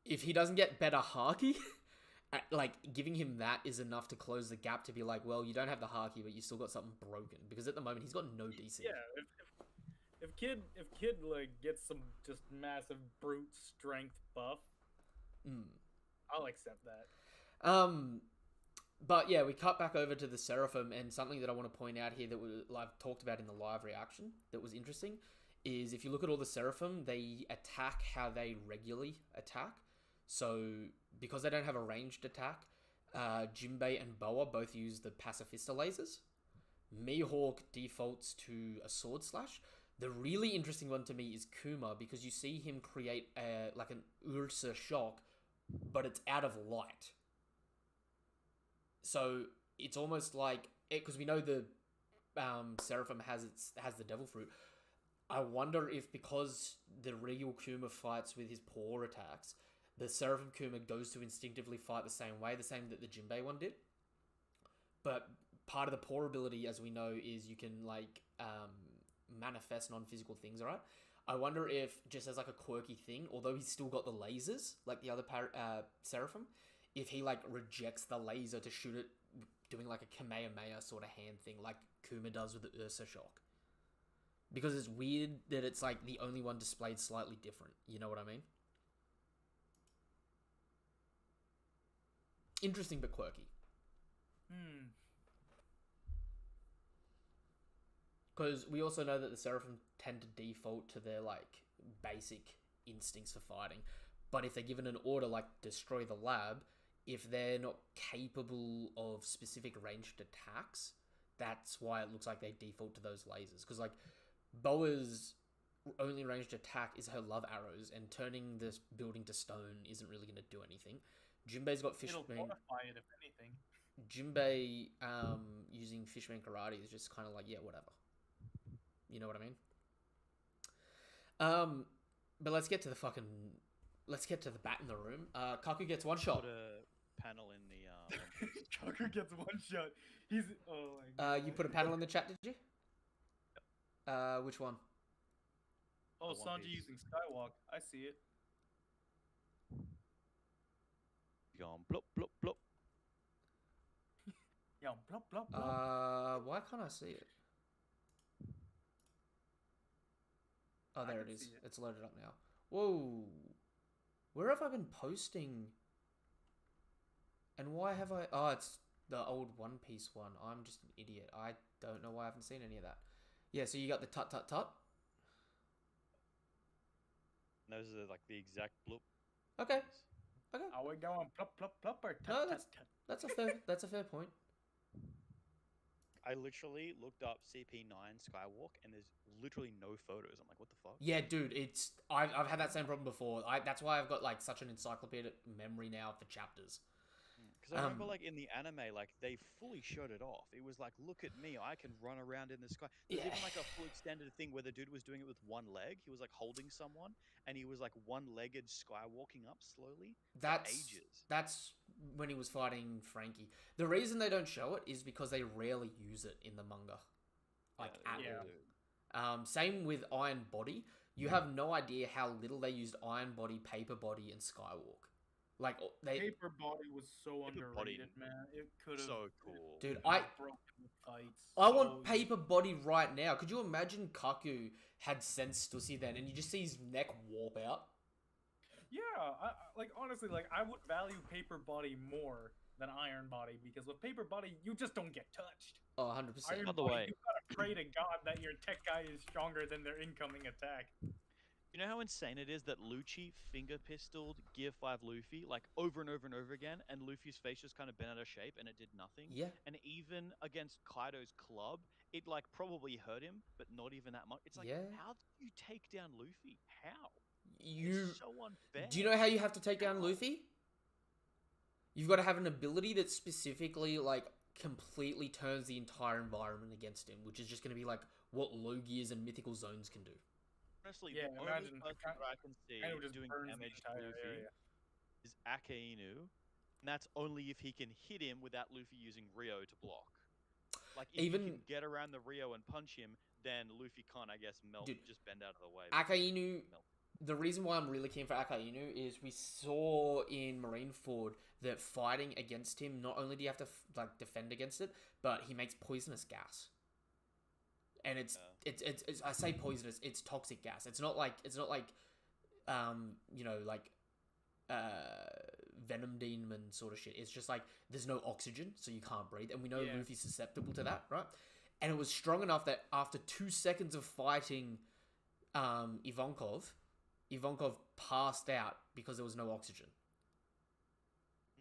if he doesn't get better Haki, like giving him that is enough to close the gap to be like, well, you don't have the Haki, but you still got something broken. Because at the moment he's got no DC. Yeah, if Kid like gets some just massive brute strength buff, I'll accept that. But yeah, we cut back over to the Seraphim, and something that I want to point out here that I've talked about in the live reaction that was interesting is if you look at all the Seraphim, they attack how they regularly attack. So because they don't have a ranged attack, Jinbei and Boa both use the Pacifista lasers, Mihawk defaults to a sword slash. The really interesting one to me is Kuma, because you see him create like an Ursa shock, but it's out of light. So it's almost like because we know the Seraphim has the Devil Fruit. I wonder if because the real Kuma fights with his paw attacks, the Seraphim Kuma goes to instinctively fight the same way, the same that the Jinbei one did. But part of the paw ability, as we know, is you can like manifest non-physical things, right? I wonder if, just as like a quirky thing, although he's still got the lasers, like the other Seraphim, if he like rejects the laser to shoot it, doing like a Kamehameha sort of hand thing, like Kuma does with the Ursa Shock. Because it's weird that it's like the only one displayed slightly different. You know what I mean? Interesting but quirky. Because we also know that the Seraphim tend to default to their like basic instincts for fighting. But if they're given an order like destroy the lab, if they're not capable of specific ranged attacks, that's why it looks like they default to those lasers. Because like Boa's only ranged attack is her love arrows, and turning this building to stone isn't really going to do anything. Jinbei's got It'll fortify it, if anything. Jinbei using Fishman Karate is just kind of like, yeah, whatever. You know what I mean? But let's get to the bat in the room. Kaku gets one shot. Put a panel in the Kaku gets one shot. He's oh my god. You put a panel in the chat, did you? Which one? Oh, Sanji using Skywalk. I see it. Going blop blop blop. Yeah, blop blop blop. Why can't I see it? Oh, there it is. It's loaded up now. Whoa. Where have I been posting? And why have I... Oh, it's the old One Piece one. I'm just an idiot. I don't know why I haven't seen any of that. Yeah, so you got the tut tut tut. Those are like the exact bloop. Okay. Okay. Are we going plop plop plop or tut No, tut tut? that's a fair point. I literally looked up CP9 Skywalk, and there's literally no photos. I'm like, what the fuck? Yeah, dude, I've had that same problem before. That's why I've got like such an encyclopedic memory now for chapters. Because I remember, like, in the anime, like, they fully showed it off. It was like, look at me, I can run around in the sky. There's even, like, a full extended thing where the dude was doing it with one leg. He was, like, holding someone, and he was, like, one-legged skywalking up slowly for ages. That's when he was fighting Frankie. The reason they don't show it is because they rarely use it in the manga. Like, at all. Same with Iron Body. You have no idea how little they used Iron Body, Paper Body, and Skywalk. Like Paper Body was so underrated, man. It could have so cool, dude. Broken the fights. I want Paper Body right now. Could you imagine Kaku had sent Stussy then, and you just see his neck warp out? Yeah, like honestly, like I would value Paper Body more than Iron Body, because with Paper Body, you just don't get touched. Oh, 100%. Iron Body, you gotta pray to God that your tech guy is stronger than their incoming attack. You know how insane it is that Lucci finger pistoled Gear 5 Luffy like over and over and over again, and Luffy's face just kind of bent out of shape and it did nothing? Yeah. And even against Kaido's club, it like probably hurt him, but not even that much. It's like, how do you take down Luffy? How? It's so unfair. Do you know how you have to take down Luffy? You've got to have an ability that specifically like completely turns the entire environment against him, which is just going to be like what low gears and mythical zones can do. Honestly, yeah, the only person that I can see doing damage to Luffy is Akainu, and that's only if he can hit him without Luffy using Rio to block. Like, if he can get around the Rio and punch him, then Luffy can't, I guess, just bend out of the way. Akainu, the reason why I'm really keen for Akainu is we saw in Marineford that fighting against him, not only do you have to like defend against it, but he makes poisonous gas. And it's I say poisonous, it's toxic gas. It's not like you know, like Venom Demon sort of shit. It's just like there's no oxygen, so you can't breathe. And we know Luffy's susceptible to that, right? And it was strong enough that after 2 seconds of fighting Ivankov passed out because there was no oxygen.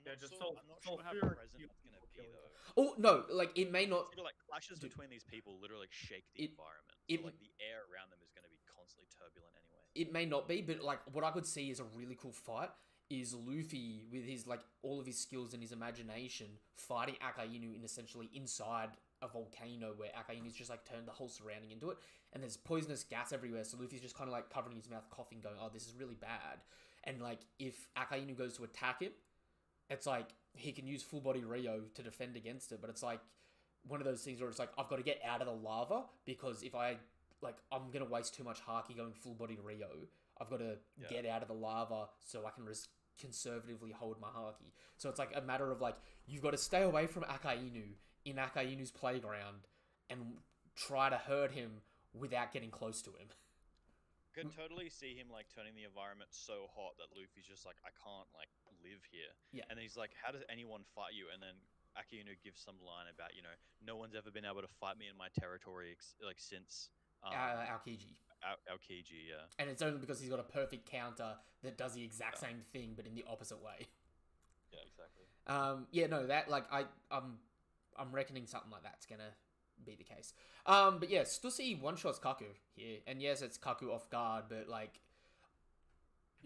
Yeah, not just sure, so I'm not so sure how fear present you that's gonna will be kill you. though. Oh no, like it may not. Sort of like clashes Dude, between these people literally shake the it environment. it So like the air around them is going to be constantly turbulent anyway. it may not be, but like what I could see is a really cool fight is Luffy with his like all of his skills and his imagination fighting Akainu in essentially inside a volcano where Akainu's just like turned the whole surrounding into it, and there's poisonous gas everywhere. So Luffy's just kind of like covering his mouth, coughing, going, "Oh, this is really bad." And like if Akainu goes to attack him, it's like he can use full body Rio to defend against it, but it's like one of those things where it's like I've got to get out of the lava because if I like I'm gonna waste too much haki going full body Rio. I've got to get out of the lava so I can conservatively hold my haki. So it's like a matter of like you've got to stay away from Akainu in Akainu's playground and try to hurt him without getting close to him. Could totally see him like turning the environment so hot that Luffy's just like, I can't like live here. Yeah. And he's like, how does anyone fight you? And then Akainu gives some line about, no one's ever been able to fight me in my territory like since Aokiji. Aokiji, yeah. And it's only because he's got a perfect counter that does the exact same thing but in the opposite way. Yeah, exactly. Yeah, no, that like I'm reckoning something like that's gonna be the case. But yeah, Stussy one shots Kaku here, and yes, it's Kaku off guard, but like,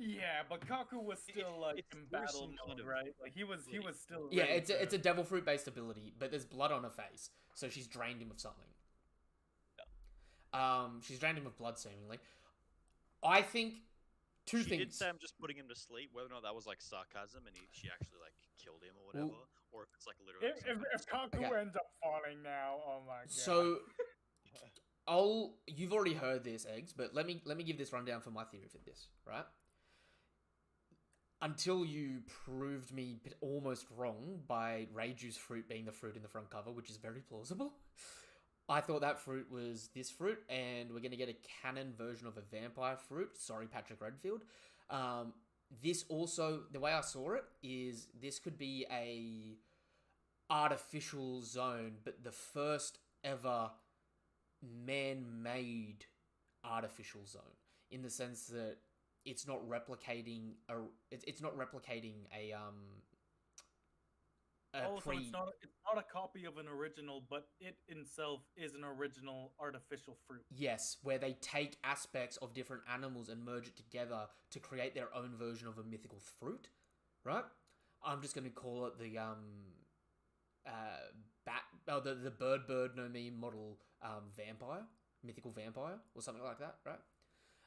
Yeah, but Kaku was still like it's in through battle some mode, kind of right? Like he was still. yeah, ready it's a devil fruit based ability, but there's blood on her face, so she's drained him of something. She's drained him of blood seemingly. I think two she things. did say I'm just putting him to sleep. Whether or not that was like sarcasm and she actually like killed him or whatever, or if it's like literally. If Kaku ends up falling now, oh my god. So you've already heard this, Eggs, but let me give this rundown for my theory for this, right? Until you proved me almost wrong by Reiju's fruit being the fruit in the front cover, which is very plausible. I thought that fruit was this fruit, and we're going to get a canon version of a vampire fruit. Sorry, Patrick Redfield. This also, the way I saw it, is this could be a artificial zone, but the first ever man-made artificial zone, in the sense that it's not replicating a so it's not a copy of an original, but it itself is an original artificial fruit. Yes, where they take aspects of different animals and merge it together to create their own version of a mythical fruit, right? I'm just going to call it the the bird no me model vampire, mythical vampire, or something like that, right?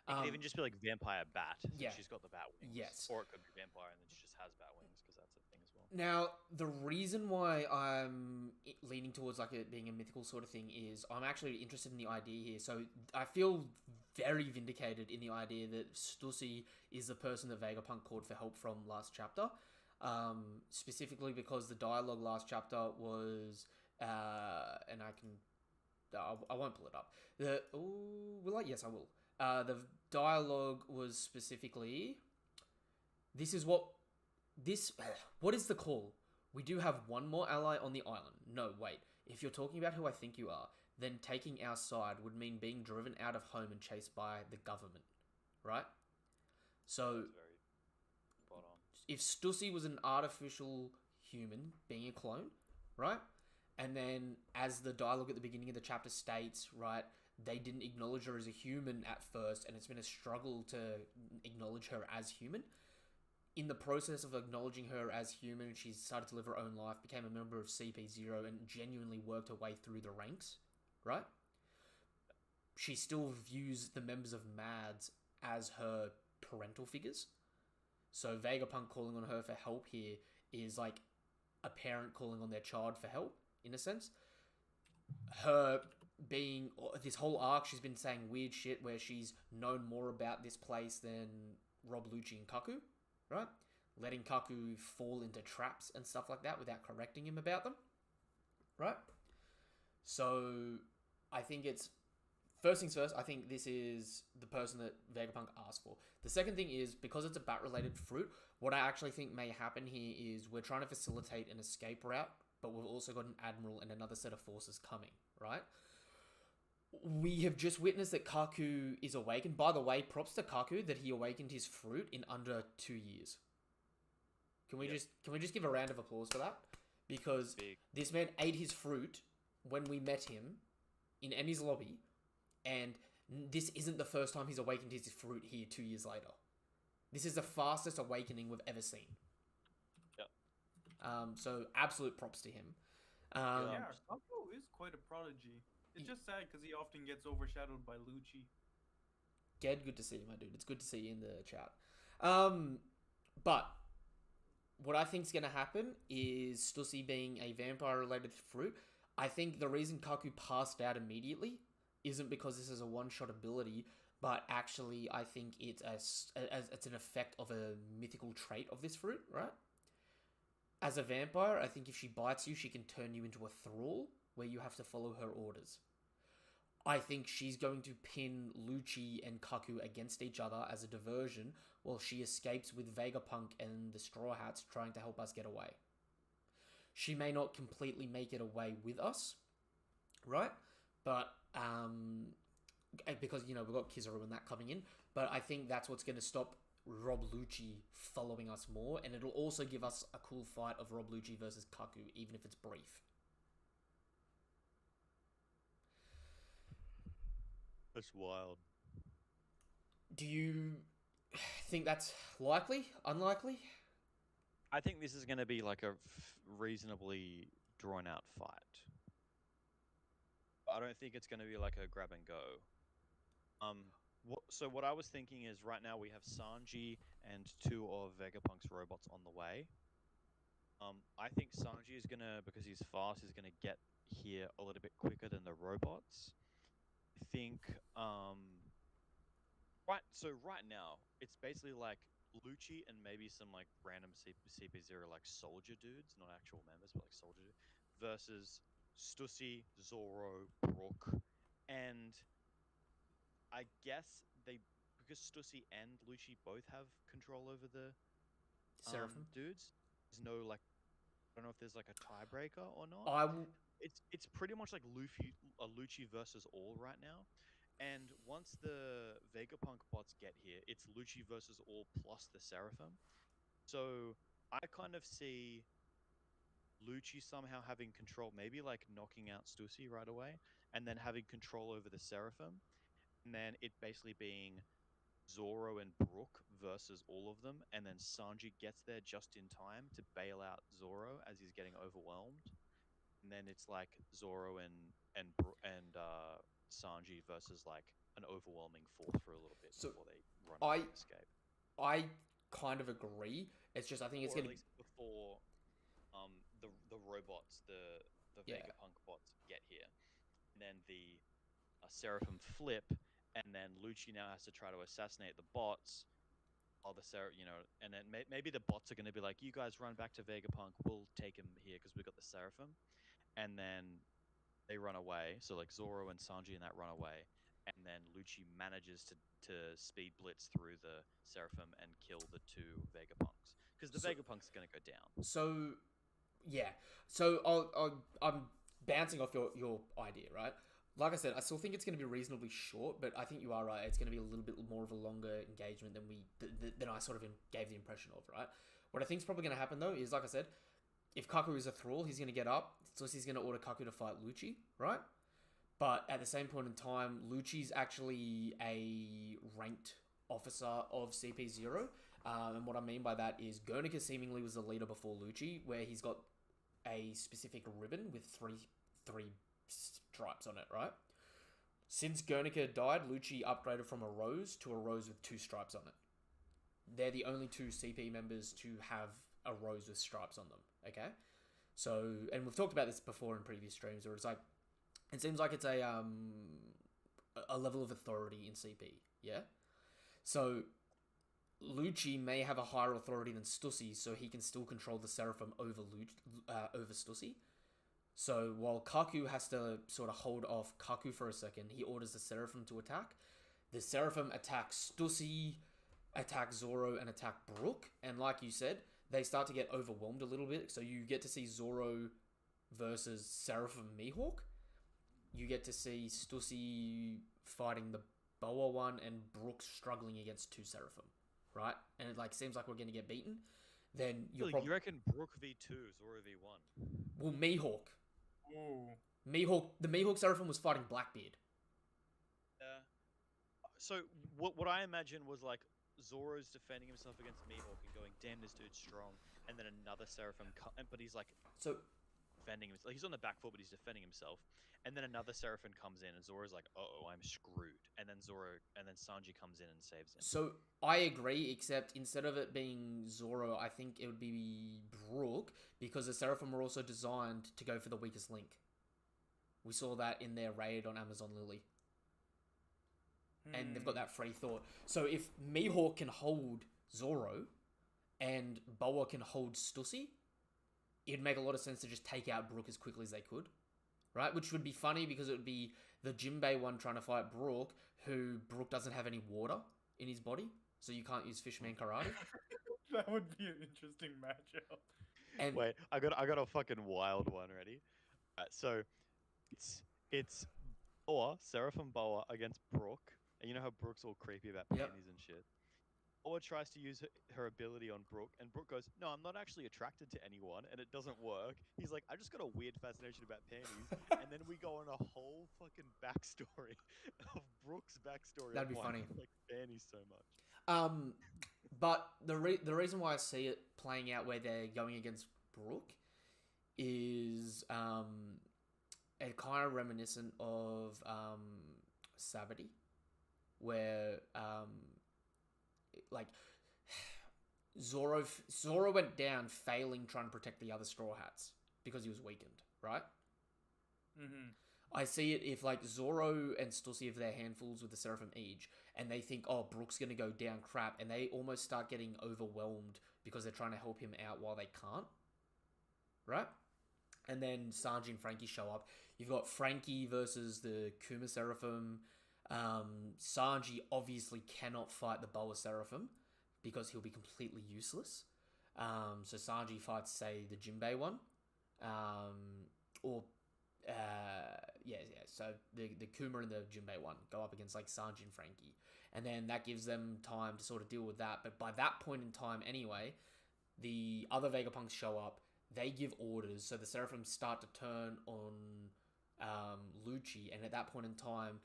It could even just be like vampire bat. Since yeah. She's got the bat wings. Yes. Or it could be vampire and then she just has bat wings because that's a thing as well. Now, the reason why I'm leaning towards like it being a mythical sort of thing is I'm actually interested in the idea here. So I feel very vindicated in the idea that Stussy is the person that Vegapunk called for help from last chapter. Specifically because the dialogue last chapter was, and I won't pull it up. Yes, I will. The dialogue was specifically, what is the call? We do have one more ally on the island. No, wait. If you're talking about who I think you are, then taking our side would mean being driven out of home and chased by the government, right? So, That's very spot on. If Stussy was an artificial human, being a clone, right? And then, as the dialogue at the beginning of the chapter states, right, they didn't acknowledge her as a human at first, and it's been a struggle to acknowledge her as human. In the process of acknowledging her as human, she started to live her own life, became a member of CP0, and genuinely worked her way through the ranks, right? She still views the members of MADS as her parental figures. So Vegapunk calling on her for help here is like a parent calling on their child for help, in a sense. Her being, this whole arc, she's been saying weird shit where she's known more about this place than Rob Lucci and Kaku, right? Letting Kaku fall into traps and stuff like that without correcting him about them, right? So I think it's, first things first, I think this is the person that Vegapunk asked for. The second thing is, because it's a bat-related fruit, what I actually think may happen here is we're trying to facilitate an escape route, but we've also got an admiral and another set of forces coming, right? We have just witnessed that Kaku is awakened. By the way, props to Kaku that he awakened his fruit in under 2 years. Can we just give a round of applause for that? Because Big. this man ate his fruit when we met him in Emmy's lobby, and this isn't the first time he's awakened his fruit here 2 years later. This is the fastest awakening we've ever seen. Yep. So absolute props to him. Yeah, Kaku is quite a prodigy. It's just sad because he often gets overshadowed by Lucci. Ged, good to see you, my dude. It's good to see you in the chat. But what I think's going to happen is Stussy being a vampire-related fruit. I think the reason Kaku passed out immediately isn't because this is a one-shot ability, but actually I think it's an effect of a mythical trait of this fruit, right? As a vampire, I think if she bites you, she can turn you into a thrall where you have to follow her orders. I think she's going to pin Lucci and Kaku against each other as a diversion while she escapes with Vegapunk and the Straw Hats trying to help us get away. She may not completely make it away with us, right? But, because, we've got Kizaru and that coming in, but I think that's what's going to stop Rob Lucci following us more, and it'll also give us a cool fight of Rob Lucci versus Kaku, even if it's brief. That's wild. Do you think that's likely? Unlikely? I think this is going to be like a reasonably drawn out fight. I don't think it's going to be like a grab and go. So what I was thinking is right now we have Sanji and 2 of Vegapunk's robots on the way. I think Sanji is going to, because he's fast, is going to get here a little bit quicker than the robots. I think, right now, it's basically like Lucci and maybe some like random CP0 like soldier dudes, not actual members, but like soldier dudes, versus Stussy, Zoro, Brook, and I guess because Stussy and Lucci both have control over the Seraphim? dudes, there's no like, I don't know if there's like a tiebreaker or not. It's pretty much like Lucci versus all right now. And once the Vegapunk bots get here, it's Lucci versus all plus the Seraphim. So I kind of see Lucci somehow having control, maybe like knocking out Stussy right away, and then having control over the Seraphim. And then it basically being Zoro and Brook versus all of them, and then Sanji gets there just in time to bail out Zoro as he's getting overwhelmed. And then it's like Zoro and Sanji versus like an overwhelming force for a little bit before they run away and escape. I kind of agree. It's just I think it's Or going at to least before the robots, the Vegapunk bots get here, and then the Seraphim flip, and then Lucci now has to try to assassinate the bots. And then maybe the bots are going to be like, "You guys run back to Vegapunk. We'll take him here because we got the Seraphim." And then they run away. So like Zoro and Sanji and that run away, and then Lucci manages to speed blitz through the Seraphim and kill the 2 Vegapunks because the Vegapunk's going to go down. So, yeah. So I'm bouncing off your idea, right? Like I said, I still think it's going to be reasonably short, but I think you are right. It's going to be a little bit more of a longer engagement than I sort of gave the impression of, right? What I think is probably going to happen, though, is, like I said, if Kaku is a thrall, he's going to get up. Sussy's going to order Kaku to fight Lucci, right? But at the same point in time, Lucci's actually a ranked officer of CP0. And what I mean by that is Guernica seemingly was the leader before Lucci, where he's got a specific ribbon with three stripes on it, right? Since Guernica died, Lucci upgraded from a rose to a rose with 2 stripes on it. They're the only 2 CP members to have a rose with stripes on them, okay? So, and we've talked about this before in previous streams, where it's like, it seems like it's a level of authority in CP, yeah? So, Lucci may have a higher authority than Stussy, so he can still control the Seraphim over Stussy. So while Kaku has to sort of hold off Kaku for a second, he orders the Seraphim to attack. The Seraphim attack Stussy, attack Zoro, and attack Brook. And like you said, they start to get overwhelmed a little bit. So you get to see Zoro versus Seraphim Mihawk. You get to see Stussy fighting the Boa one and Brook struggling against 2 Seraphim, right? And it seems like we're going to get beaten. then you're Really, probably... you reckon Brook v2, Zoro v1? Well, Mihawk. Ooh. The Mihawk Seraphim was fighting Blackbeard. Yeah. So what I imagine was like Zoro's defending himself against Mihawk and going, "Damn, this dude's strong," and then another Seraphim, but he's like So defending himself. He's on the back foot, but he's defending himself. And then another Seraphim comes in, and Zoro's like, "Uh-oh, I'm screwed." And then Sanji comes in and saves him. So I agree, except instead of it being Zoro, I think it would be Brook, because the Seraphim were also designed to go for the weakest link. We saw that in their raid on Amazon Lily. And they've got that free thought. So if Mihawk can hold Zoro and Boa can hold Stussy, it'd make a lot of sense to just take out Brook as quickly as they could. Right? Which would be funny because it would be the Jinbei one trying to fight Brook, who Brook doesn't have any water in his body, so you can't use Fishman Karate. That would be an interesting matchup. And Wait, I got a fucking wild one ready. So it's Boa, Seraphim Boa against Brook. And you know how Brook's all creepy about Yep. panties and shit? Boa tries to use her ability on Brook, and Brook goes, "No, I'm not actually attracted to anyone," and it doesn't work. He's like, "I just got a weird fascination about panties," and then we go on a whole fucking backstory of Brook's backstory. That'd on be why funny. he likes panties so much. But the reason why I see it playing out where they're going against Brook is it kind of reminiscent of Savity, where like Zoro went down failing trying to protect the other Straw Hats because he was weakened, right? Mm-hmm. I see it if like Zoro and Stussy have their handfuls with the Seraphim each, and they think, oh, Brook's gonna go down crap, and they almost start getting overwhelmed because they're trying to help him out while they can't, right? And then Sanji and Frankie show up. You've got Frankie versus the Kuma Seraphim. Sanji obviously cannot fight the Boa Seraphim because he'll be completely useless. So Sanji fights, say, the Jinbei one. So the Kuma and the Jinbei one go up against like Sanji and Frankie. And then that gives them time to sort of deal with that. But by that point in time anyway, the other Vegapunks show up. They give orders. So the Seraphim start to turn on Lucci. And at that point in time,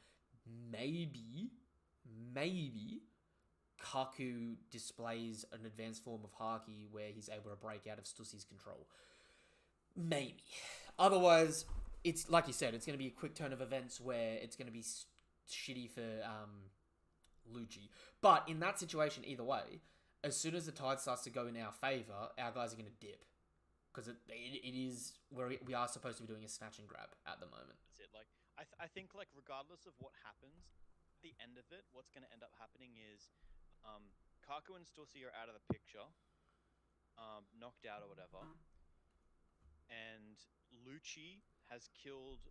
maybe Kaku displays an advanced form of Haki where he's able to break out of Stussy's control. Maybe. Otherwise, it's like you said, it's going to be a quick turn of events where it's going to be shitty for Lucci. But in that situation, either way, as soon as the tide starts to go in our favour, our guys are going to dip. Because it is where we are supposed to be doing a snatch and grab at the moment. That's it. Like I think like regardless of what happens, at the end of it, what's going to end up happening is Kaku and Stussy are out of the picture, knocked out or whatever, and Lucci has killed,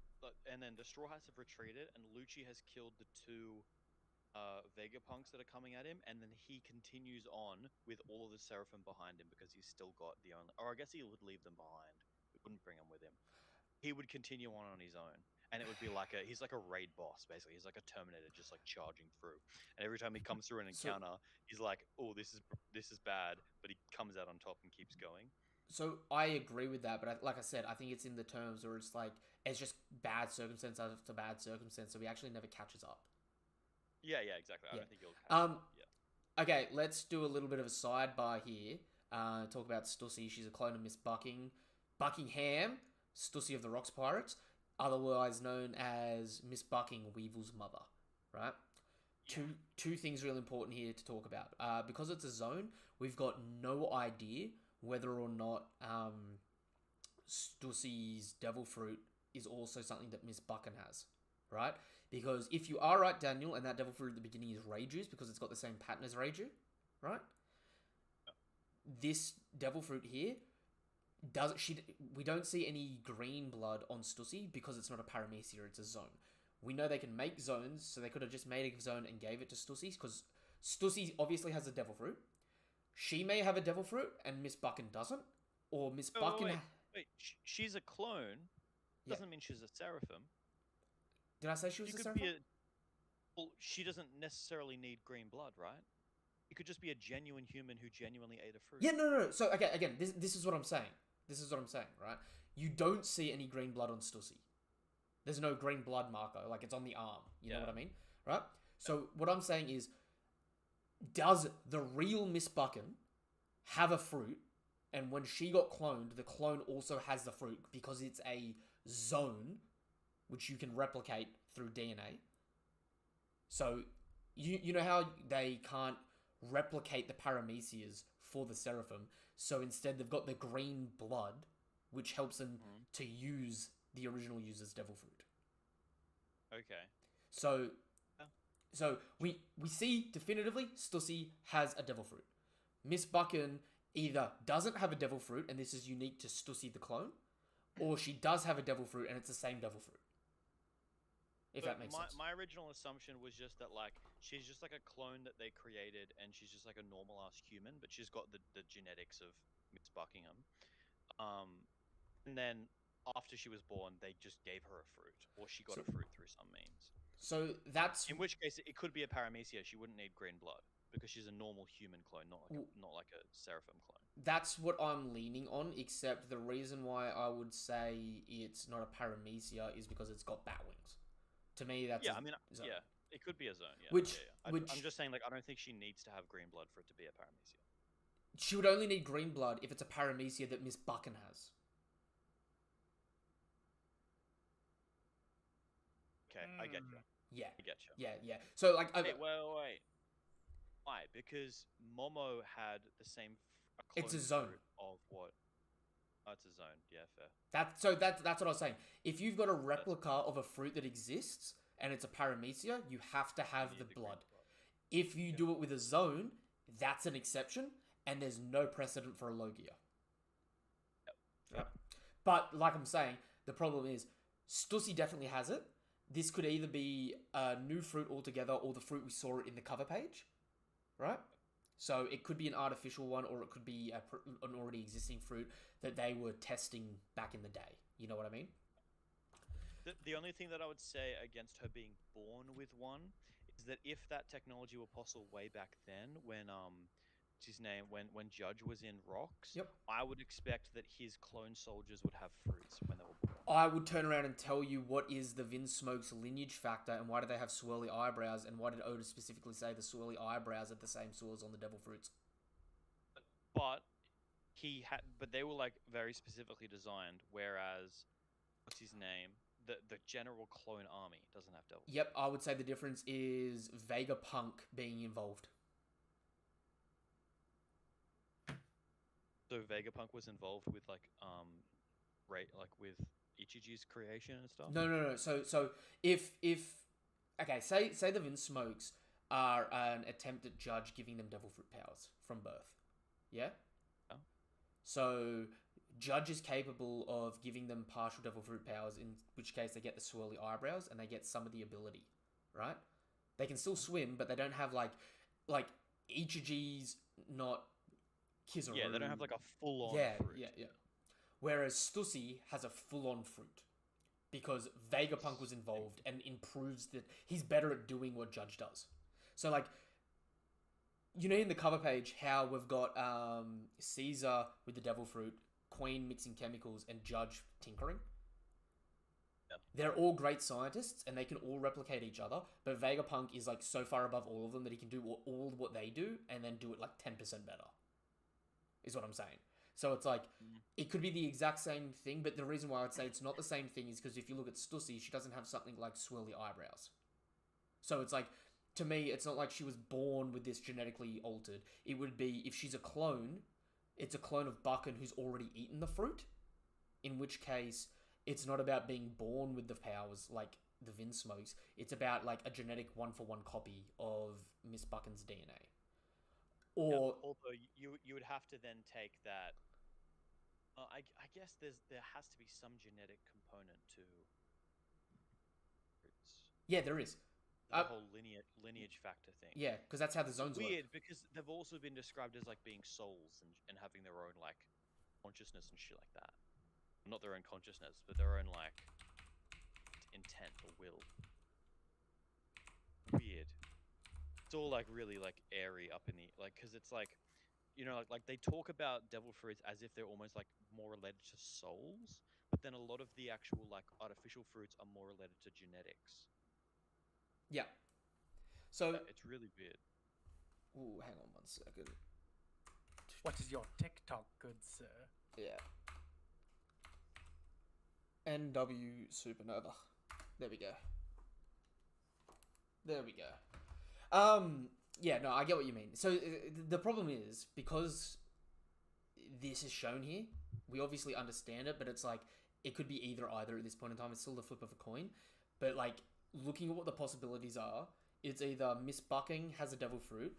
and then the Straw Hats have retreated, and Lucci has killed the two Vegapunks that are coming at him, and then he continues on with all of the Seraphim behind him because he's still got the only, or I guess he would leave them behind. He wouldn't bring them with him. He would continue on his own, and it would be like he's like a raid boss basically. He's like a Terminator, just like charging through. And every time he comes through an encounter, he's like, "Oh, this is bad," but he comes out on top and keeps going. So I agree with that, but like I said, I think it's in the terms where it's like it's just bad circumstance after bad circumstance, so he actually never catches up. Yeah, exactly. Yeah. I don't think he'll catch up. Yeah. Okay, let's do a little bit of a sidebar here. Talk about Stussy. She's a clone of Miss Buckingham, Stussy of the Rocks Pirates, otherwise known as Miss Bucking, Weevil's mother. Right? Yeah. Two things really important here to talk about. Because it's a zone, we've got no idea whether or not Stussy's Devil Fruit is also something that Miss Bucking has. Right? Because if you are right, Daniel, and that Devil Fruit at the beginning is Reiju's because it's got the same pattern as Reiju, right? This Devil Fruit here, we don't see any green blood on Stussy because it's not a Paramecia, it's a zone. We know they can make zones, so they could have just made a zone and gave it to Stussy because Stussy obviously has a Devil Fruit. She may have a Devil Fruit and Miss Bucking doesn't, or Miss Bucking... Wait, she's a clone. Doesn't mean she's a Seraphim. Did I say she was a Seraphim? Well, she doesn't necessarily need green blood, right? It could just be a genuine human who genuinely ate a fruit. Yeah, no. So again, this is what I'm saying. This is what I'm saying, right? You don't see any green blood on Stussy. There's no green blood marker, like it's on the arm. You know what I mean, right? So what I'm saying is, does the real Miss Buchan have a fruit? And when she got cloned, the clone also has the fruit because it's a zone, which you can replicate through DNA. So you know how they can't replicate the paramecias for the seraphim, so instead they've got the green blood, which helps them to use the original user's devil fruit. Okay. So we see definitively Stussy has a devil fruit. Miss Buchan either doesn't have a devil fruit and this is unique to Stussy the clone, or she does have a devil fruit and it's the same devil fruit. If that makes sense. My original assumption was just that like she's just like a clone that they created and she's just like a normal ass human, but she's got the genetics of Miss Buckingham. And then after she was born, they just gave her a fruit, or she got a fruit through some means. So that's in which case it could be a paramecia. She wouldn't need green blood because she's a normal human clone, not like a seraphim clone. That's what I'm leaning on. Except the reason why I would say it's not a paramecia is because it's got bat wings. To me, that's zone. It could be a zone. Yeah, which I'm just saying, like, I don't think she needs to have green blood for it to be a paramecia. She would only need green blood if it's a paramecia that Miss Buchan has. Okay, I get you. Yeah. I get you. Yeah. So, like... Wait. Why? Because Momo had the same... It's a zone. Of what? Oh, it's a zone. Yeah, fair. That's what I was saying. If you've got a replica of a fruit that exists, and it's a paramecia, you have to have the blood. If you do it with a zone, that's an exception, and there's no precedent for a Logia. Yep. But, like I'm saying, the problem is, Stussy definitely has it. This could either be a new fruit altogether, or the fruit we saw in the cover page, right? So it could be an artificial one, or it could be an already existing fruit that they were testing back in the day. You know what I mean? The only thing that I would say against her being born with one is that if that technology were possible way back then, when what's his name, when Judge was in Rocks, I would expect that his clone soldiers would have fruits when they were born. I would turn around and tell you what is the Vinsmoke's lineage factor and why do they have swirly eyebrows, and why did Oda specifically say the swirly eyebrows are the same swirls on the devil fruits? But they were like very specifically designed, whereas what's his name? The general clone army doesn't have devil. Yep, I would say the difference is Vegapunk being involved. So Vegapunk was involved with like with Ichiji's creation and stuff? No. So if okay, say the Vinsmokes are an attempt at Judge giving them devil fruit powers from birth. Yeah? Oh. So Judge is capable of giving them partial devil fruit powers, in which case they get the swirly eyebrows and they get some of the ability, right? They can still swim, but they don't have like Ichiji's not Kizaru. Yeah, they don't have like a full-on fruit. Yeah. Whereas Stussy has a full-on fruit because Vegapunk was involved and improves that he's better at doing what Judge does. So like, you know, in the cover page, how we've got Caesar with the devil fruit, Queen mixing chemicals, and Judge tinkering. Yep. They're all great scientists and they can all replicate each other, but Vegapunk is like so far above all of them that he can do all what they do and then do it like 10% better. Is what I'm saying. So it's like, it could be the exact same thing, but the reason why I'd say it's not the same thing is because if you look at Stussy, she doesn't have something like swirly eyebrows. So it's like, to me, it's not like she was born with this genetically altered. It would be, if she's a clone, it's a clone of Buchan who's already eaten the fruit, in which case, it's not about being born with the powers like the Vinsmokes. It's about like a genetic one-for-one copy of Miss Buchan's DNA. Or although you would have to then take that. I guess there has to be some genetic component to fruits. Yeah, there is. The whole lineage factor thing. Yeah, because that's how the zones work. Weird, because they've also been described as like being souls and having their own like consciousness and shit like that. Not their own consciousness, but their own like intent or will. Weird. it's all like really like airy up in the like because it's like like they talk about devil fruits as if they're almost like more related to souls, but then a lot of the actual like artificial fruits are more related to genetics. Yeah. So, It's really weird. ooh, hang on 1 second. What is your TikTok, good sir? Yeah. NW Supernova. There we go. There we go. Yeah, no, I get what you mean. So the problem is because this is shown here, we obviously understand it, but it's like it could be either at this point in time. It's still the flip of a coin, but like looking at what the possibilities are, it's either Miss Bucking has a devil fruit,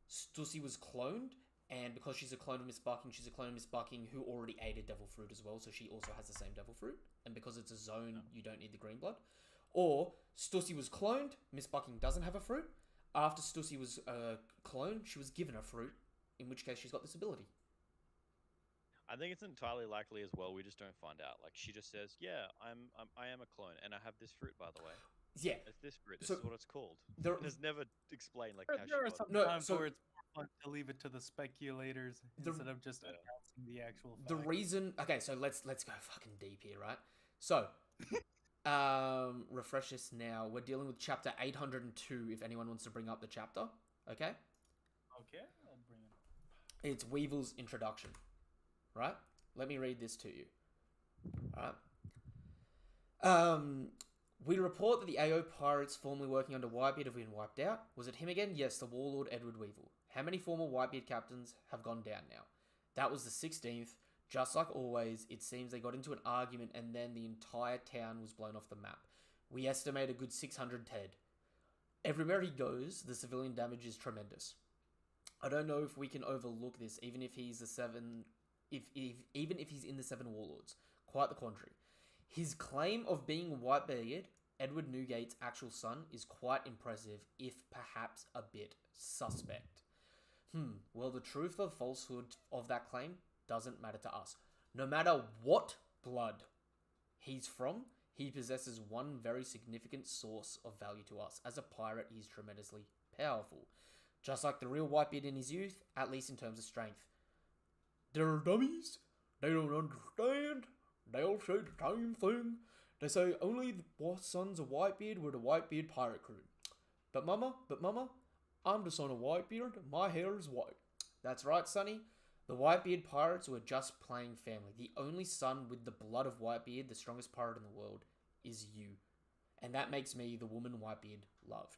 Stussy was cloned, and because she's a clone of Miss Bucking, she's a clone of Miss Bucking who already ate a devil fruit as well, so she also has the same devil fruit, and because it's a zone, you don't need the green blood. Or Stussy was cloned, Miss Bucking doesn't have a fruit. After Stussy was cloned, she was given a fruit, in which case she's got this ability. I think it's entirely likely as well. We just don't find out. Like she just says, "Yeah, I am a clone, and I have this fruit, by the way. Yeah. It's this fruit. This So is what it's called." there- And it's never explained like There, how she there are got some it. No, times so- where it's more fun to leave it to the speculators The- instead of just Yeah. announcing the actual fact. The reason, okay, so let's go fucking deep here, right? So, refresh this now. We're dealing with chapter 802. If anyone wants to bring up the chapter, okay? Okay, I'll bring it. It's Weevil's introduction, right? Let me read this to you. All right. We report that the AO pirates formerly working under Whitebeard have been wiped out. Was it him again? Yes, the warlord Edward Weevil. How many former Whitebeard captains have gone down now? That was the 16th. Just like always, it seems they got into an argument and then the entire town was blown off the map. We estimate a good 600 dead. Everywhere he goes, the civilian damage is tremendous. I don't know if we can overlook this, even if he's even if he's in the 7 warlords. Quite the contrary. His claim of being Whitebeard, Edward Newgate's actual son, is quite impressive, if perhaps a bit suspect. Well, the truth or falsehood of that claim doesn't matter to us. No matter what blood he's from, he possesses one very significant source of value to us. As a pirate, he's tremendously powerful. Just like the real Whitebeard in his youth, at least in terms of strength. They're dummies. They don't understand. They all say the same thing. They say only the sons of Whitebeard were the Whitebeard pirate crew. But mama, I'm the son of Whitebeard. My hair is white. That's right, Sonny. The Whitebeard pirates were just playing family. The only son with the blood of Whitebeard, the strongest pirate in the world, is you. And that makes me the woman Whitebeard loved.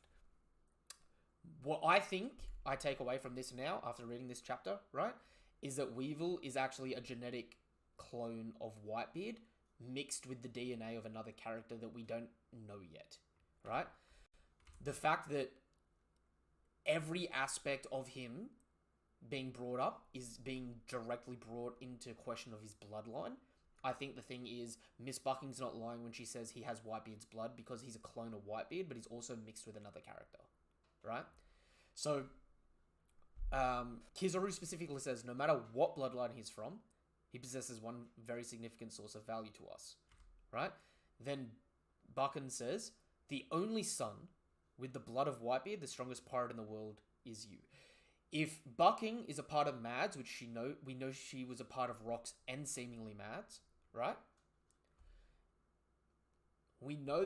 What I think I take away from this now, after reading this chapter, right, is that Weevil is actually a genetic clone of Whitebeard mixed with the DNA of another character that we don't know yet, right? The fact that every aspect of him being brought up is being directly brought into question of his bloodline. I think the thing is, Miss Bucking's not lying when she says he has Whitebeard's blood because he's a clone of Whitebeard, but he's also mixed with another character, right? So, Kizaru specifically says, no matter what bloodline he's from, he possesses one very significant source of value to us, right? Then Buchan says, the only son with the blood of Whitebeard, the strongest pirate in the world, is you. If Bucking is a part of Mads, which we know she was a part of Rocks and seemingly Mads, right? We know,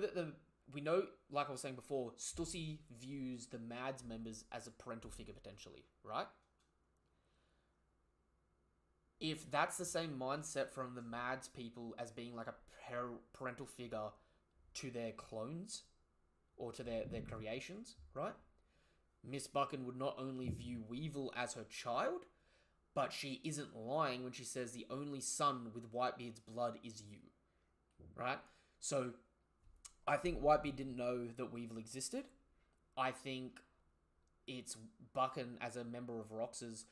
like I was saying before, Stussy views the Mads members as a parental figure potentially, right? If that's the same mindset from the Mads people as being like a parental figure to their clones or to their creations, right? Miss Buchan would not only view Weevil as her child, but she isn't lying when she says the only son with Whitebeard's blood is you, right? So, I think Whitebeard didn't know that Weevil existed. I think it's Buchan as a member of Rox's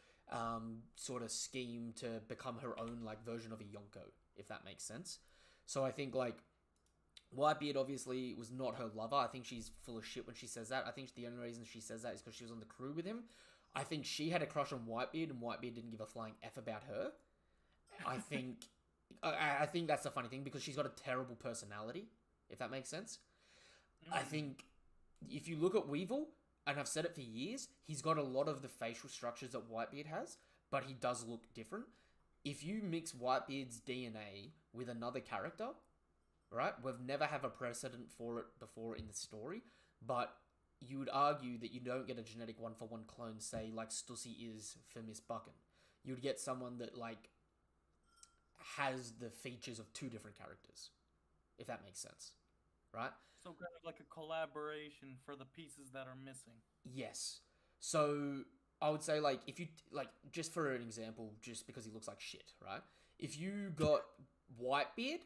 sort of scheme to become her own like version of a Yonko, if that makes sense. So I think like Whitebeard obviously was not her lover. I think she's full of shit when she says that. I think the only reason she says that is because she was on the crew with him. I think she had a crush on Whitebeard and Whitebeard didn't give a flying F about her. I think that's the funny thing because she's got a terrible personality, if that makes sense. I think if you look at Weevil, and I've said it for years, he's got a lot of the facial structures that Whitebeard has, but he does look different. If you mix Whitebeard's DNA with another character, right? We've never had a precedent for it before in the story, but you would argue that you don't get a genetic one-for-one clone, say, like Stussy is for Miss Buchan. You'd get someone that, like, has the features of two different characters, if that makes sense, right? So kind of like a collaboration for the pieces that are missing. Yes. So I would say, like, if you, like, just for an example, just because he looks like shit, right? If you got Whitebeard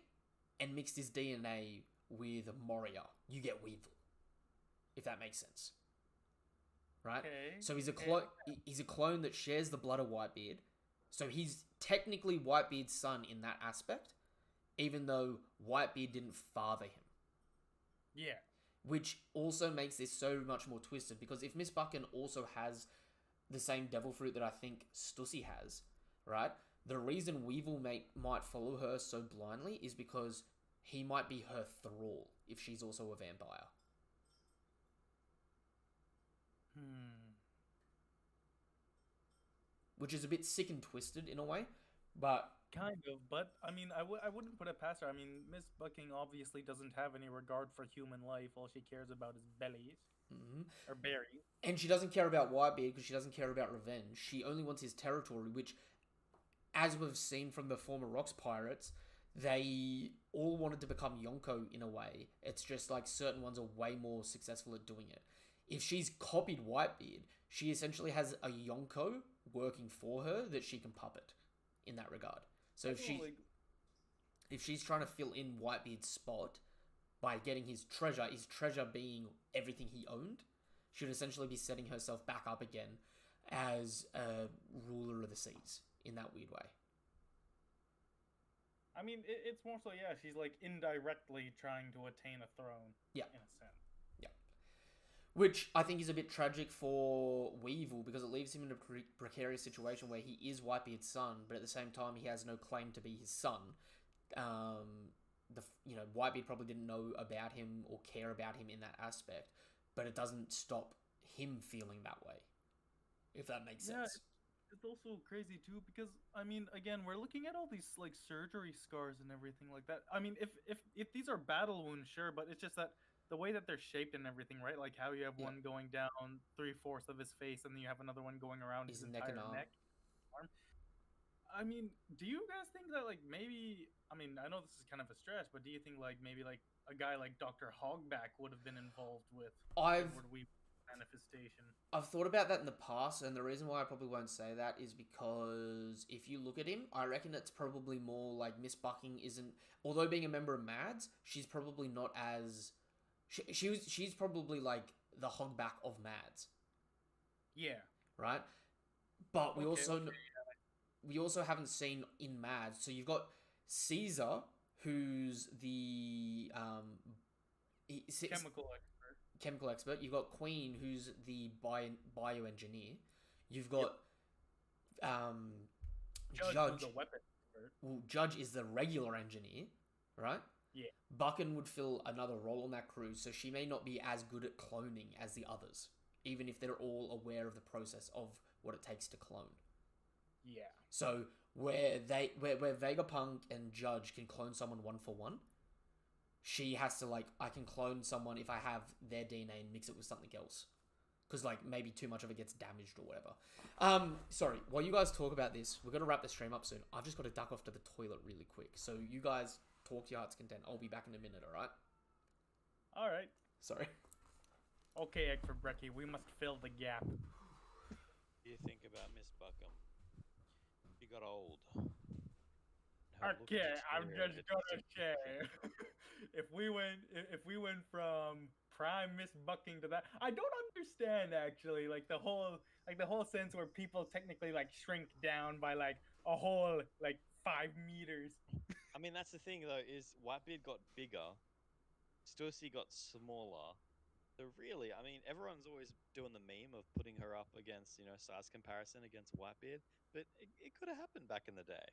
and mixed his DNA with Moria, you get Weevil. If that makes sense. Right? Okay. So he's a clone. He's a clone that shares the blood of Whitebeard. So he's technically Whitebeard's son in that aspect, even though Whitebeard didn't father him. Yeah. Which also makes this so much more twisted, because if Miss Buchan also has the same devil fruit that I think Stussy has, right? The reason Weevil might follow her so blindly is because he might be her thrall if she's also a vampire. Which is a bit sick and twisted in a way, but... Kind of, but I mean, I wouldn't put it past her. I mean, Miss Bucking obviously doesn't have any regard for human life. All she cares about is bellies. Or berries. And she doesn't care about Whitebeard because she doesn't care about revenge. She only wants his territory, which, as we've seen from the former Rocks Pirates, they all wanted to become Yonko in a way. It's just like certain ones are way more successful at doing it. If she's copied Whitebeard, she essentially has a Yonko working for her that she can puppet in that regard. So if she's trying to fill in Whitebeard's spot by getting his treasure being everything he owned, she'd essentially be setting herself back up again as a ruler of the seas in that weird way. I mean, it's more so, yeah, she's like indirectly trying to attain a throne. Yeah. In a sense. Yeah. Which I think is a bit tragic for Weevil, because it leaves him in a precarious situation where he is Whitebeard's son, but at the same time he has no claim to be his son. Whitebeard probably didn't know about him or care about him in that aspect, but it doesn't stop him feeling that way, if that makes sense. It's also crazy too, because I mean, again, we're looking at all these like surgery scars and everything like that. I mean, if these are battle wounds, sure, but it's just that the way that they're shaped and everything, right? Like how you have one going down 3/4 of his face, and then you have another one going around his neck and arm. I mean, do you guys think that like maybe? I mean, I know this is kind of a stretch, but do you think like maybe like a guy like Dr. Hogback would have been involved with manifestation? I've thought about that in the past, and the reason why I probably won't say that is because if you look at him, I reckon it's probably more like Miss Bucking isn't, although being a member of Mads, she's probably not as she's probably like the Hogback of Mads. Yeah. Right? But we also haven't seen in Mads. So you've got Caesar, who's the chemical expert. You've got Queen, who's the bioengineer. You've got Judge. Who's a weapon expert. Well, Judge is the regular engineer, right? Yeah. Buchan would fill another role on that crew, so she may not be as good at cloning as the others, even if they're all aware of the process of what it takes to clone. Yeah. So where Vegapunk and Judge can clone someone 1-for-1, she has to, like, I can clone someone if I have their DNA and mix it with something else. Because, like, maybe too much of it gets damaged or whatever. Sorry, while you guys talk about this, we're going to wrap the stream up soon. I've just got to duck off to the toilet really quick. So you guys talk to your heart's content. I'll be back in a minute, alright? Alright. Sorry. Okay, Expert Brecky, we must fill the gap. You think about Miss Buckham. She got old. Okay, I'm just gonna say, if we went from prime Miss Bucking to that, I don't understand actually, like the whole sense where people technically like shrink down by like a whole like 5 meters. I mean, that's the thing though, is Whitebeard got bigger, Stussy got smaller. So really, I mean, everyone's always doing the meme of putting her up against, size comparison against Whitebeard, but it could have happened back in the day.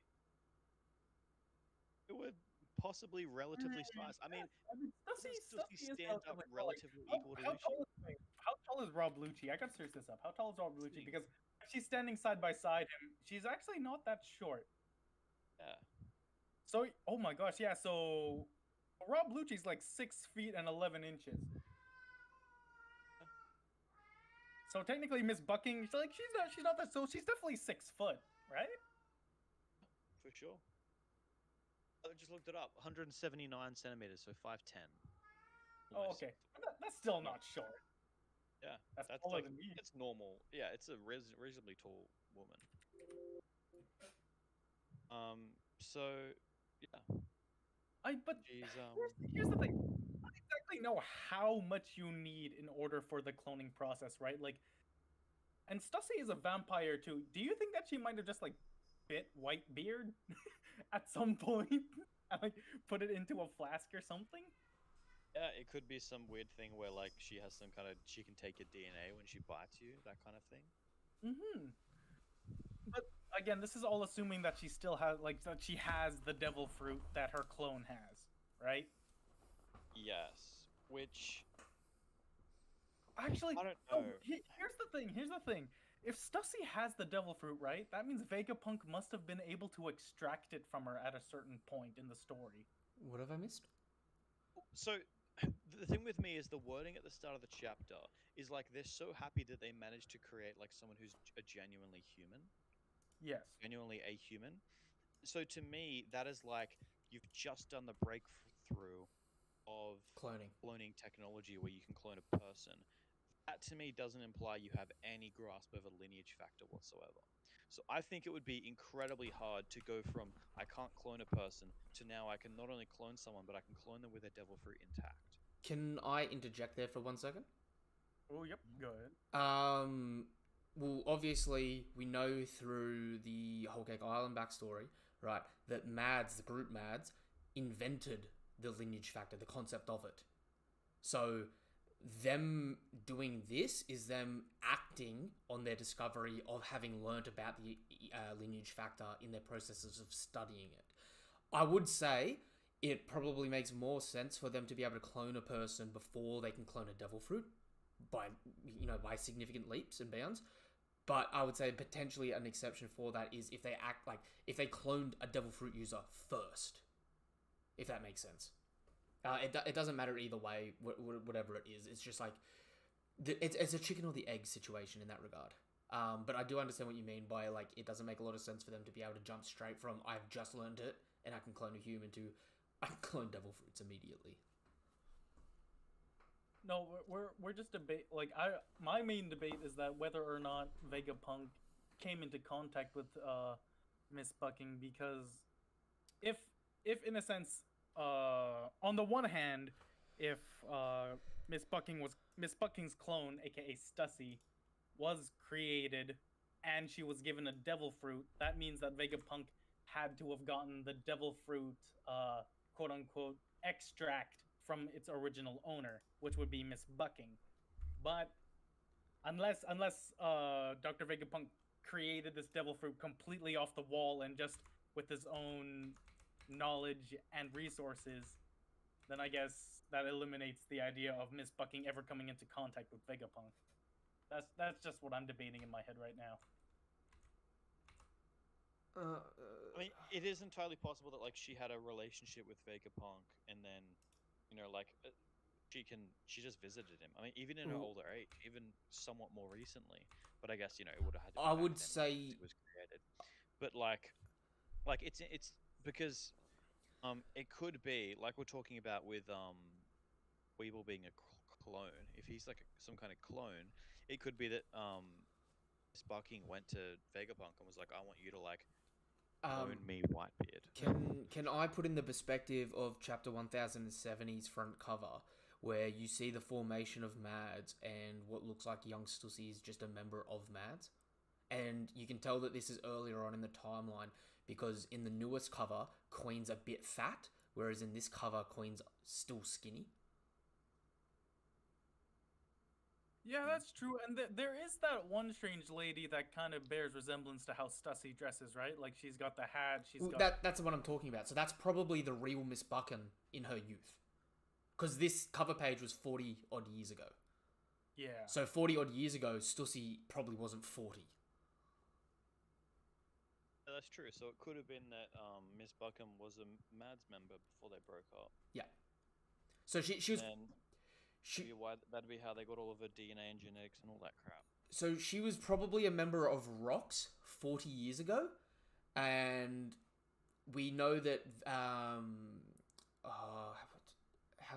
It would possibly relatively size. I mean, Stussy Stussy stand up like, relatively equal to how Lucian? tall tall is Rob Lucci? I gotta search this up. How tall is Rob Lucci? Because if she's standing side by side him, she's actually not that short. Yeah. So, oh my gosh, yeah. So Rob Lucci's like 6 feet and 11 inches. So technically, Miss Bucking, she's not that. So she's definitely 6 foot, right? For sure. I just looked it up. 179 centimeters, so 5'10". Oh, okay. That's still not short. Yeah, That's that's taller like than me. it's normal. Yeah, it's a reasonably tall woman. So yeah, But she's here's the thing. I don't exactly know how much you need in order for the cloning process, right? Like, and Stussy is a vampire too. Do you think that she might have just like bit Whitebeard at some point and like put it into a flask or something? yeah, it could be some weird thing where like she has some kind of she can take your DNA when she bites you, that kind of thing. Mm-hmm. But again, this is all assuming that she still has that she has the devil fruit that her clone has, right? Yes, which Actually, I don't no, know. here's the thing. Here's the thing. If Stussy has the devil fruit, right, that means Vegapunk must have been able to extract it from her at a certain point in the story. What have I missed? So the thing with me is the wording at the start of the chapter is like they're so happy that they managed to create like someone who's a genuinely human, Yes. genuinely a human. So to me, that is like you've just done the breakthrough of Cloning. technology where you can clone a person. That to me doesn't imply you have any grasp of a lineage factor whatsoever. So I think it would be incredibly hard to go from I can't clone a person to now I can not only clone someone, but I can clone them with their devil fruit intact. Can I interject there for 1 second? Oh, yep. Go ahead. Well, obviously, we know through the Whole Cake Island backstory, right, that Mads, the group Mads, invented the lineage factor, the concept of it. So, them doing this is them acting on their discovery of having learnt about the lineage factor in their processes of studying it. I would say it probably makes more sense for them to be able to clone a person before they can clone a devil fruit by significant leaps and bounds. But I would say potentially an exception for that is if they cloned a devil fruit user first, if that makes sense. It doesn't matter either way, whatever it is. It's just like it's a chicken or the egg situation in that regard. But I do understand what you mean by like it doesn't make a lot of sense for them to be able to jump straight from I've just learned it and I can clone a human to I can clone devil fruits immediately. No, we're just debate. My main debate is that whether or not Vegapunk came into contact with Miss Bucking, because if in a sense, on the one hand, if Miss Bucking's clone, aka Stussy, was created and she was given a devil fruit, that means that Vegapunk had to have gotten the devil fruit, quote unquote, extract from its original owner, which would be Miss Bucking. But unless Dr. Vegapunk created this devil fruit completely off the wall and just with his own knowledge and resources, then I guess that eliminates the idea of Miss Bucking ever coming into contact with Vegapunk. That's just what I'm debating in my head right now. I mean, it is entirely possible that like she had a relationship with Vegapunk, and then, she just visited him. I mean, even in her older age, even somewhat more recently. But I guess it would have had to. I would say it was created, but like it's because it could be like we're talking about with Weeble being a clone. If he's like some kind of clone, it could be that Sparking went to Vegapunk and was like, "I want you to like clone me, Whitebeard." Can I put in the perspective of Chapter 1070's front cover, where you see the formation of Mads and what looks like young Stussy is just a member of Mads? And you can tell that this is earlier on in the timeline because in the newest cover, Queen's a bit fat, whereas in this cover, Queen's still skinny. Yeah, that's true. And there is that one strange lady that kind of bears resemblance to how Stussy dresses, right? Like she's got the hat, That's what I'm talking about. So that's probably the real Miss Bucking in her youth. Because this cover page was 40 odd years ago. Yeah. So 40 odd years ago, Stussy probably wasn't 40. Yeah, that's true. So it could have been that Miss Buckham was a Mads member before they broke up. Yeah. So she was And she that'd be how they got all of her DNA and genetics and all that crap. so she was probably a member of Rox 40 years ago, and we know that how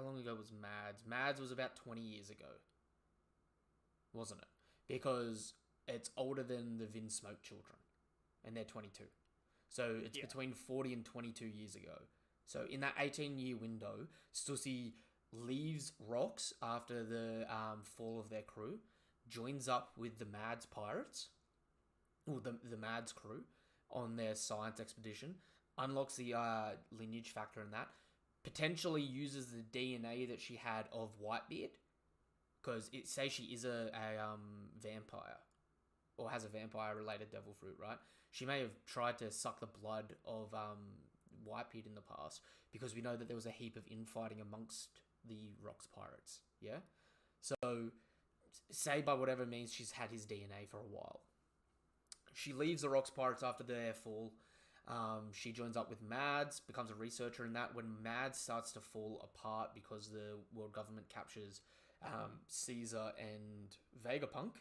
long ago was Mads? Mads was about 20 years ago, wasn't it? Because it's older than the Vin Smoke children, and they're 22. So it's between 40 and 22 years ago. So in that 18-year window, Stussy leaves Rox after the fall of their crew, joins up with the Mads pirates, or the Mads crew, on their science expedition, unlocks the lineage factor in that, potentially uses the DNA that she had of Whitebeard, because it says she is a vampire, or has a vampire-related devil fruit, right? She may have tried to suck the blood of Whitebeard in the past, because we know that there was a heap of infighting amongst the Rox pirates, yeah? So, say by whatever means she's had his DNA for a while. She leaves the Rox pirates after their fall. She joins up with Mads, becomes a researcher in that. When Mads starts to fall apart because the world government captures Caesar and Vegapunk,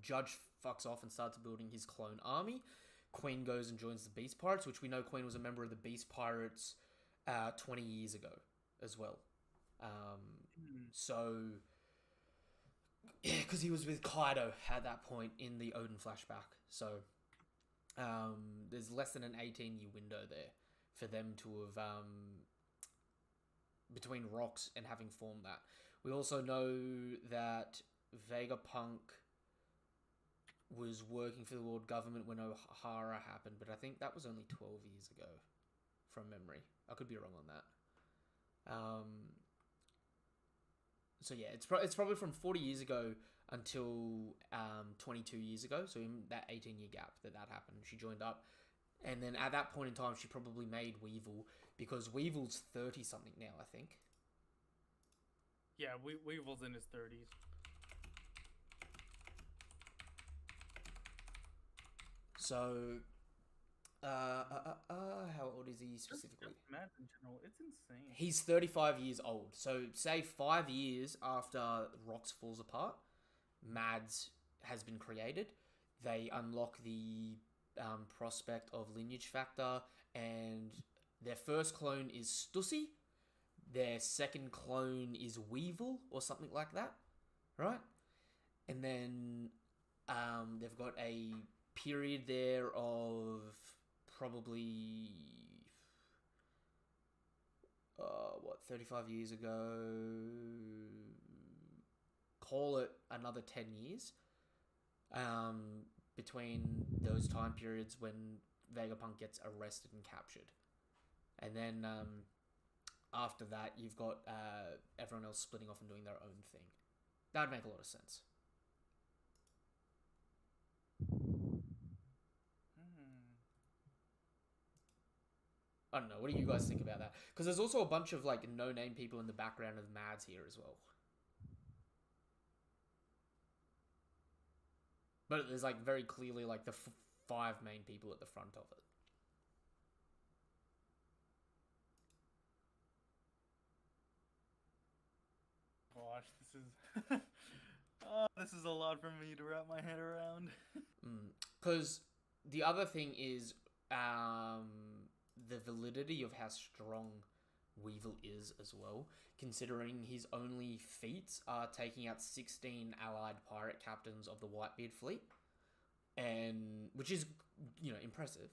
Judge fucks off and starts building his clone army. Queen goes and joins the Beast Pirates, which we know Queen was a member of the Beast Pirates 20 years ago as well. So, yeah, because he was with Kaido at that point in the Odin flashback. So, there's less than an 18-year window there for them to have, between Rox and having formed that. We also know that Vegapunk was working for the world government when O'Hara happened, but I think that was only 12 years ago, from memory. I could be wrong on that. So yeah, it's probably from 40 years ago until 22 years ago, so in that 18-year gap that happened. She joined up, and then at that point in time, she probably made Weevil, because Weevil's 30-something now, I think. Yeah, Weevil's in his 30s. So, how old is he specifically? Mads in general, it's insane. He's 35 years old. So, say 5 years after Rox falls apart, Mads has been created. They unlock the prospect of lineage factor, and their first clone is Stussy. Their second clone is Weevil, or something like that, right? And then they've got a period there of probably 35 years ago, call it another 10 years between those time periods when Vegapunk gets arrested and captured. And then after that, you've got everyone else splitting off and doing their own thing. That would make a lot of sense. I don't know. What do you guys think about that? Because there's also a bunch of like no-name people in the background of Mads here as well. But there's like very clearly like the 5 main people at the front of it. Gosh, this is a lot for me to wrap my head around. Because the other thing is the validity of how strong Weevil is as well, considering his only feats are taking out 16 allied pirate captains of the Whitebeard fleet, and which is, impressive.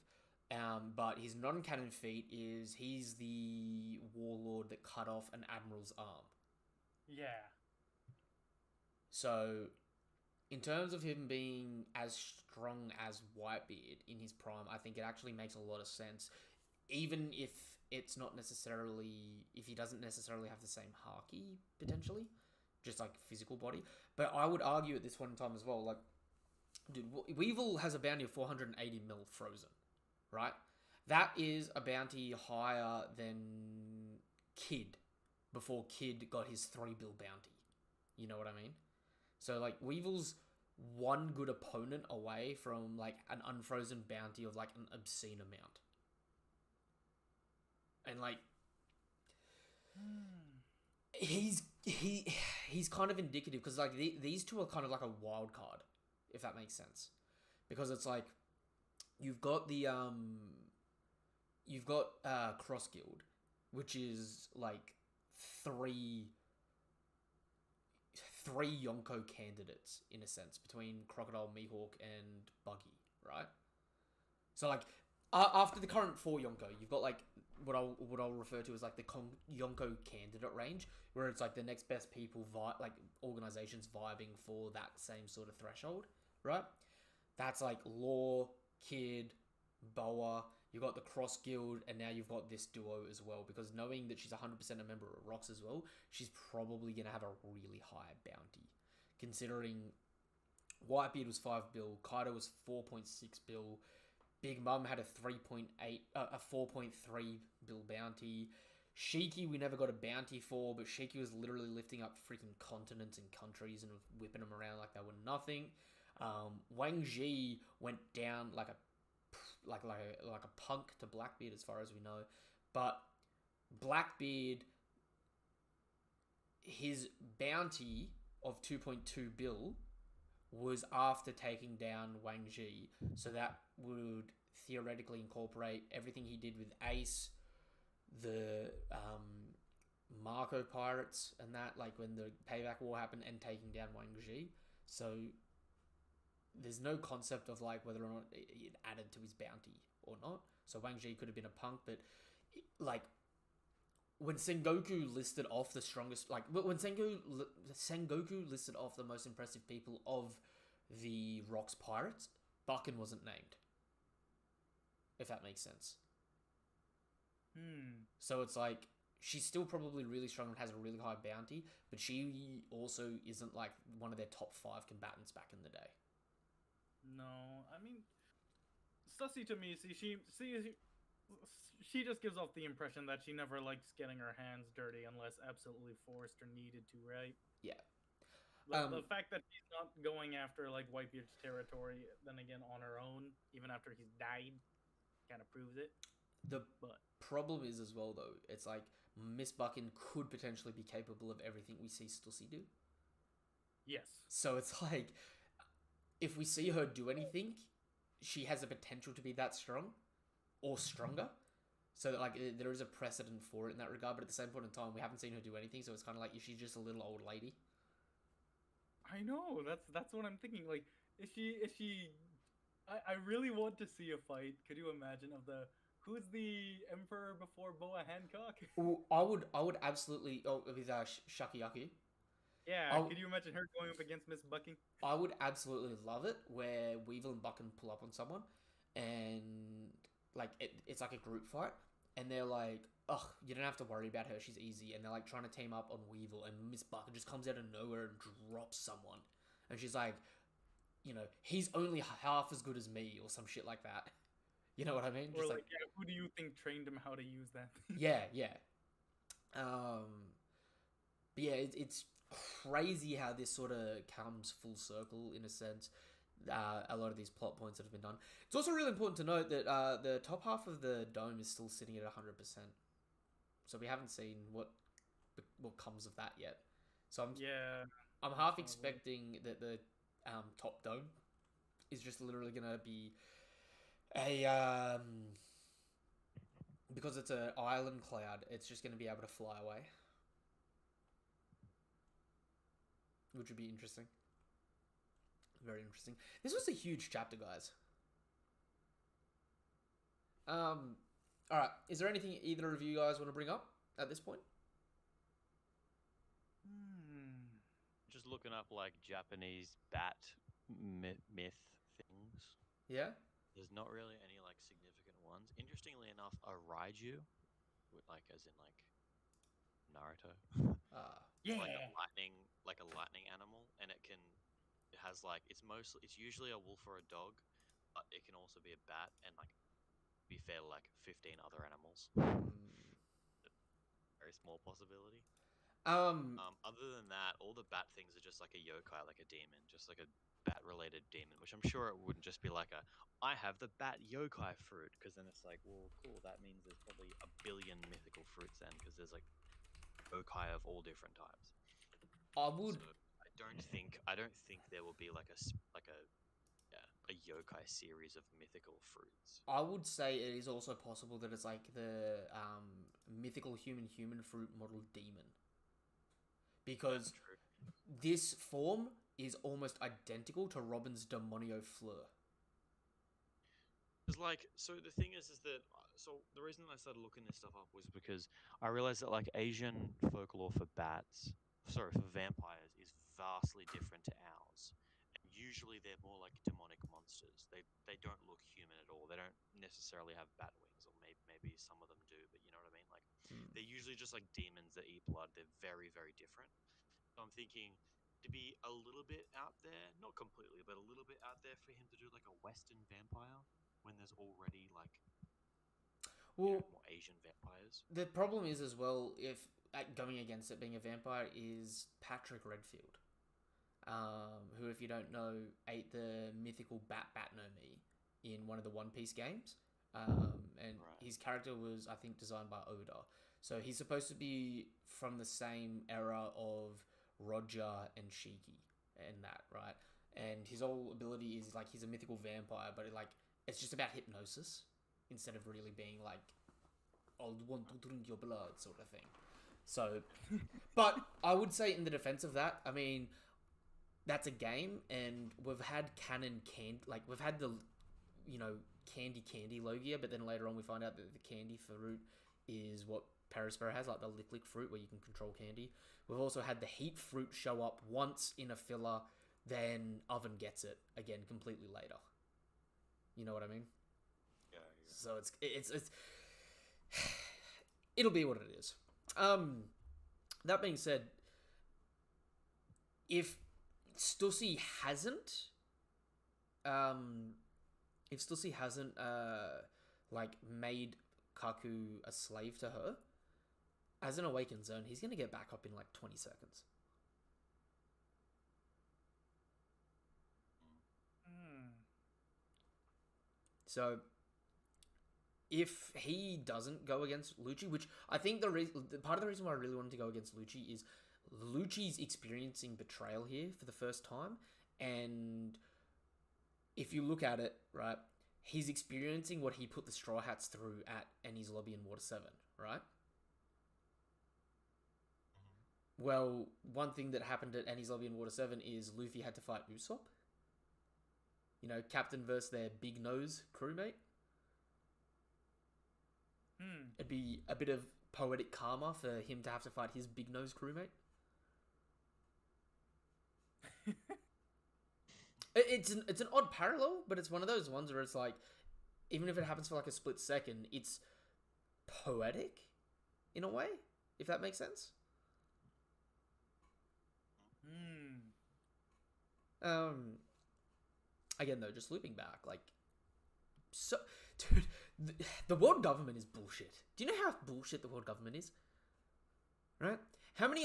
But his non-canon feat is he's the warlord that cut off an admiral's arm. Yeah. So, in terms of him being as strong as Whitebeard in his prime, I think it actually makes a lot of sense, even if it's not necessarily, if he doesn't necessarily have the same haki, potentially, just like physical body. But I would argue at this point in time as well, like, dude, Weevil has a bounty of 480 mil frozen, right? That is a bounty higher than Kid, before Kid got his 3 bill bounty. You know what I mean? So like Weevil's one good opponent away from like an unfrozen bounty of like an obscene amount. And like he's kind of indicative because like these two are kind of like a wild card, if that makes sense, because it's like you've got Cross Guild, which is like three Yonko candidates in a sense between Crocodile, Mihawk, and Buggy, right? So like after the current 4 Yonko, you've got like what I'll refer to as like the Yonko candidate range, where it's like the next best people like organizations vibing for that same sort of threshold, right? That's like Law, Kid, Boa. You've got the Cross Guild, and now you've got this duo as well. Because knowing that she's 100% a member of Rocks as well, she's probably gonna have a really high bounty, considering Whitebeard was 5 bill, Kaido was 4.6 bill, Big Mum had a 4.3 bill bounty. Shiki, we never got a bounty for, but Shiki was literally lifting up freaking continents and countries and whipping them around like they were nothing. Wang Ji went down like a punk to Blackbeard as far as we know, but Blackbeard, his bounty of 2.2 bill was after taking down Wang Ji, so that would theoretically incorporate everything he did with Ace, the Marco Pirates, and that, like when the Payback War happened, and taking down Wang Ji. So there's no concept of like whether or not it added to his bounty or not. So Wang Ji could have been a punk, but like when Sengoku listed off the strongest, like when Sengoku listed off the most impressive people of the Rocks Pirates, Bucken wasn't named. If that makes sense. So it's like she's still probably really strong and has a really high bounty, but she also isn't like one of their top 5 combatants back in the day. No, I mean, Stussy to me, she just gives off the impression that she never likes getting her hands dirty unless absolutely forced or needed to, right? Yeah. The fact that she's not going after like Whitebeard's territory, then again on her own, even after he's died, kind of proves it. The problem is as well though, it's like Miss Bucken could potentially be capable of everything we see Stussy do. Yes. So it's like, if we see her do anything, she has the potential to be that strong or stronger. So that like there is a precedent for it in that regard, but at the same point in time, we haven't seen her do anything, so it's kind of like, is she just a little old lady? I know, that's what I'm thinking. Like, is she? I really want to see a fight. Could you imagine who's the emperor before Boa Hancock? Ooh, I would absolutely. Oh, with Shakiyaki. Yeah, could you imagine her going up against Miss Bucking? I would absolutely love it where Weevil and Bucken pull up on someone, and like it's like a group fight, and they're like, "Ugh, you don't have to worry about her. She's easy." And they're like trying to team up on Weevil, and Miss Bucken just comes out of nowhere and drops someone, and she's like, you know, he's only half as good as me, or some shit like that. You know what I mean? Or Just like, yeah, who do you think trained him how to use that? yeah. But yeah, it's crazy how this sort of comes full circle in a sense. A lot of these plot points that have been done. It's also really important to note that the top half of the dome is still sitting at 100%. So we haven't seen what comes of that yet. So I'm half expecting that the top dome is just literally gonna be a because it's an island cloud. It's just gonna be able to fly away, which would be interesting. Very interesting. This was a huge chapter, guys. All right. Is there anything either of you guys want to bring up at this point? Just looking up like Japanese bat myth things. Yeah. There's not really any like significant ones. Interestingly enough, a Raiju, like as in like Naruto, Yeah. like a lightning animal, and it has like it's usually a wolf or a dog, but it can also be a bat and like be fair to like 15 other animals. Very small possibility. Other than that, all the bat things are just like a yokai, like a demon, just like a bat-related demon. Which I'm sure it wouldn't just be like a, I have the bat yokai fruit, because then it's like, well, cool. That means there's probably a billion mythical fruits then, because there's like yokai of all different types. I would. So I don't think there will be like a yokai series of mythical fruits. I would say it is also possible that it's like the mythical human fruit model demon, because True. this form is almost identical to Robin's Demonio Fleur. Because like, so the thing is that so the reason I started looking this stuff up was because I realized that like Asian folklore for vampires is vastly different to ours. And usually they're more like demonic monsters. They don't look human at all. They don't necessarily have bat wings, or maybe some of them do, but you know what I mean. Like they're usually just like demons that eat blood. They're very very different. So I'm thinking to be a little bit out there, not completely, but a little bit out there for him to do like a Western vampire when there's already like Well, more Asian vampires. the problem is as well, if going against it being a vampire, is Patrick Redfield, who, if you don't know, ate the mythical Batnomi in one of the One Piece games. And Right. his character was, I think, designed by Oda. So he's supposed to be from the same era of Roger and Shiki and that, right? And his whole ability is like he's a mythical vampire, but it's just about hypnosis instead of really being like, I want to drink your blood sort of thing. So, but I would say in the defense of that, I mean, that's a game, and we've had canon like we've had the, candy Logia, but then later on we find out that the candy fruit is what Perispera has, like the lick fruit where you can control candy. We've also had the heat fruit show up once in a filler, then Oven gets it again completely later. You know what I mean? Yeah. So it's it'll be what it is. That being said, if Stussy hasn't, like made Kaku a slave to her, as an Awakened Zone, he's gonna get back up in like 20 seconds. So if he doesn't go against Lucci, which I think part of the reason why I really wanted to go against Lucci is Lucci's experiencing betrayal here for the first time, and if you look at it, right, he's experiencing what he put the Straw Hats through at Ennie's Lobby in Water 7, right? Well, one thing that happened at Ennie's Lobby in Water 7 is Luffy had to fight Usopp. You know, Captain versus their big nose crewmate. It'd be a bit of poetic karma for him to have to fight his big nose crewmate. It's an odd parallel, but it's one of those ones where it's like, even if it happens for like a split second, it's poetic in a way, if that makes sense. Again though, just looping back, like, so, dude, the world government is bullshit. Do you know how bullshit the world government is? Right? How many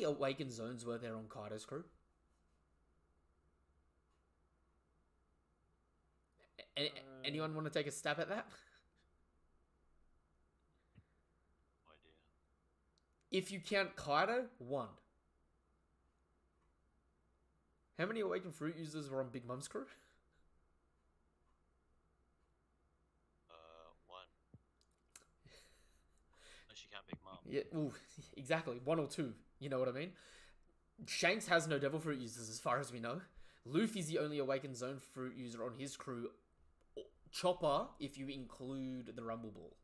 Awakened Zones were there on Kaido's crew? Anyone want to take a stab at that? No idea. If you count Kaido, 1. How many Awakened Fruit users were on Big Mom's crew? 1. Unless you count Big Mom. Yeah, ooh, exactly. 1 or 2. You know what I mean? Shanks has no Devil Fruit users as far as we know. Luffy's the only Awakened Zone Fruit user on his crew. Chopper, if you include the Rumble Ball.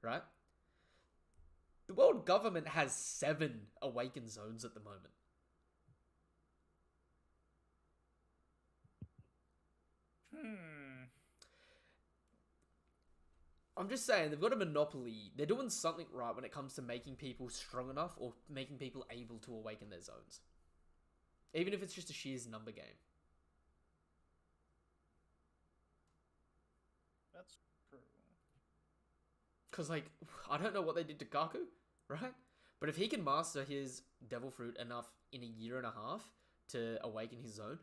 Right? The world government has 7 Awakened Zones at the moment. I'm just saying, they've got a monopoly. They're doing something right when it comes to making people strong enough or making people able to awaken their zones. Even if it's just a sheer number game. That's true. Because, like, I don't know what they did to Gaku, right? But if he can master his Devil Fruit enough in a year and a half to awaken his zone,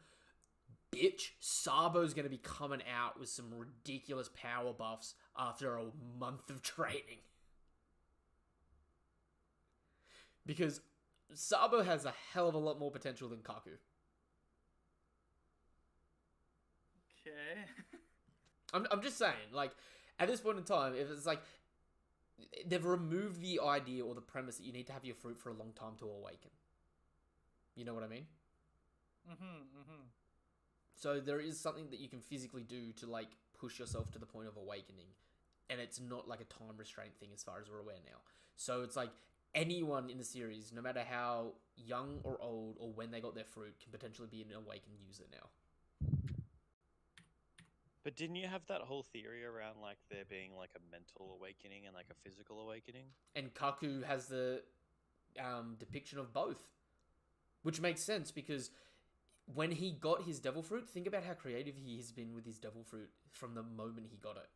bitch, Sabo's going to be coming out with some ridiculous power buffs after a month of training. Because Sabo has a hell of a lot more potential than Kaku. Okay. I'm just saying, like, at this point in time, if it's like, they've removed the idea or the premise that you need to have your fruit for a long time to awaken. You know what I mean? So there is something that you can physically do to, like, push yourself to the point of awakening. And it's not like a time restraint thing as far as we're aware now. So it's like, anyone in the series, no matter how young or old or when they got their fruit, can potentially be an awakened user now. But didn't you have that whole theory around like there being like a mental awakening and like a physical awakening? And Kaku has the depiction of both. Which makes sense because when he got his Devil Fruit, think about how creative he has been with his Devil Fruit from the moment he got it.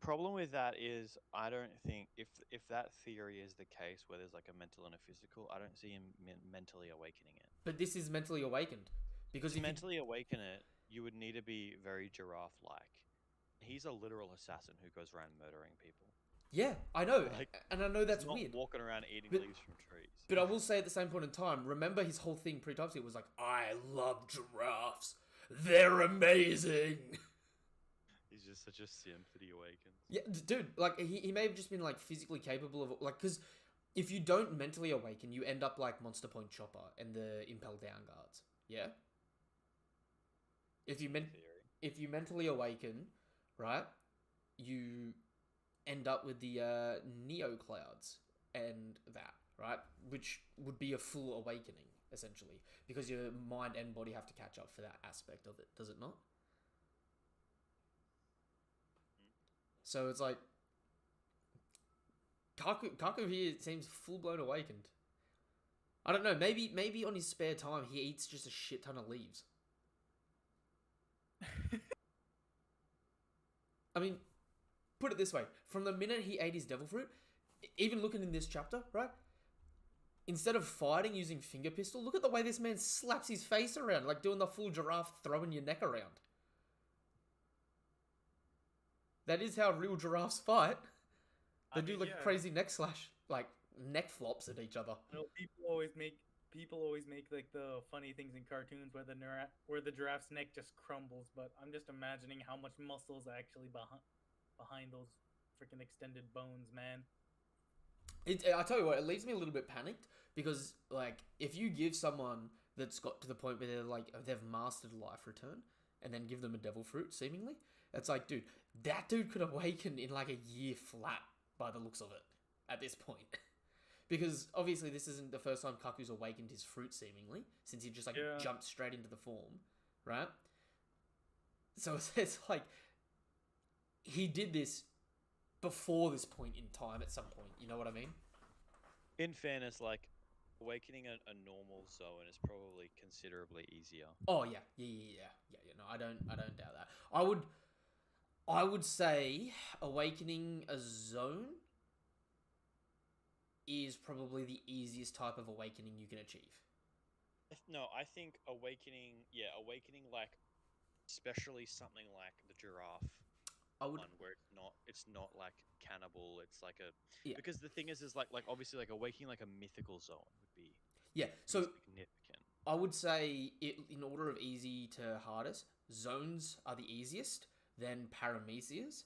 Problem with that is I don't think if that theory is the case where there's like a mental and a physical, I don't see him mentally awakening it. But this is mentally awakened. Because To if mentally awaken it, you would need to be very giraffe-like. He's a literal assassin who goes around murdering people. Yeah, I know. Like, and I know that's he's not weird. walking around eating But- leaves from trees. But I will say at the same point in time, remember his whole thing pre-time skip was like, I love giraffes. They're amazing. He's just such a simp that he awakens. Yeah, dude, like, he may have just been, like, physically capable of, like, because if you don't mentally awaken, you end up like Monster Point Chopper and the Impel Down guards. Yeah? If you mentally awaken, right, you end up with the Neo Clouds and that, right? Which would be a full awakening, essentially. Because your mind and body have to catch up for that aspect of it, does it not? So it's like Kaku here seems full blown awakened. I don't know, maybe on his spare time he eats just a shit ton of leaves. I mean, put it this way, from the minute he ate his Devil Fruit, even looking in this chapter, right? Instead of fighting using finger pistol, look at the way this man slaps his face around, like doing the full giraffe throwing your neck around. That is how real giraffes fight. They do like crazy neck slash, like neck flops at each other. You know, people always make like the funny things in cartoons where the giraffe's neck just crumbles. But I'm just imagining how much muscle is actually behind those freaking extended bones, man. I tell you what, it leaves me a little bit panicked because, like, if you give someone that's got to the point where they're like they've mastered life return and then give them a Devil Fruit, seemingly, it's like, dude, that dude could awaken in like a year flat by the looks of it at this point. Because obviously this isn't the first time Kaku's awakened his fruit, seemingly, since he just like jumped straight into the form, right? So it's like he did this before this point in time at some point, you know what I mean? In fairness, like awakening a normal zone is probably considerably easier. Oh yeah. No, I don't doubt that. I would say awakening a zone is probably the easiest type of awakening you can achieve. No, I think awakening like especially something like the giraffe one where it's not like cannibal, it's like a because the thing is like obviously like awakening like a mythical zone would be so significant. I would say it in order of easy to hardest, zones are the easiest, then paramecias,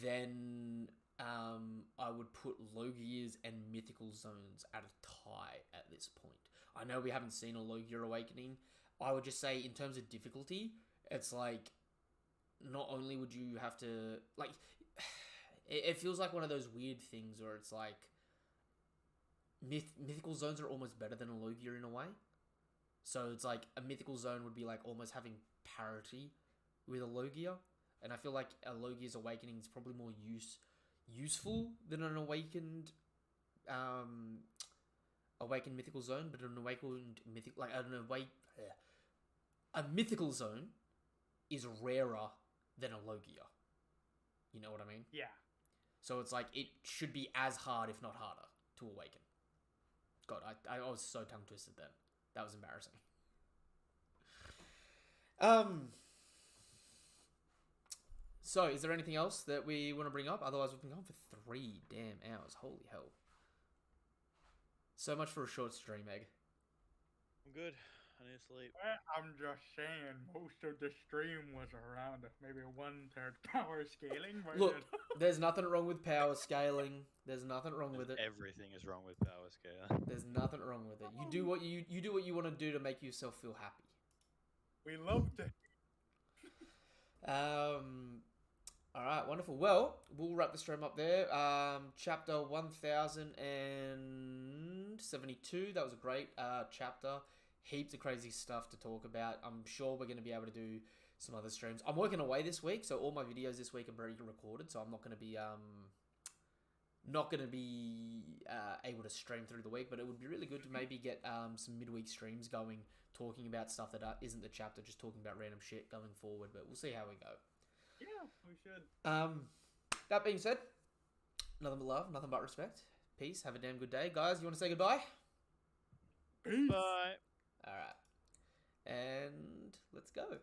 then I would put Logias and mythical zones at a tie at this point. I know we haven't seen a Logia awakening. I would just say in terms of difficulty, it's like not only would you have to like it feels like one of those weird things where it's like mythical zones are almost better than a Logia in a way. So it's like a mythical zone would be like almost having parity with a Logia, and I feel like a Logia's awakening is probably more useful than an awakened mythical zone, but an awakened mythic like a mythical zone is rarer than a Logia. You know what I mean? Yeah. So it's like it should be as hard, if not harder, to awaken. God, I was so tongue twisted then. That was embarrassing. So, is there anything else that we want to bring up? Otherwise, we've been going for 3 damn hours. Holy hell. So much for a short stream, Egg. I'm good. I need to sleep. I'm just saying, most of the stream was around maybe 1/3 power scaling. But Look, there's nothing wrong with power scaling. There's nothing wrong with it. Everything is wrong with power scale. There's nothing wrong with it. You do what you want to do to make yourself feel happy. we loved it. All right, wonderful. Well, we'll wrap the stream up there. Chapter 1072. That was a great chapter. Heaps of crazy stuff to talk about. I'm sure we're going to be able to do some other streams. I'm working away this week, so all my videos this week are already recorded. So I'm not going to be able to stream through the week. But it would be really good to maybe get some midweek streams going, talking about stuff that isn't the chapter, just talking about random shit going forward. But we'll see how we go. Yeah, we should. That being said, nothing but love, nothing but respect. Peace. Have a damn good day, guys. You want to say goodbye? Peace. Bye. All right, and let's go.